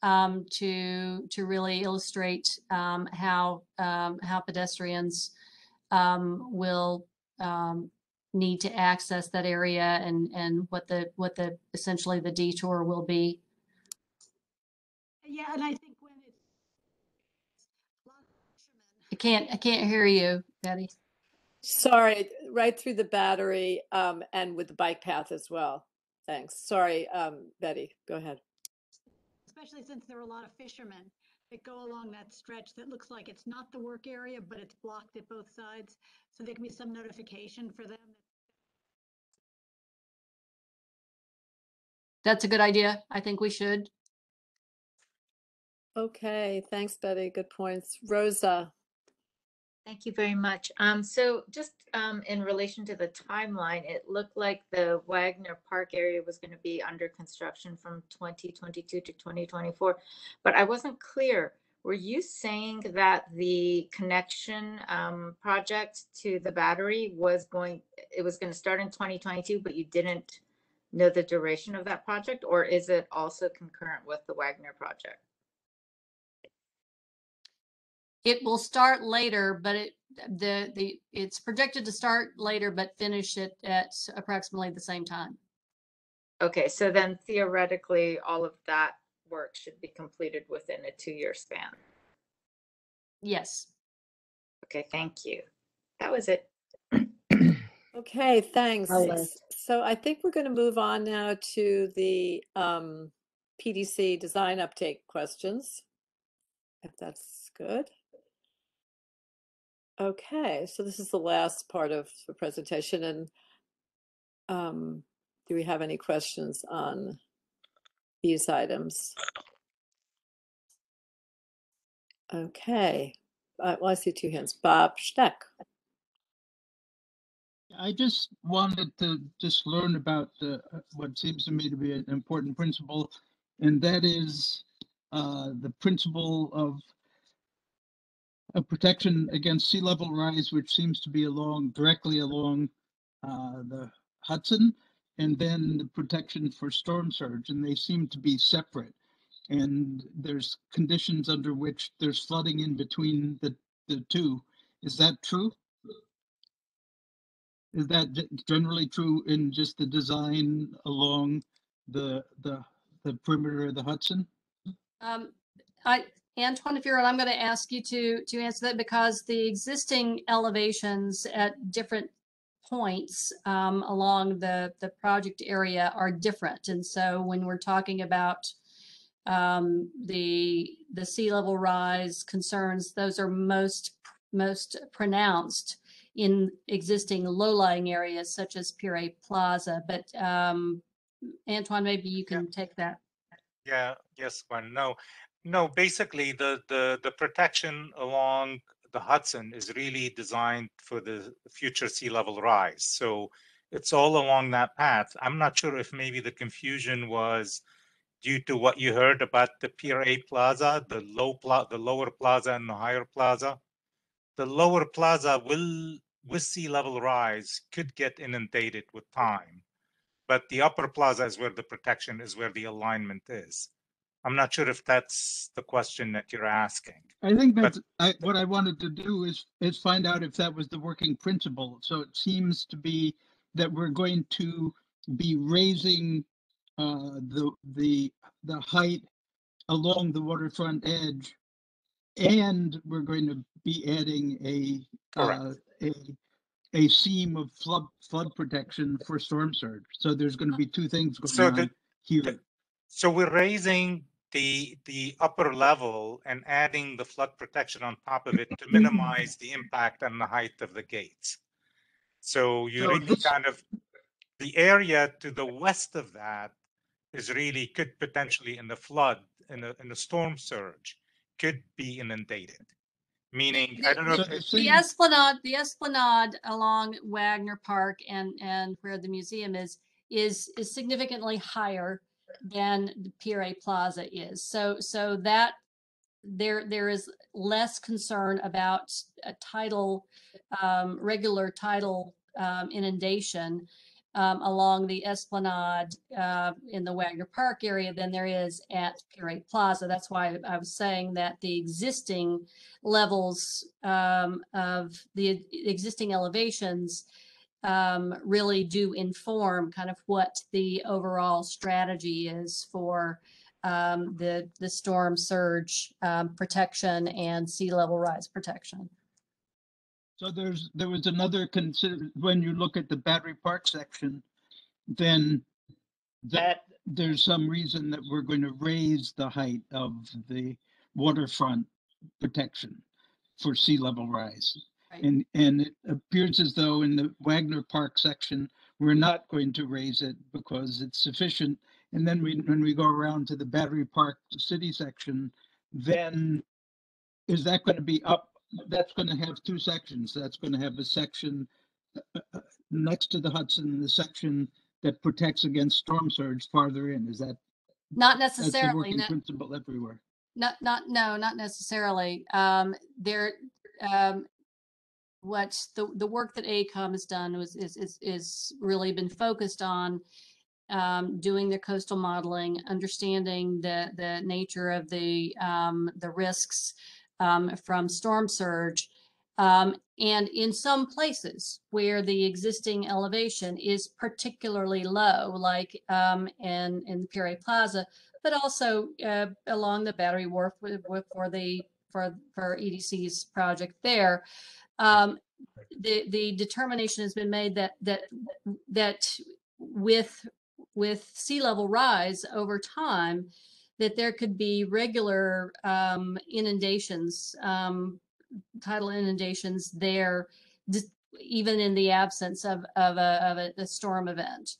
to really illustrate how pedestrians will need to access that area and what the essentially the detour will be. Yeah, and I think when it's I can't hear you, Betty. Sorry, right through the Battery and with the bike path as well. Thanks. Sorry, Betty, go ahead. Especially since there are a lot of fishermen that go along that stretch that looks like it's not the work area, but it's blocked at both sides. So there can be some notification for them That's a good idea. I think we should. Okay, thanks, Betty. Good points. Rosa. Thank you very much. So just in relation to the timeline, it looked like the Wagner Park area was going to be under construction from 2022 to 2024, but I wasn't clear. Were you saying that the connection project to the battery was going to start in 2022, but you didn't know the duration of that project, or is it also concurrent with the Wagner project? It will start later, but it's projected to start later, but finish it at approximately the same time. Okay, so then theoretically, all of that work should be completed within a 2-year span. Yes. Okay, thank you. That was it. Okay, thanks. Alice. So I think we're going to move on now to the PDC design update questions, if that's good. Okay, so this is the last part of the presentation, and do we have any questions on these items? Okay, well, I see 2 hands. Bob Steck. I just wanted to just learn about what seems to me to be an important principle, and that is the principle of protection against sea level rise, which seems to be directly along the Hudson, and then the protection for storm surge, and they seem to be separate. And there's conditions under which there's flooding in between the two. Is that true? Is that generally true in just the design along the perimeter of the Hudson? Antoine, if you're on, I'm going to ask you to answer that, because the existing elevations at different points along the project area are different, and so when we're talking about the sea level rise concerns, those are most pronounced in existing low-lying areas such as Pire Plaza. But Antoine, maybe you can take that. Yeah, yes, Gwen. No, basically the protection along the Hudson is really designed for the future sea level rise. So it's all along that path. I'm not sure if maybe the confusion was due to what you heard about the Pier A Plaza, the lower plaza and the higher plaza. The lower plaza will, with sea level rise, could get inundated with time. But the upper plaza is where the protection is, where the alignment is. I'm not sure if that's the question that you're asking. I think that's what I wanted to do is find out if that was the working principle. So it seems to be that we're going to be raising the height along the waterfront edge, and we're going to be adding a seam of flood protection for storm surge. So there's going to be two things going on here. So we're raising the upper level and adding the flood protection on top of it to minimize the impact on the height of the gates. So you really kind of, the area to the west of that is really could potentially in the flood, in the storm surge, could be inundated. Meaning, I don't know. The esplanade along Wagner Park and where the museum is significantly higher than the Pire Plaza is. So that there is less concern about a regular tidal inundation along the esplanade in the Wagner Park area than there is at Pire Plaza. That's why I was saying that the existing levels of the existing elevations really do inform kind of what the overall strategy is for the storm surge protection and sea level rise protection. So there was another when you look at the Battery Park section, then that there's some reason that we're going to raise the height of the waterfront protection for sea level rise. Right. And it appears as though in the Wagner Park section, we're not going to raise it because it's sufficient And then when we go around to the Battery Park City section, then is that going to be up? That's going to have two sections. That's going to have a section next to the Hudson and the section that protects against storm surge farther in. Is that Not that's the necessarily. working principle everywhere? Not necessarily. What the work that AECOM has done is really been focused on doing the coastal modeling, understanding the nature of the risks from storm surge. And in some places where the existing elevation is particularly low, like in the Pierre Plaza, but also along the Battery Wharf for EDC's project there. The determination has been made that with sea level rise over time, that there could be regular inundations, tidal inundations there, even in the absence of a storm event.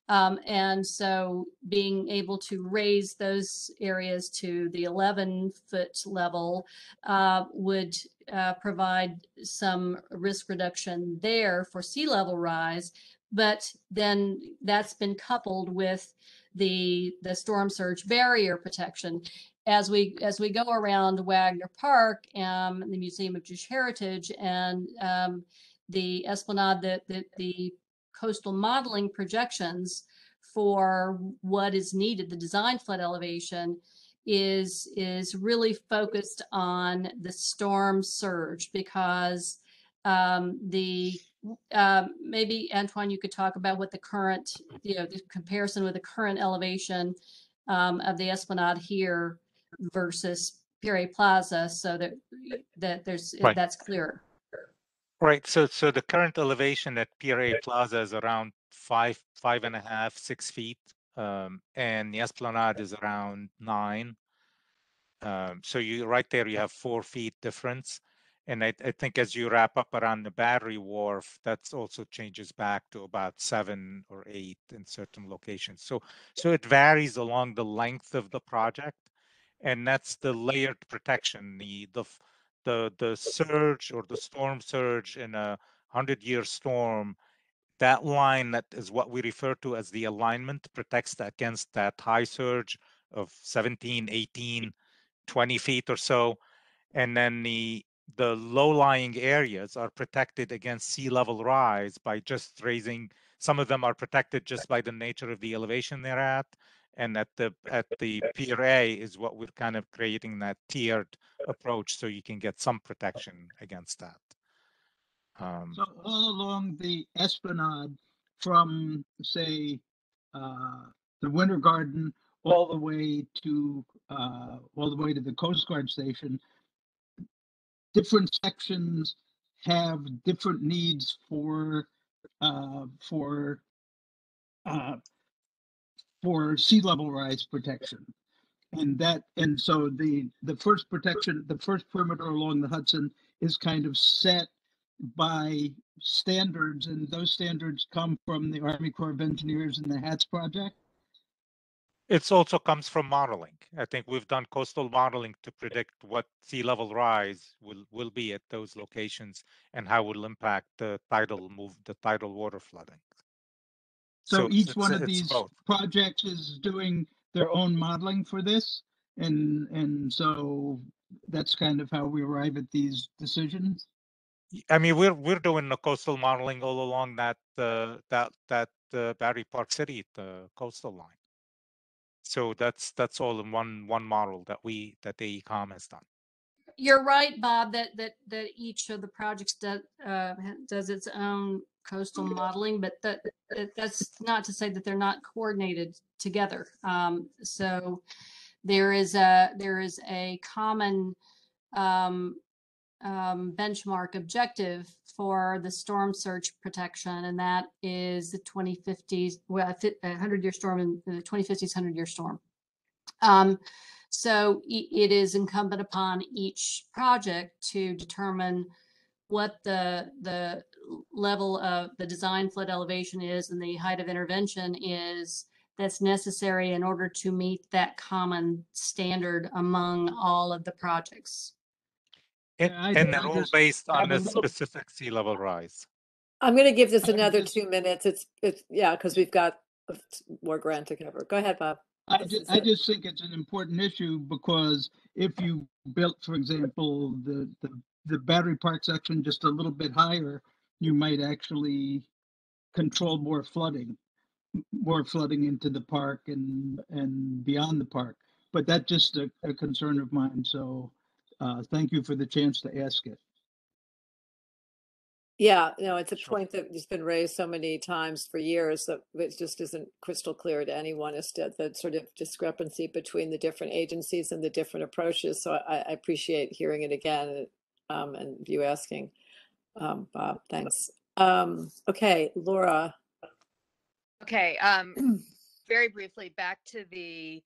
And so being able to raise those areas to the 11-foot level would provide some risk reduction there for sea level rise. But then that's been coupled with the storm surge barrier protection. As we go around Wagner Park, the Museum of Jewish Heritage, and the Esplanade, the coastal modeling projections for what is needed, the design flood elevation is really focused on the storm surge, because maybe Antoine, you could talk about what the current, the comparison with the current elevation of the Esplanade here versus Pierre Plaza, so that there's Right. that's clearer. Right. So the current elevation at Pierre Plaza is around 5.5, 6 feet, and the Esplanade is around 9. So you right there, you have 4 feet difference. And I think as you wrap up around the Battery Wharf, that's also changes back to about 7 or 8 in certain locations. So it varies along the length of the project, and that's the layered protection. The surge or the storm surge in a 100-year storm, that line that is what we refer to as the alignment protects against that high surge of 17, 18, 20 feet or so. And then the low-lying areas are protected against sea level rise by just raising. Some of them are protected just by the nature of the elevation they're at. And at the Pier A is what we're kind of creating that tiered approach, so you can get some protection against that. So all along the Esplanade, from say the Winter Garden all the way to the Coast Guard station, different sections have different needs for sea level rise protection. And so the first protection, the first perimeter along the Hudson is kind of set by standards, and those standards come from the Army Corps of Engineers and the HATS project. It also comes from modeling. I think we've done coastal modeling to predict what sea level rise will be at those locations and how it will impact the tidal water flooding. So each one of it's these both. projects is doing their own modeling for this, and so that's kind of how we arrive at these decisions. I mean, we're doing the coastal modeling all along that Battery Park City, the coastal line. So that's all in one model that AECOM has done. You're right, Bob, that each of the projects does its own coastal modeling, but that's not to say that they're not coordinated together. So there is a common benchmark objective for the storm surge protection, and that is the 2050s, 100-year storm, and the 2050s 100-year storm. So it is incumbent upon each project to determine what the level of the design flood elevation is and the height of intervention is that's necessary in order to meet that common standard among all of the projects. And they're all based on a specific sea level rise. I'm going to give this another 2 minutes. It's yeah, because we've got more ground to cover. Go ahead, Bob. I just think it's an important issue because if you built, for example, the battery park section just a little bit higher, you might actually control more flooding into the park and beyond the park. But that's just a concern of mine. So thank you for the chance to ask it. Yeah, no, it's a point that has been raised so many times for years that it just isn't crystal clear to anyone as to the sort of discrepancy between the different agencies and the different approaches. So I appreciate hearing it again and you asking, Bob. Thanks. Okay, Laura. Okay, very briefly, back to the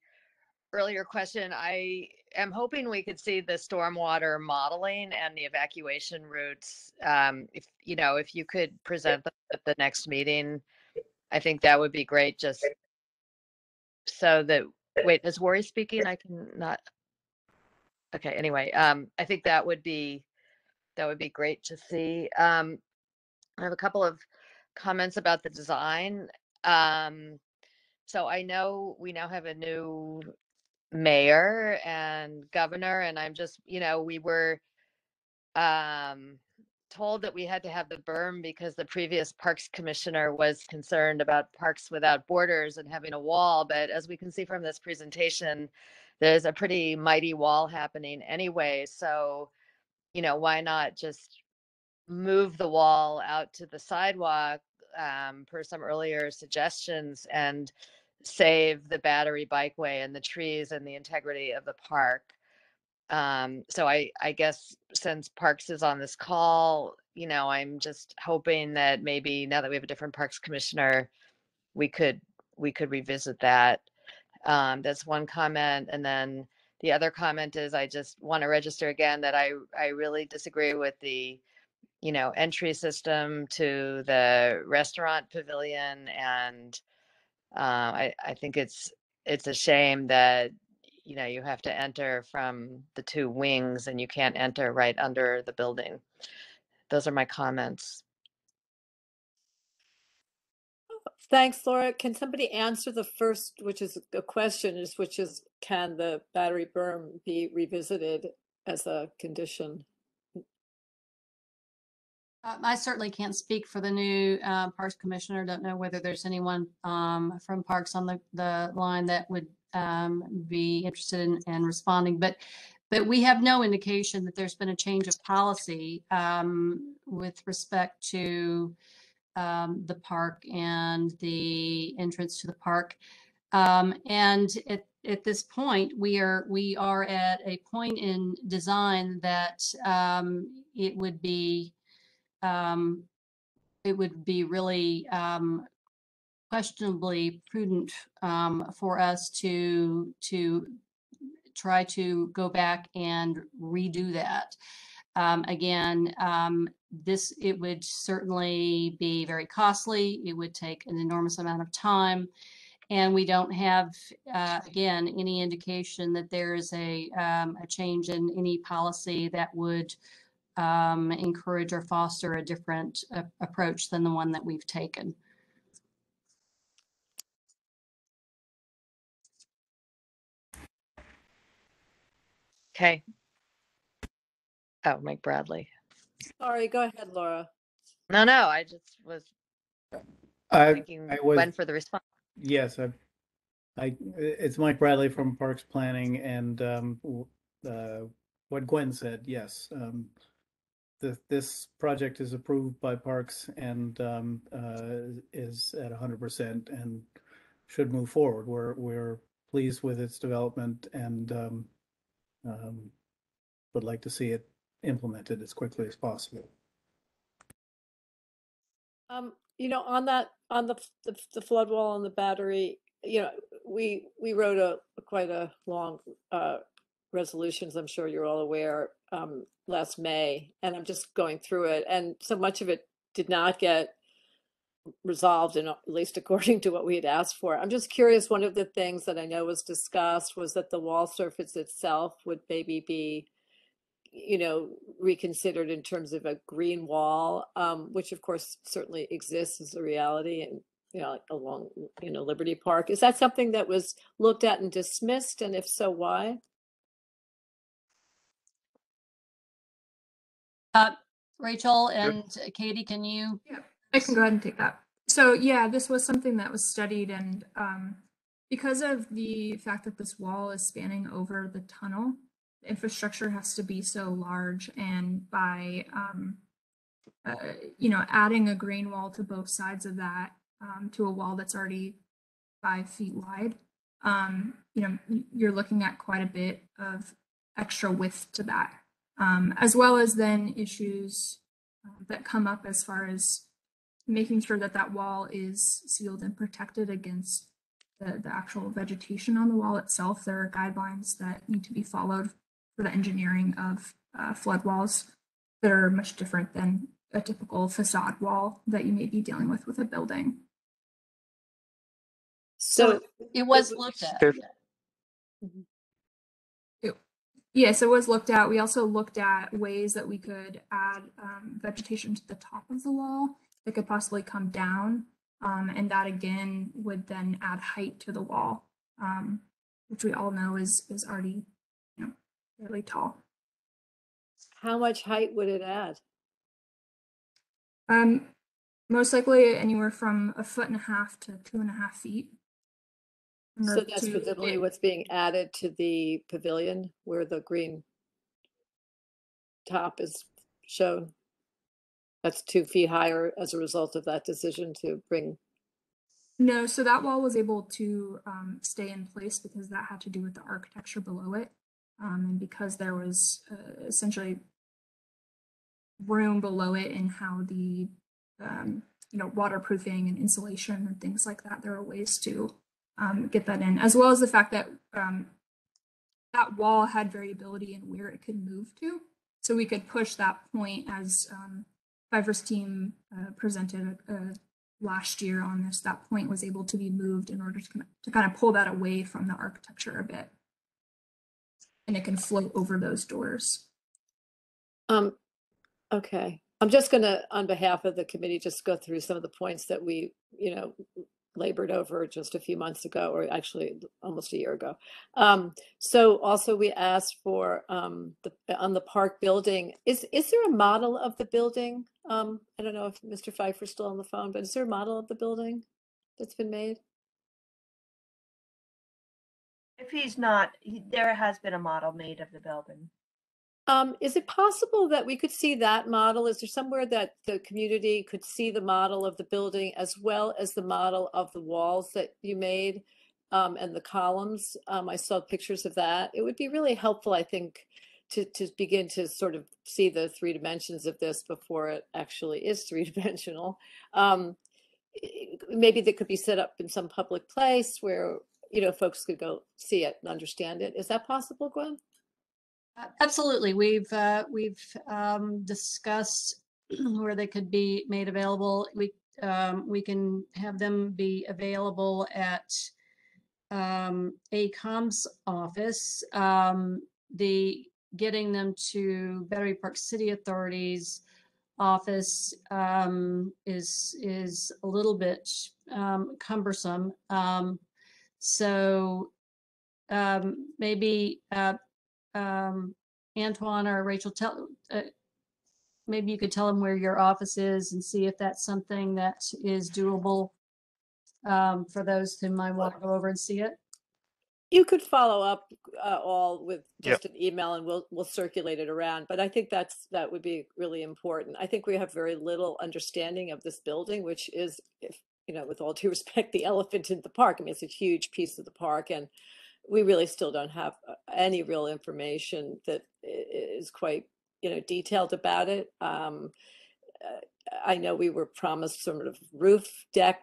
earlier question. I am hoping we could see the stormwater modeling and the evacuation routes. If you could present them at the next meeting, I think that would be great. Just so that, wait, is Wari speaking? I can not. Okay, anyway, I think that would be great to see. I have a couple of comments about the design. So I know we now have a new mayor and governor, and I'm just, we were told that we had to have the berm because the previous parks commissioner was concerned about parks without borders and having a wall. But as we can see from this presentation, there's a pretty mighty wall happening anyway. So, why not just move the wall out to the sidewalk per some earlier suggestions and save the battery bikeway and the trees and the integrity of the park. So I guess since Parks is on this call, I'm just hoping that maybe now that we have a different Parks commissioner, we could revisit that. That's one comment. And then the other comment is I just want to register again that I really disagree with the entry system to the restaurant pavilion. And I think it's a shame that, you have to enter from the two wings and you can't enter right under the building. Those are my comments. Thanks, Laura. Can somebody answer the first, which is a question, which is can the battery berm be revisited as a condition? I certainly can't speak for the new Parks Commissioner. Don't know whether there's anyone from Parks on the line that would be interested in responding. But we have no indication that there's been a change of policy with respect to the park and the entrance to the park. And at this point, we are at a point in design that it would be really questionably prudent for us to try to go back and redo that. Again, it would certainly be very costly. It would take an enormous amount of time. And we don't have, again, any indication that there is a change in any policy that would encourage or foster a different approach than the one that we've taken. Okay. Oh, Mike Bradley. Sorry, go ahead, Laura. No, I just was thinking when for the response. Yes, it's Mike Bradley from Parks Planning, and what Gwen said, yes. This project is approved by Parks and is at 100% and should move forward. We're pleased with its development and would like to see it implemented as quickly as possible. On the flood wall and the battery, we wrote quite a long resolutions, I'm sure you're all aware, last May, and I'm just going through it, and so much of it did not get resolved, and at least according to what we had asked for. I'm just curious, one of the things that I know was discussed was that the wall surface itself would maybe be, reconsidered in terms of a green wall, which of course certainly exists as a reality, and like along Liberty Park. Is that something that was looked at and dismissed, and if so, why? Rachel and Katie, can you? Yeah, I can go ahead and take that. So yeah, this was something that was studied, and because of the fact that this wall is spanning over the tunnel, the infrastructure has to be so large, and by adding a green wall to both sides of that, to a wall that's already 5 feet wide, you're looking at quite a bit of extra width to that, as well as then issues that come up as far as making sure that that wall is sealed and protected against the actual vegetation on the wall itself. There are guidelines that need to be followed for the engineering of flood walls that are much different than a typical facade wall that you may be dealing with a building. So it was looked at. Yes, it was looked at. We also looked at ways that we could add vegetation to the top of the wall that could possibly come down, and that again would then add height to the wall, which we all know is already fairly tall. How much height would it add? Most likely anywhere from 1.5 to 2.5 feet. So that's presumably what's being added to the pavilion where the green top is shown. That's 2 feet higher as a result of that decision to bring. No, so that wall was able to stay in place because that had to do with the architecture below it. And because there was essentially room below it in how the, waterproofing and insulation and things like that, there are ways to get that in, as well as the fact that that wall had variability in where it could move to. So we could push that point, as Pfeiffer's team presented last year on this. That point was able to be moved in order to kind of pull that away from the architecture a bit. And it can float over those doors. Okay. I'm just going to, on behalf of the committee, just go through some of the points that we, labored over just a few months ago, or actually almost a year ago. So also we asked for on the park building, is there a model of the building? I don't know if Mr. Pfeiffer's still on the phone, but is there a model of the building that's been made? If he's not, there has been a model made of the building. Is it possible that we could see that model? Is there somewhere that the community could see the model of the building as well as the model of the walls that you made and the columns? I saw pictures of that. It would be really helpful, I think, to begin to sort of see the 3 dimensions of this before it actually is 3-dimensional. Maybe that could be set up in some public place where, folks could go see it and understand it. Is that possible, Gwen? Absolutely. We've discussed where they could be made available. We can have them be available at ACOM's office. The getting them to Battery Park City Authority's office is a little bit cumbersome. So maybe Antoine or Rachel, maybe you could tell them where your office is and see if that's something that is doable for those who might want to go over and see it. You could follow up all with just an email, and we'll circulate it around. But I think that would be really important. I think we have very little understanding of this building, which is, with all due respect, the elephant in the park. I mean, it's a huge piece of the park, and we really still don't have any real information that is quite, detailed about it. I know we were promised sort of roof deck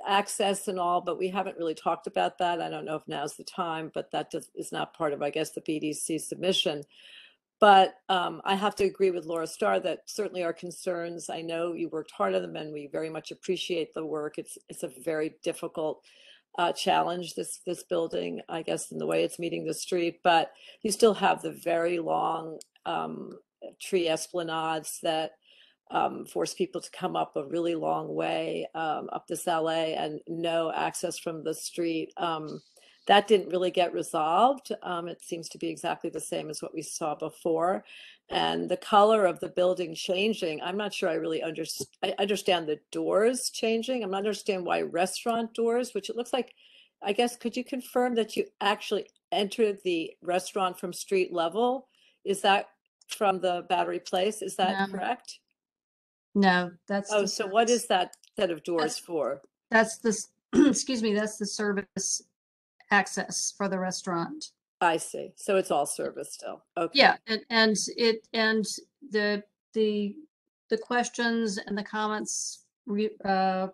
access and all, but we haven't really talked about that. I don't know if now's the time, but that is not part of, I guess, the BDC submission. But I have to agree with Laura Starr that certainly our concerns, I know you worked hard on them and we very much appreciate the work. It's a very difficult challenge, this building, I guess, in the way it's meeting the street, but you still have the very long tree esplanades that force people to come up a really long way up this alley and no access from the street. That didn't really get resolved. It seems to be exactly the same as what we saw before. And the color of the building changing, I'm not sure I really understand. I understand the doors changing. I'm not understand why restaurant doors, which it looks like, I guess, could you confirm that you actually entered the restaurant from street level? Is that from the Battery Place? Is that No. correct? No, that's Oh, the so what service. is that set of doors for? That's the, excuse me, that's the service access for the restaurant. I see. So it's all service still. Okay. Yeah, and the questions and the comments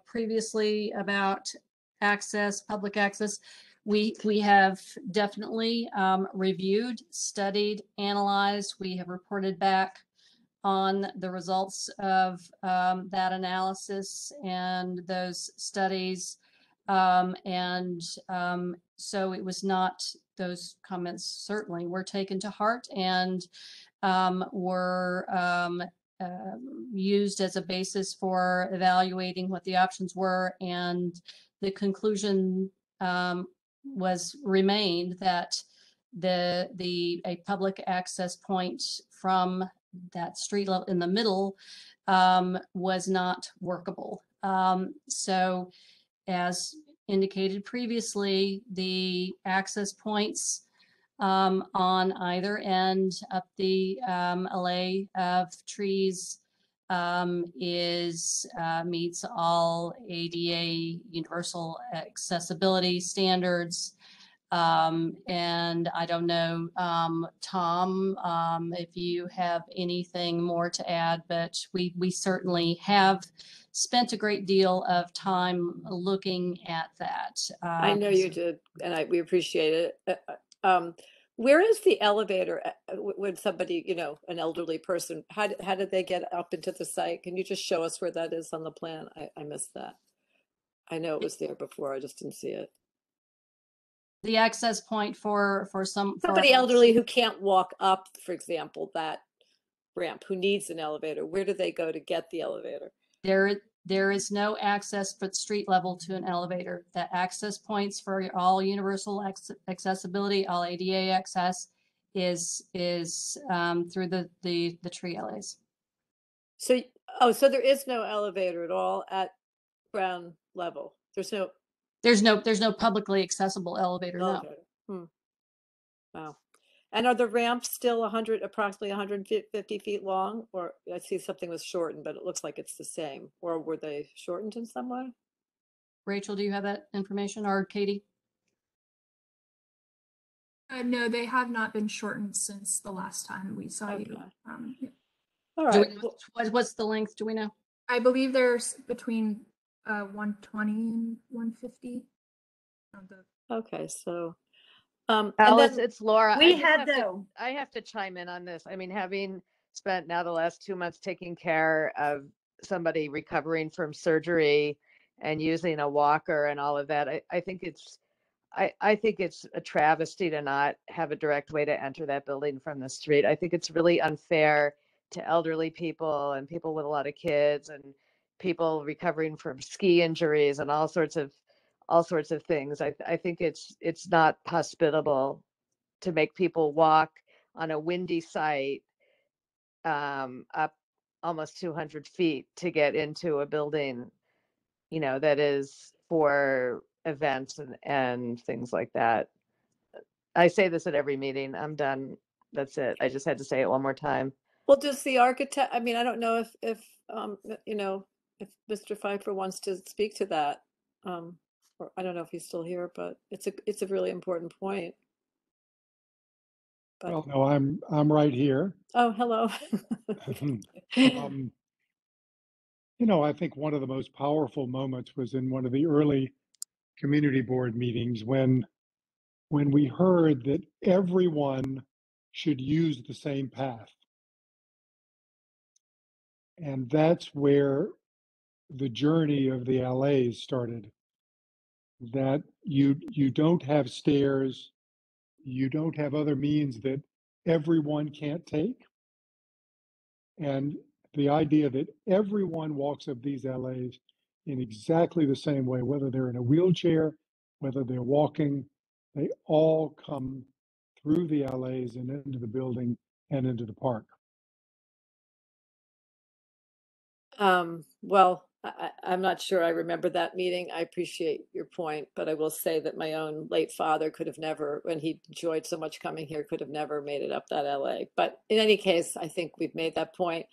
previously about access, public access, we have definitely reviewed, studied, analyzed. We have reported back on the results of that analysis and those studies. So it was not, those comments certainly were taken to heart and were used as a basis for evaluating what the options were. And the conclusion was remained that a public access point from that street level in the middle was not workable. So as indicated previously, the access points on either end up the alley of trees meets all ADA universal accessibility standards. And I don't know, Tom, if you have anything more to add, but we certainly have spent a great deal of time looking at that. I know you did, and we appreciate it. Where is the elevator when somebody, an elderly person, how did they get up into the site? Can you just show us where that is on the plan? I missed that. I know it was there before, I just didn't see it. The access point for somebody elderly who can't walk up, for example, that ramp, who needs an elevator, where do they go to get the elevator? There is no access for the street level to an elevator. The access points for all universal accessibility, all ADA access is through the tree allays. So there is no elevator at all at ground level. There's no publicly accessible elevator. Elevator. No. Wow. And are the ramps still approximately 150 feet long? Or I see something was shortened, but it looks like it's the same. Or were they shortened in some way? Rachel, do you have that information, or Katie? No, they have not been shortened since the last time we saw you. Yeah. All right. What's the length? Do we know? I believe there's between 120 and 150. Okay, so Alice, it's Laura. I have to chime in on this. I mean, having spent now the last 2 months taking care of somebody recovering from surgery and using a walker and all of that, I think it's a travesty to not have a direct way to enter that building from the street. I think it's really unfair to elderly people and people with a lot of kids and people recovering from ski injuries and all sorts of things. I think it's not hospitable to make people walk on a windy site up almost 200 feet to get into a building, that is for events and things like that. I say this at every meeting. I'm done. That's it. I just had to say it one more time. Well, does the architect, I mean, I don't know if Mr. Pfeiffer wants to speak to that. Or I don't know if he's still here, but it's a really important point. But, well, no, I'm right here. Oh, hello. I think one of the most powerful moments was in one of the early community board meetings when we heard that everyone should use the same path. And that's where the journey of the LAs started. That you don't have stairs, you don't have other means that everyone can't take. And the idea that everyone walks up these LAs in exactly the same way, whether they're in a wheelchair, whether they're walking, they all come through the LAs and into the building and into the park. Well, I'm not sure I remember that meeting. I appreciate your point, but I will say that my own late father could have never, when he enjoyed so much coming here, could have never made it up that LA. But in any case, I think we've made that point.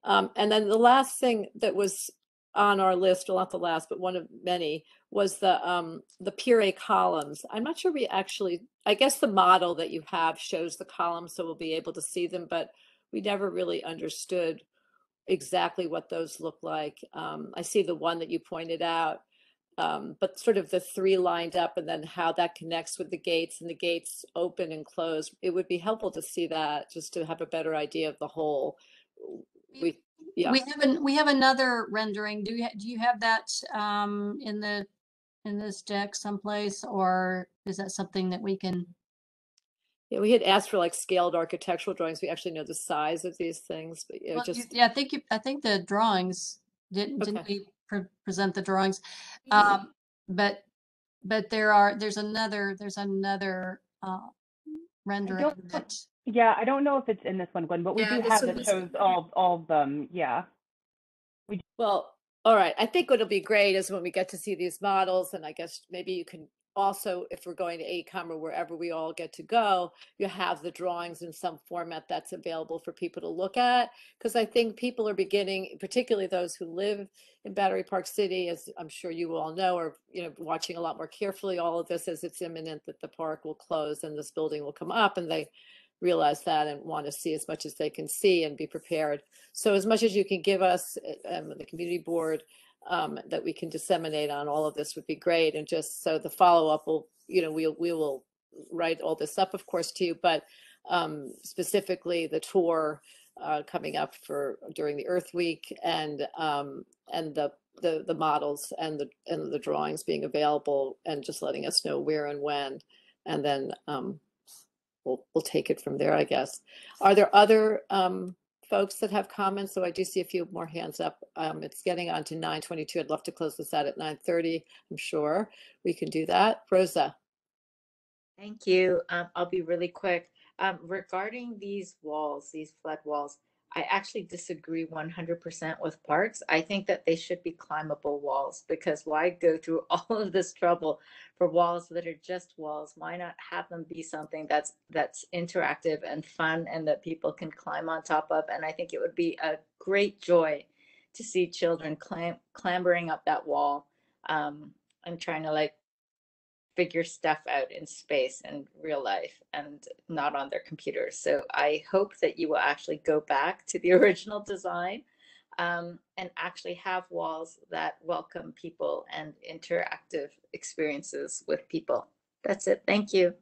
And then the last thing that was on our list, well, not the last, but one of many, was the Pier A columns. I'm not sure we actually, I guess the model that you have shows the columns, so we'll be able to see them, but we never really understood exactly what those look like. I see the one that you pointed out, but sort of the three lined up and then how that connects with the gates and the gates open and close. It would be helpful to see that just to have a better idea of the whole. Yeah. We have another rendering. Do you have that in this deck someplace, or is that something that we can? Yeah, we had asked for like scaled architectural drawings. We actually know the size of these things, but Well, just yeah, I think the drawings didn't we present the drawings, but there's another rendering that. Yeah, I don't know if it's in this one, Gwen, but we Yeah, do this have one that was- shows all of them. Yeah. Well, all right. I think what'll be great is when we get to see these models, and I guess maybe you can also, if we're going to AECOM or wherever we all get to go, you have the drawings in some format that's available for people to look at. Because I think people are beginning, particularly those who live in Battery Park City, as I'm sure you all know, are watching a lot more carefully all of this as it's imminent that the park will close and this building will come up, and they realize that and want to see as much as they can see and be prepared. So as much as you can give us, the community board, that we can disseminate on all of this would be great. And just so the follow-up will, we will write all this up, of course, to you, but specifically the tour coming up during the Earth Week, and the models and the drawings being available, and just letting us know where and when, and then we'll take it from there, I guess. Are there other folks that have comments? So I do see a few more hands up. It's getting on to 9:22. I'd love to close this out at 9:30. I'm sure we can do that. Rosa. Thank you. I'll be really quick. Regarding these walls, these flood walls, I actually disagree 100% with parks. I think that they should be climbable walls, because why go through all of this trouble for walls that are just walls? Why not have them be something that's interactive and fun and that people can climb on top of? And I think it would be a great joy to see children clambering up that wall and trying to figure stuff out in space and real life and not on their computers. So I hope that you will actually go back to the original design and actually have walls that welcome people and interactive experiences with people. That's it. Thank you.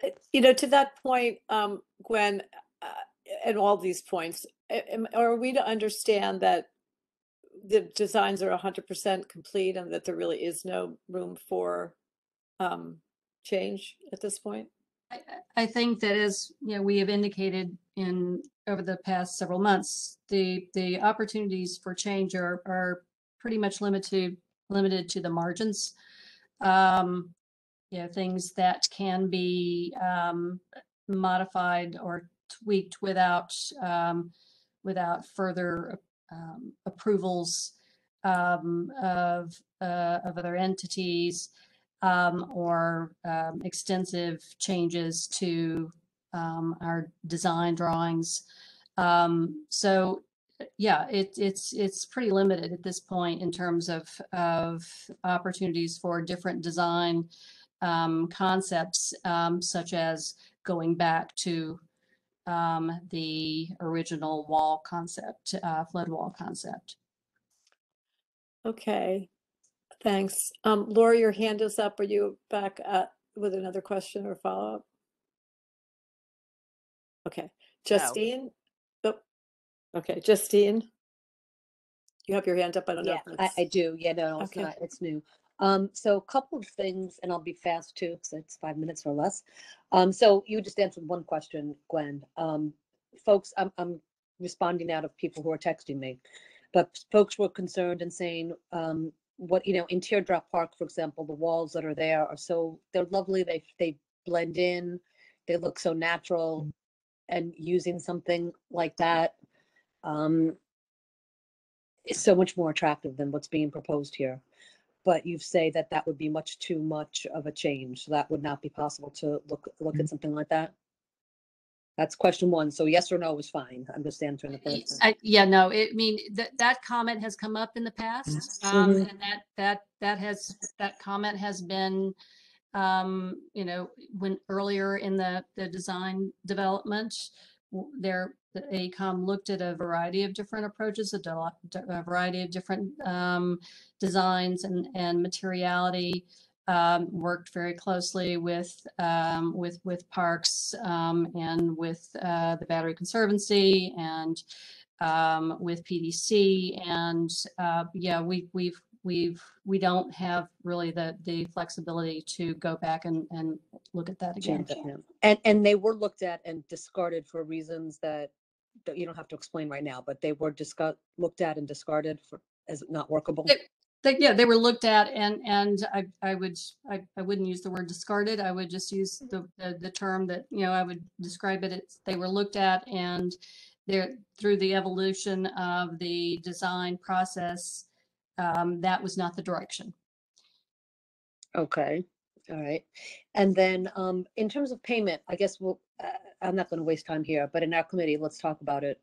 To that point, Gwen, and all these points, are we to understand that the designs are 100% complete and that there really is no room for change at this point? I think that, as we have indicated over the past several months, the opportunities for change are pretty much limited to the margins. Things that can be modified or tweaked without further approvals of other entities, or extensive changes to our design drawings. So yeah, it's pretty limited at this point in terms of opportunities for different design concepts, such as going back to the original wall concept, flood wall concept. Okay, thanks. Laura, your hand is up. Are you back with another question or follow-up? Okay, No. Justine? Oh, okay, Justine? You have your hand up. I don't know Yeah, if I that's, do. Yeah, no, it's okay. not, it's new. So a couple of things, and I'll be fast too, because it's 5 minutes or less. So you just answered one question, Gwen. Folks, I'm responding out of people who are texting me, but folks were concerned and saying, what, in Teardrop Park, for example, the walls that are there are they're lovely. They blend in, they look so natural, and using something like that, is so much more attractive than what's being proposed here. But you say that that would be much too much of a change. So that would not be possible to look at something like that. That's question one. So yes or no is fine. I'm just answering the first one. Yeah, no, I mean, that comment has come up in the past. Mhm. And that comment has been, when earlier in the design development, the AECOM looked at a variety of different approaches, a variety of different designs and materiality. Worked very closely with Parks and with the Battery Conservancy and with PDC, and yeah, we don't have really the flexibility to go back and look at that again. Change it, yeah. And they were looked at and discarded for reasons that you don't have to explain right now, but they were looked at and discarded as not workable. They were looked at, and I wouldn't use the word discarded. I would just use the term that, I would describe it as they were looked at, and they're through the evolution of the design process, that was not the direction. Okay. All right. And then in terms of payment, I guess I'm not going to waste time here, but in our committee, let's talk about it.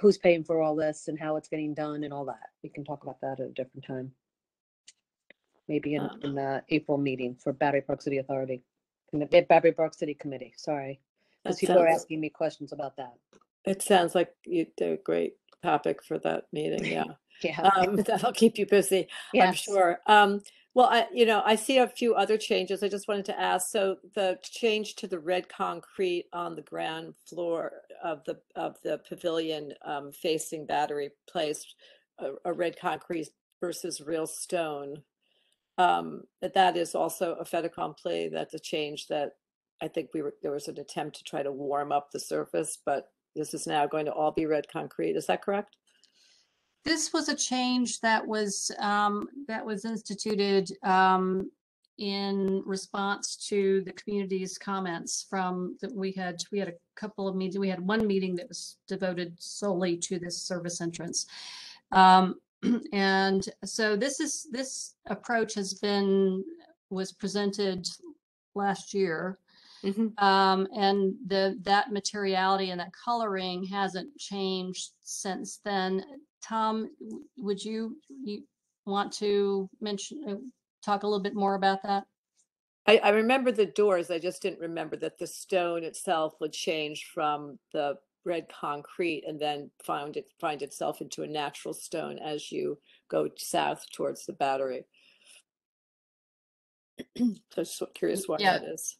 Who's paying for all this and how it's getting done and all that. We can talk about that at a different time. Maybe in the April meeting for Battery Park City Authority, in the Battery Park City Committee. Sorry, because people are asking me questions about that. It sounds like you did a great topic for that meeting. Yeah. Yeah. That'll keep you busy, I'm Yes. sure. Well, I see a few other changes. I just wanted to ask. So the change to the red concrete on the ground floor of the pavilion facing Battery Place, a red concrete versus real stone. That is also a fait accompli. That's a change that I think there was an attempt to try to warm up the surface, but this is now going to all be red concrete. Is that correct? This was a change that was instituted in response to the community's comments from that we had a couple of meetings. We had one meeting that was devoted solely to this service entrance. And so this approach was presented last year. And that materiality and that coloring hasn't changed since then. Tom, would you want to talk a little bit more about that? I remember the doors. I just didn't remember that the stone itself would change from the red concrete and then find itself into a natural stone as you go south towards the Battery. So just curious why that is.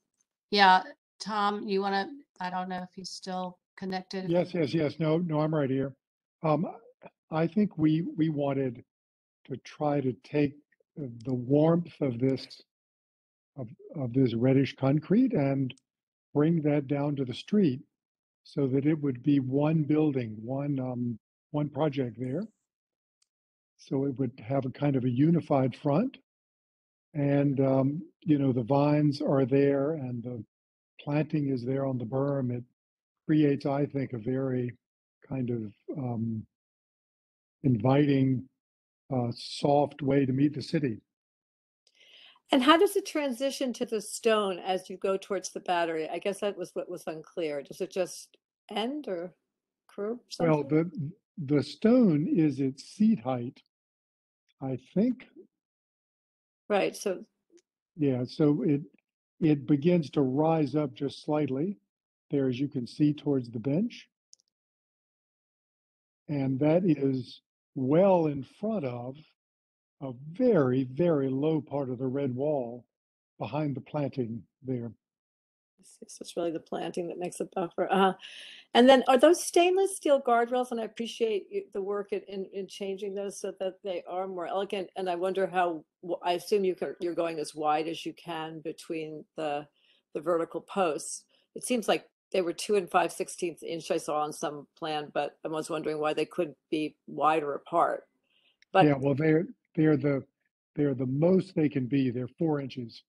Yeah, Tom, you want to? I don't know if he's still connected. Yes. No, I'm right here. I think we wanted to try to take the warmth of this reddish concrete and bring that down to the street so that it would be one building, one project there. So it would have a kind of a unified front, and the vines are there and the planting is there on the berm. It creates, I think, a very kind of inviting, soft way to meet the city. And how does it transition to the stone as you go towards the Battery? I guess that was what was unclear. Does it just end or curve? Well, the stone is its seat height, I think. Right. So yeah, so it begins to rise up just slightly there, as you can see, towards the bench. And that is well in front of a very, very low part of the red wall behind the planting there. So it's really the planting that makes a buffer. And then are those stainless steel guardrails? And I appreciate the work in changing those so that they are more elegant. And I wonder how, I assume you're going as wide as you can between the vertical posts. It seems like they were 2 5/16 inch I saw on some plan, but I was wondering why they couldn't be wider apart. But Yeah, well, they're the most they can be. They're 4 inches.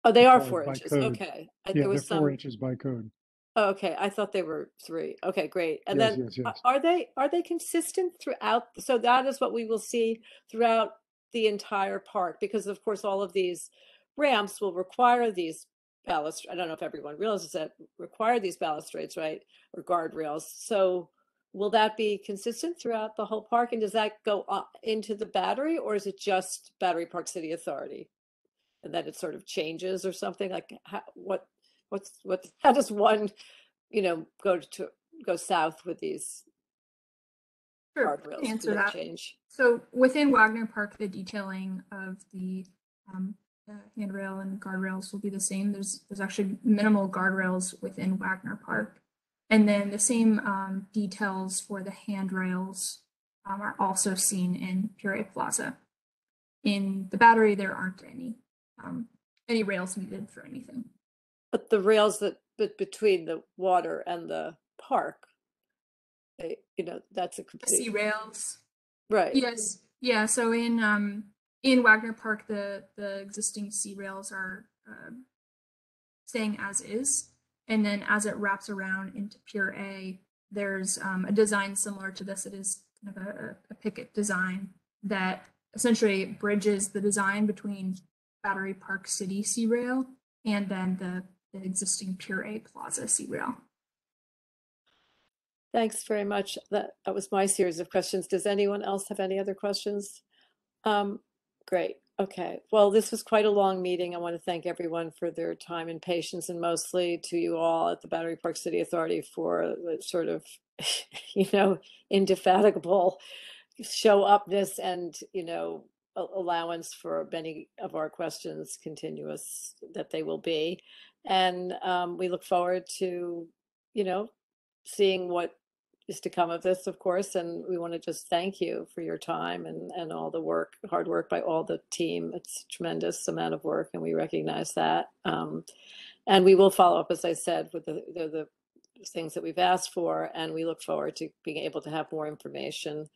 oh, they are required 4 by inches. code. Okay. Yeah, There they're was 4 some. inches by code. Oh, okay, I thought they were 3. Okay, great. And Yes, then yes, yes. are they consistent throughout? So that is what we will see throughout the entire park, because of course all of these ramps will require these balustrades. I don't know if everyone realizes that, require these balustrades, right? Or guardrails. So will that be consistent throughout the whole park? And does that go up into the Battery, or is it just Battery Park City Authority? And then it sort of changes or something, like how does one go south with these Sure, guardrails? to Do answer they that. change? So within Wagner Park, the detailing of the handrail and guardrails will be the same. There's actually minimal guardrails within Wagner Park. And then the same details for the handrails are also seen in Pure Plaza. In the Battery, there aren't any rails needed for anything. But the rails between the water and the park, that's a complete. Sea rails. Right. Yes. Yeah. So in Wagner Park, the existing sea rails are staying as is, and then as it wraps around into Pure A, there's a design similar to this. It is kind of a picket design that essentially bridges the design between Battery Park City Sea Rail and then the existing Pure A Plaza Sea Rail. Thanks very much. That was my series of questions. Does anyone else have any other questions? Great. Okay. Well, this was quite a long meeting. I want to thank everyone for their time and patience, and mostly to you all at the Battery Park City Authority for the sort of, indefatigable show upness and, allowance for many of our questions, continuous that they will be. And we look forward to, seeing what is to come of this, of course. And we want to just thank you for your time and all the hard work by all the team. It's a tremendous amount of work, and we recognize that. And we will follow up, as I said, with the things that we've asked for, and we look forward to being able to have more information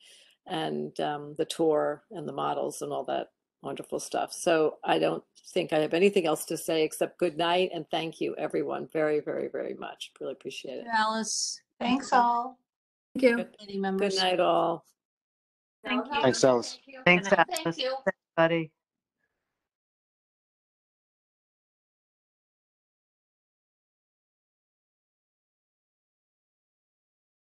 and the tour and the models and all that wonderful stuff. So I don't think I have anything else to say except good night and thank you, everyone, very, very, very much. Really appreciate it. Alice. Thanks all. Thank you. Good night, all. Thank you. Thanks, Alice. Thanks, Good night. Alice. Everybody.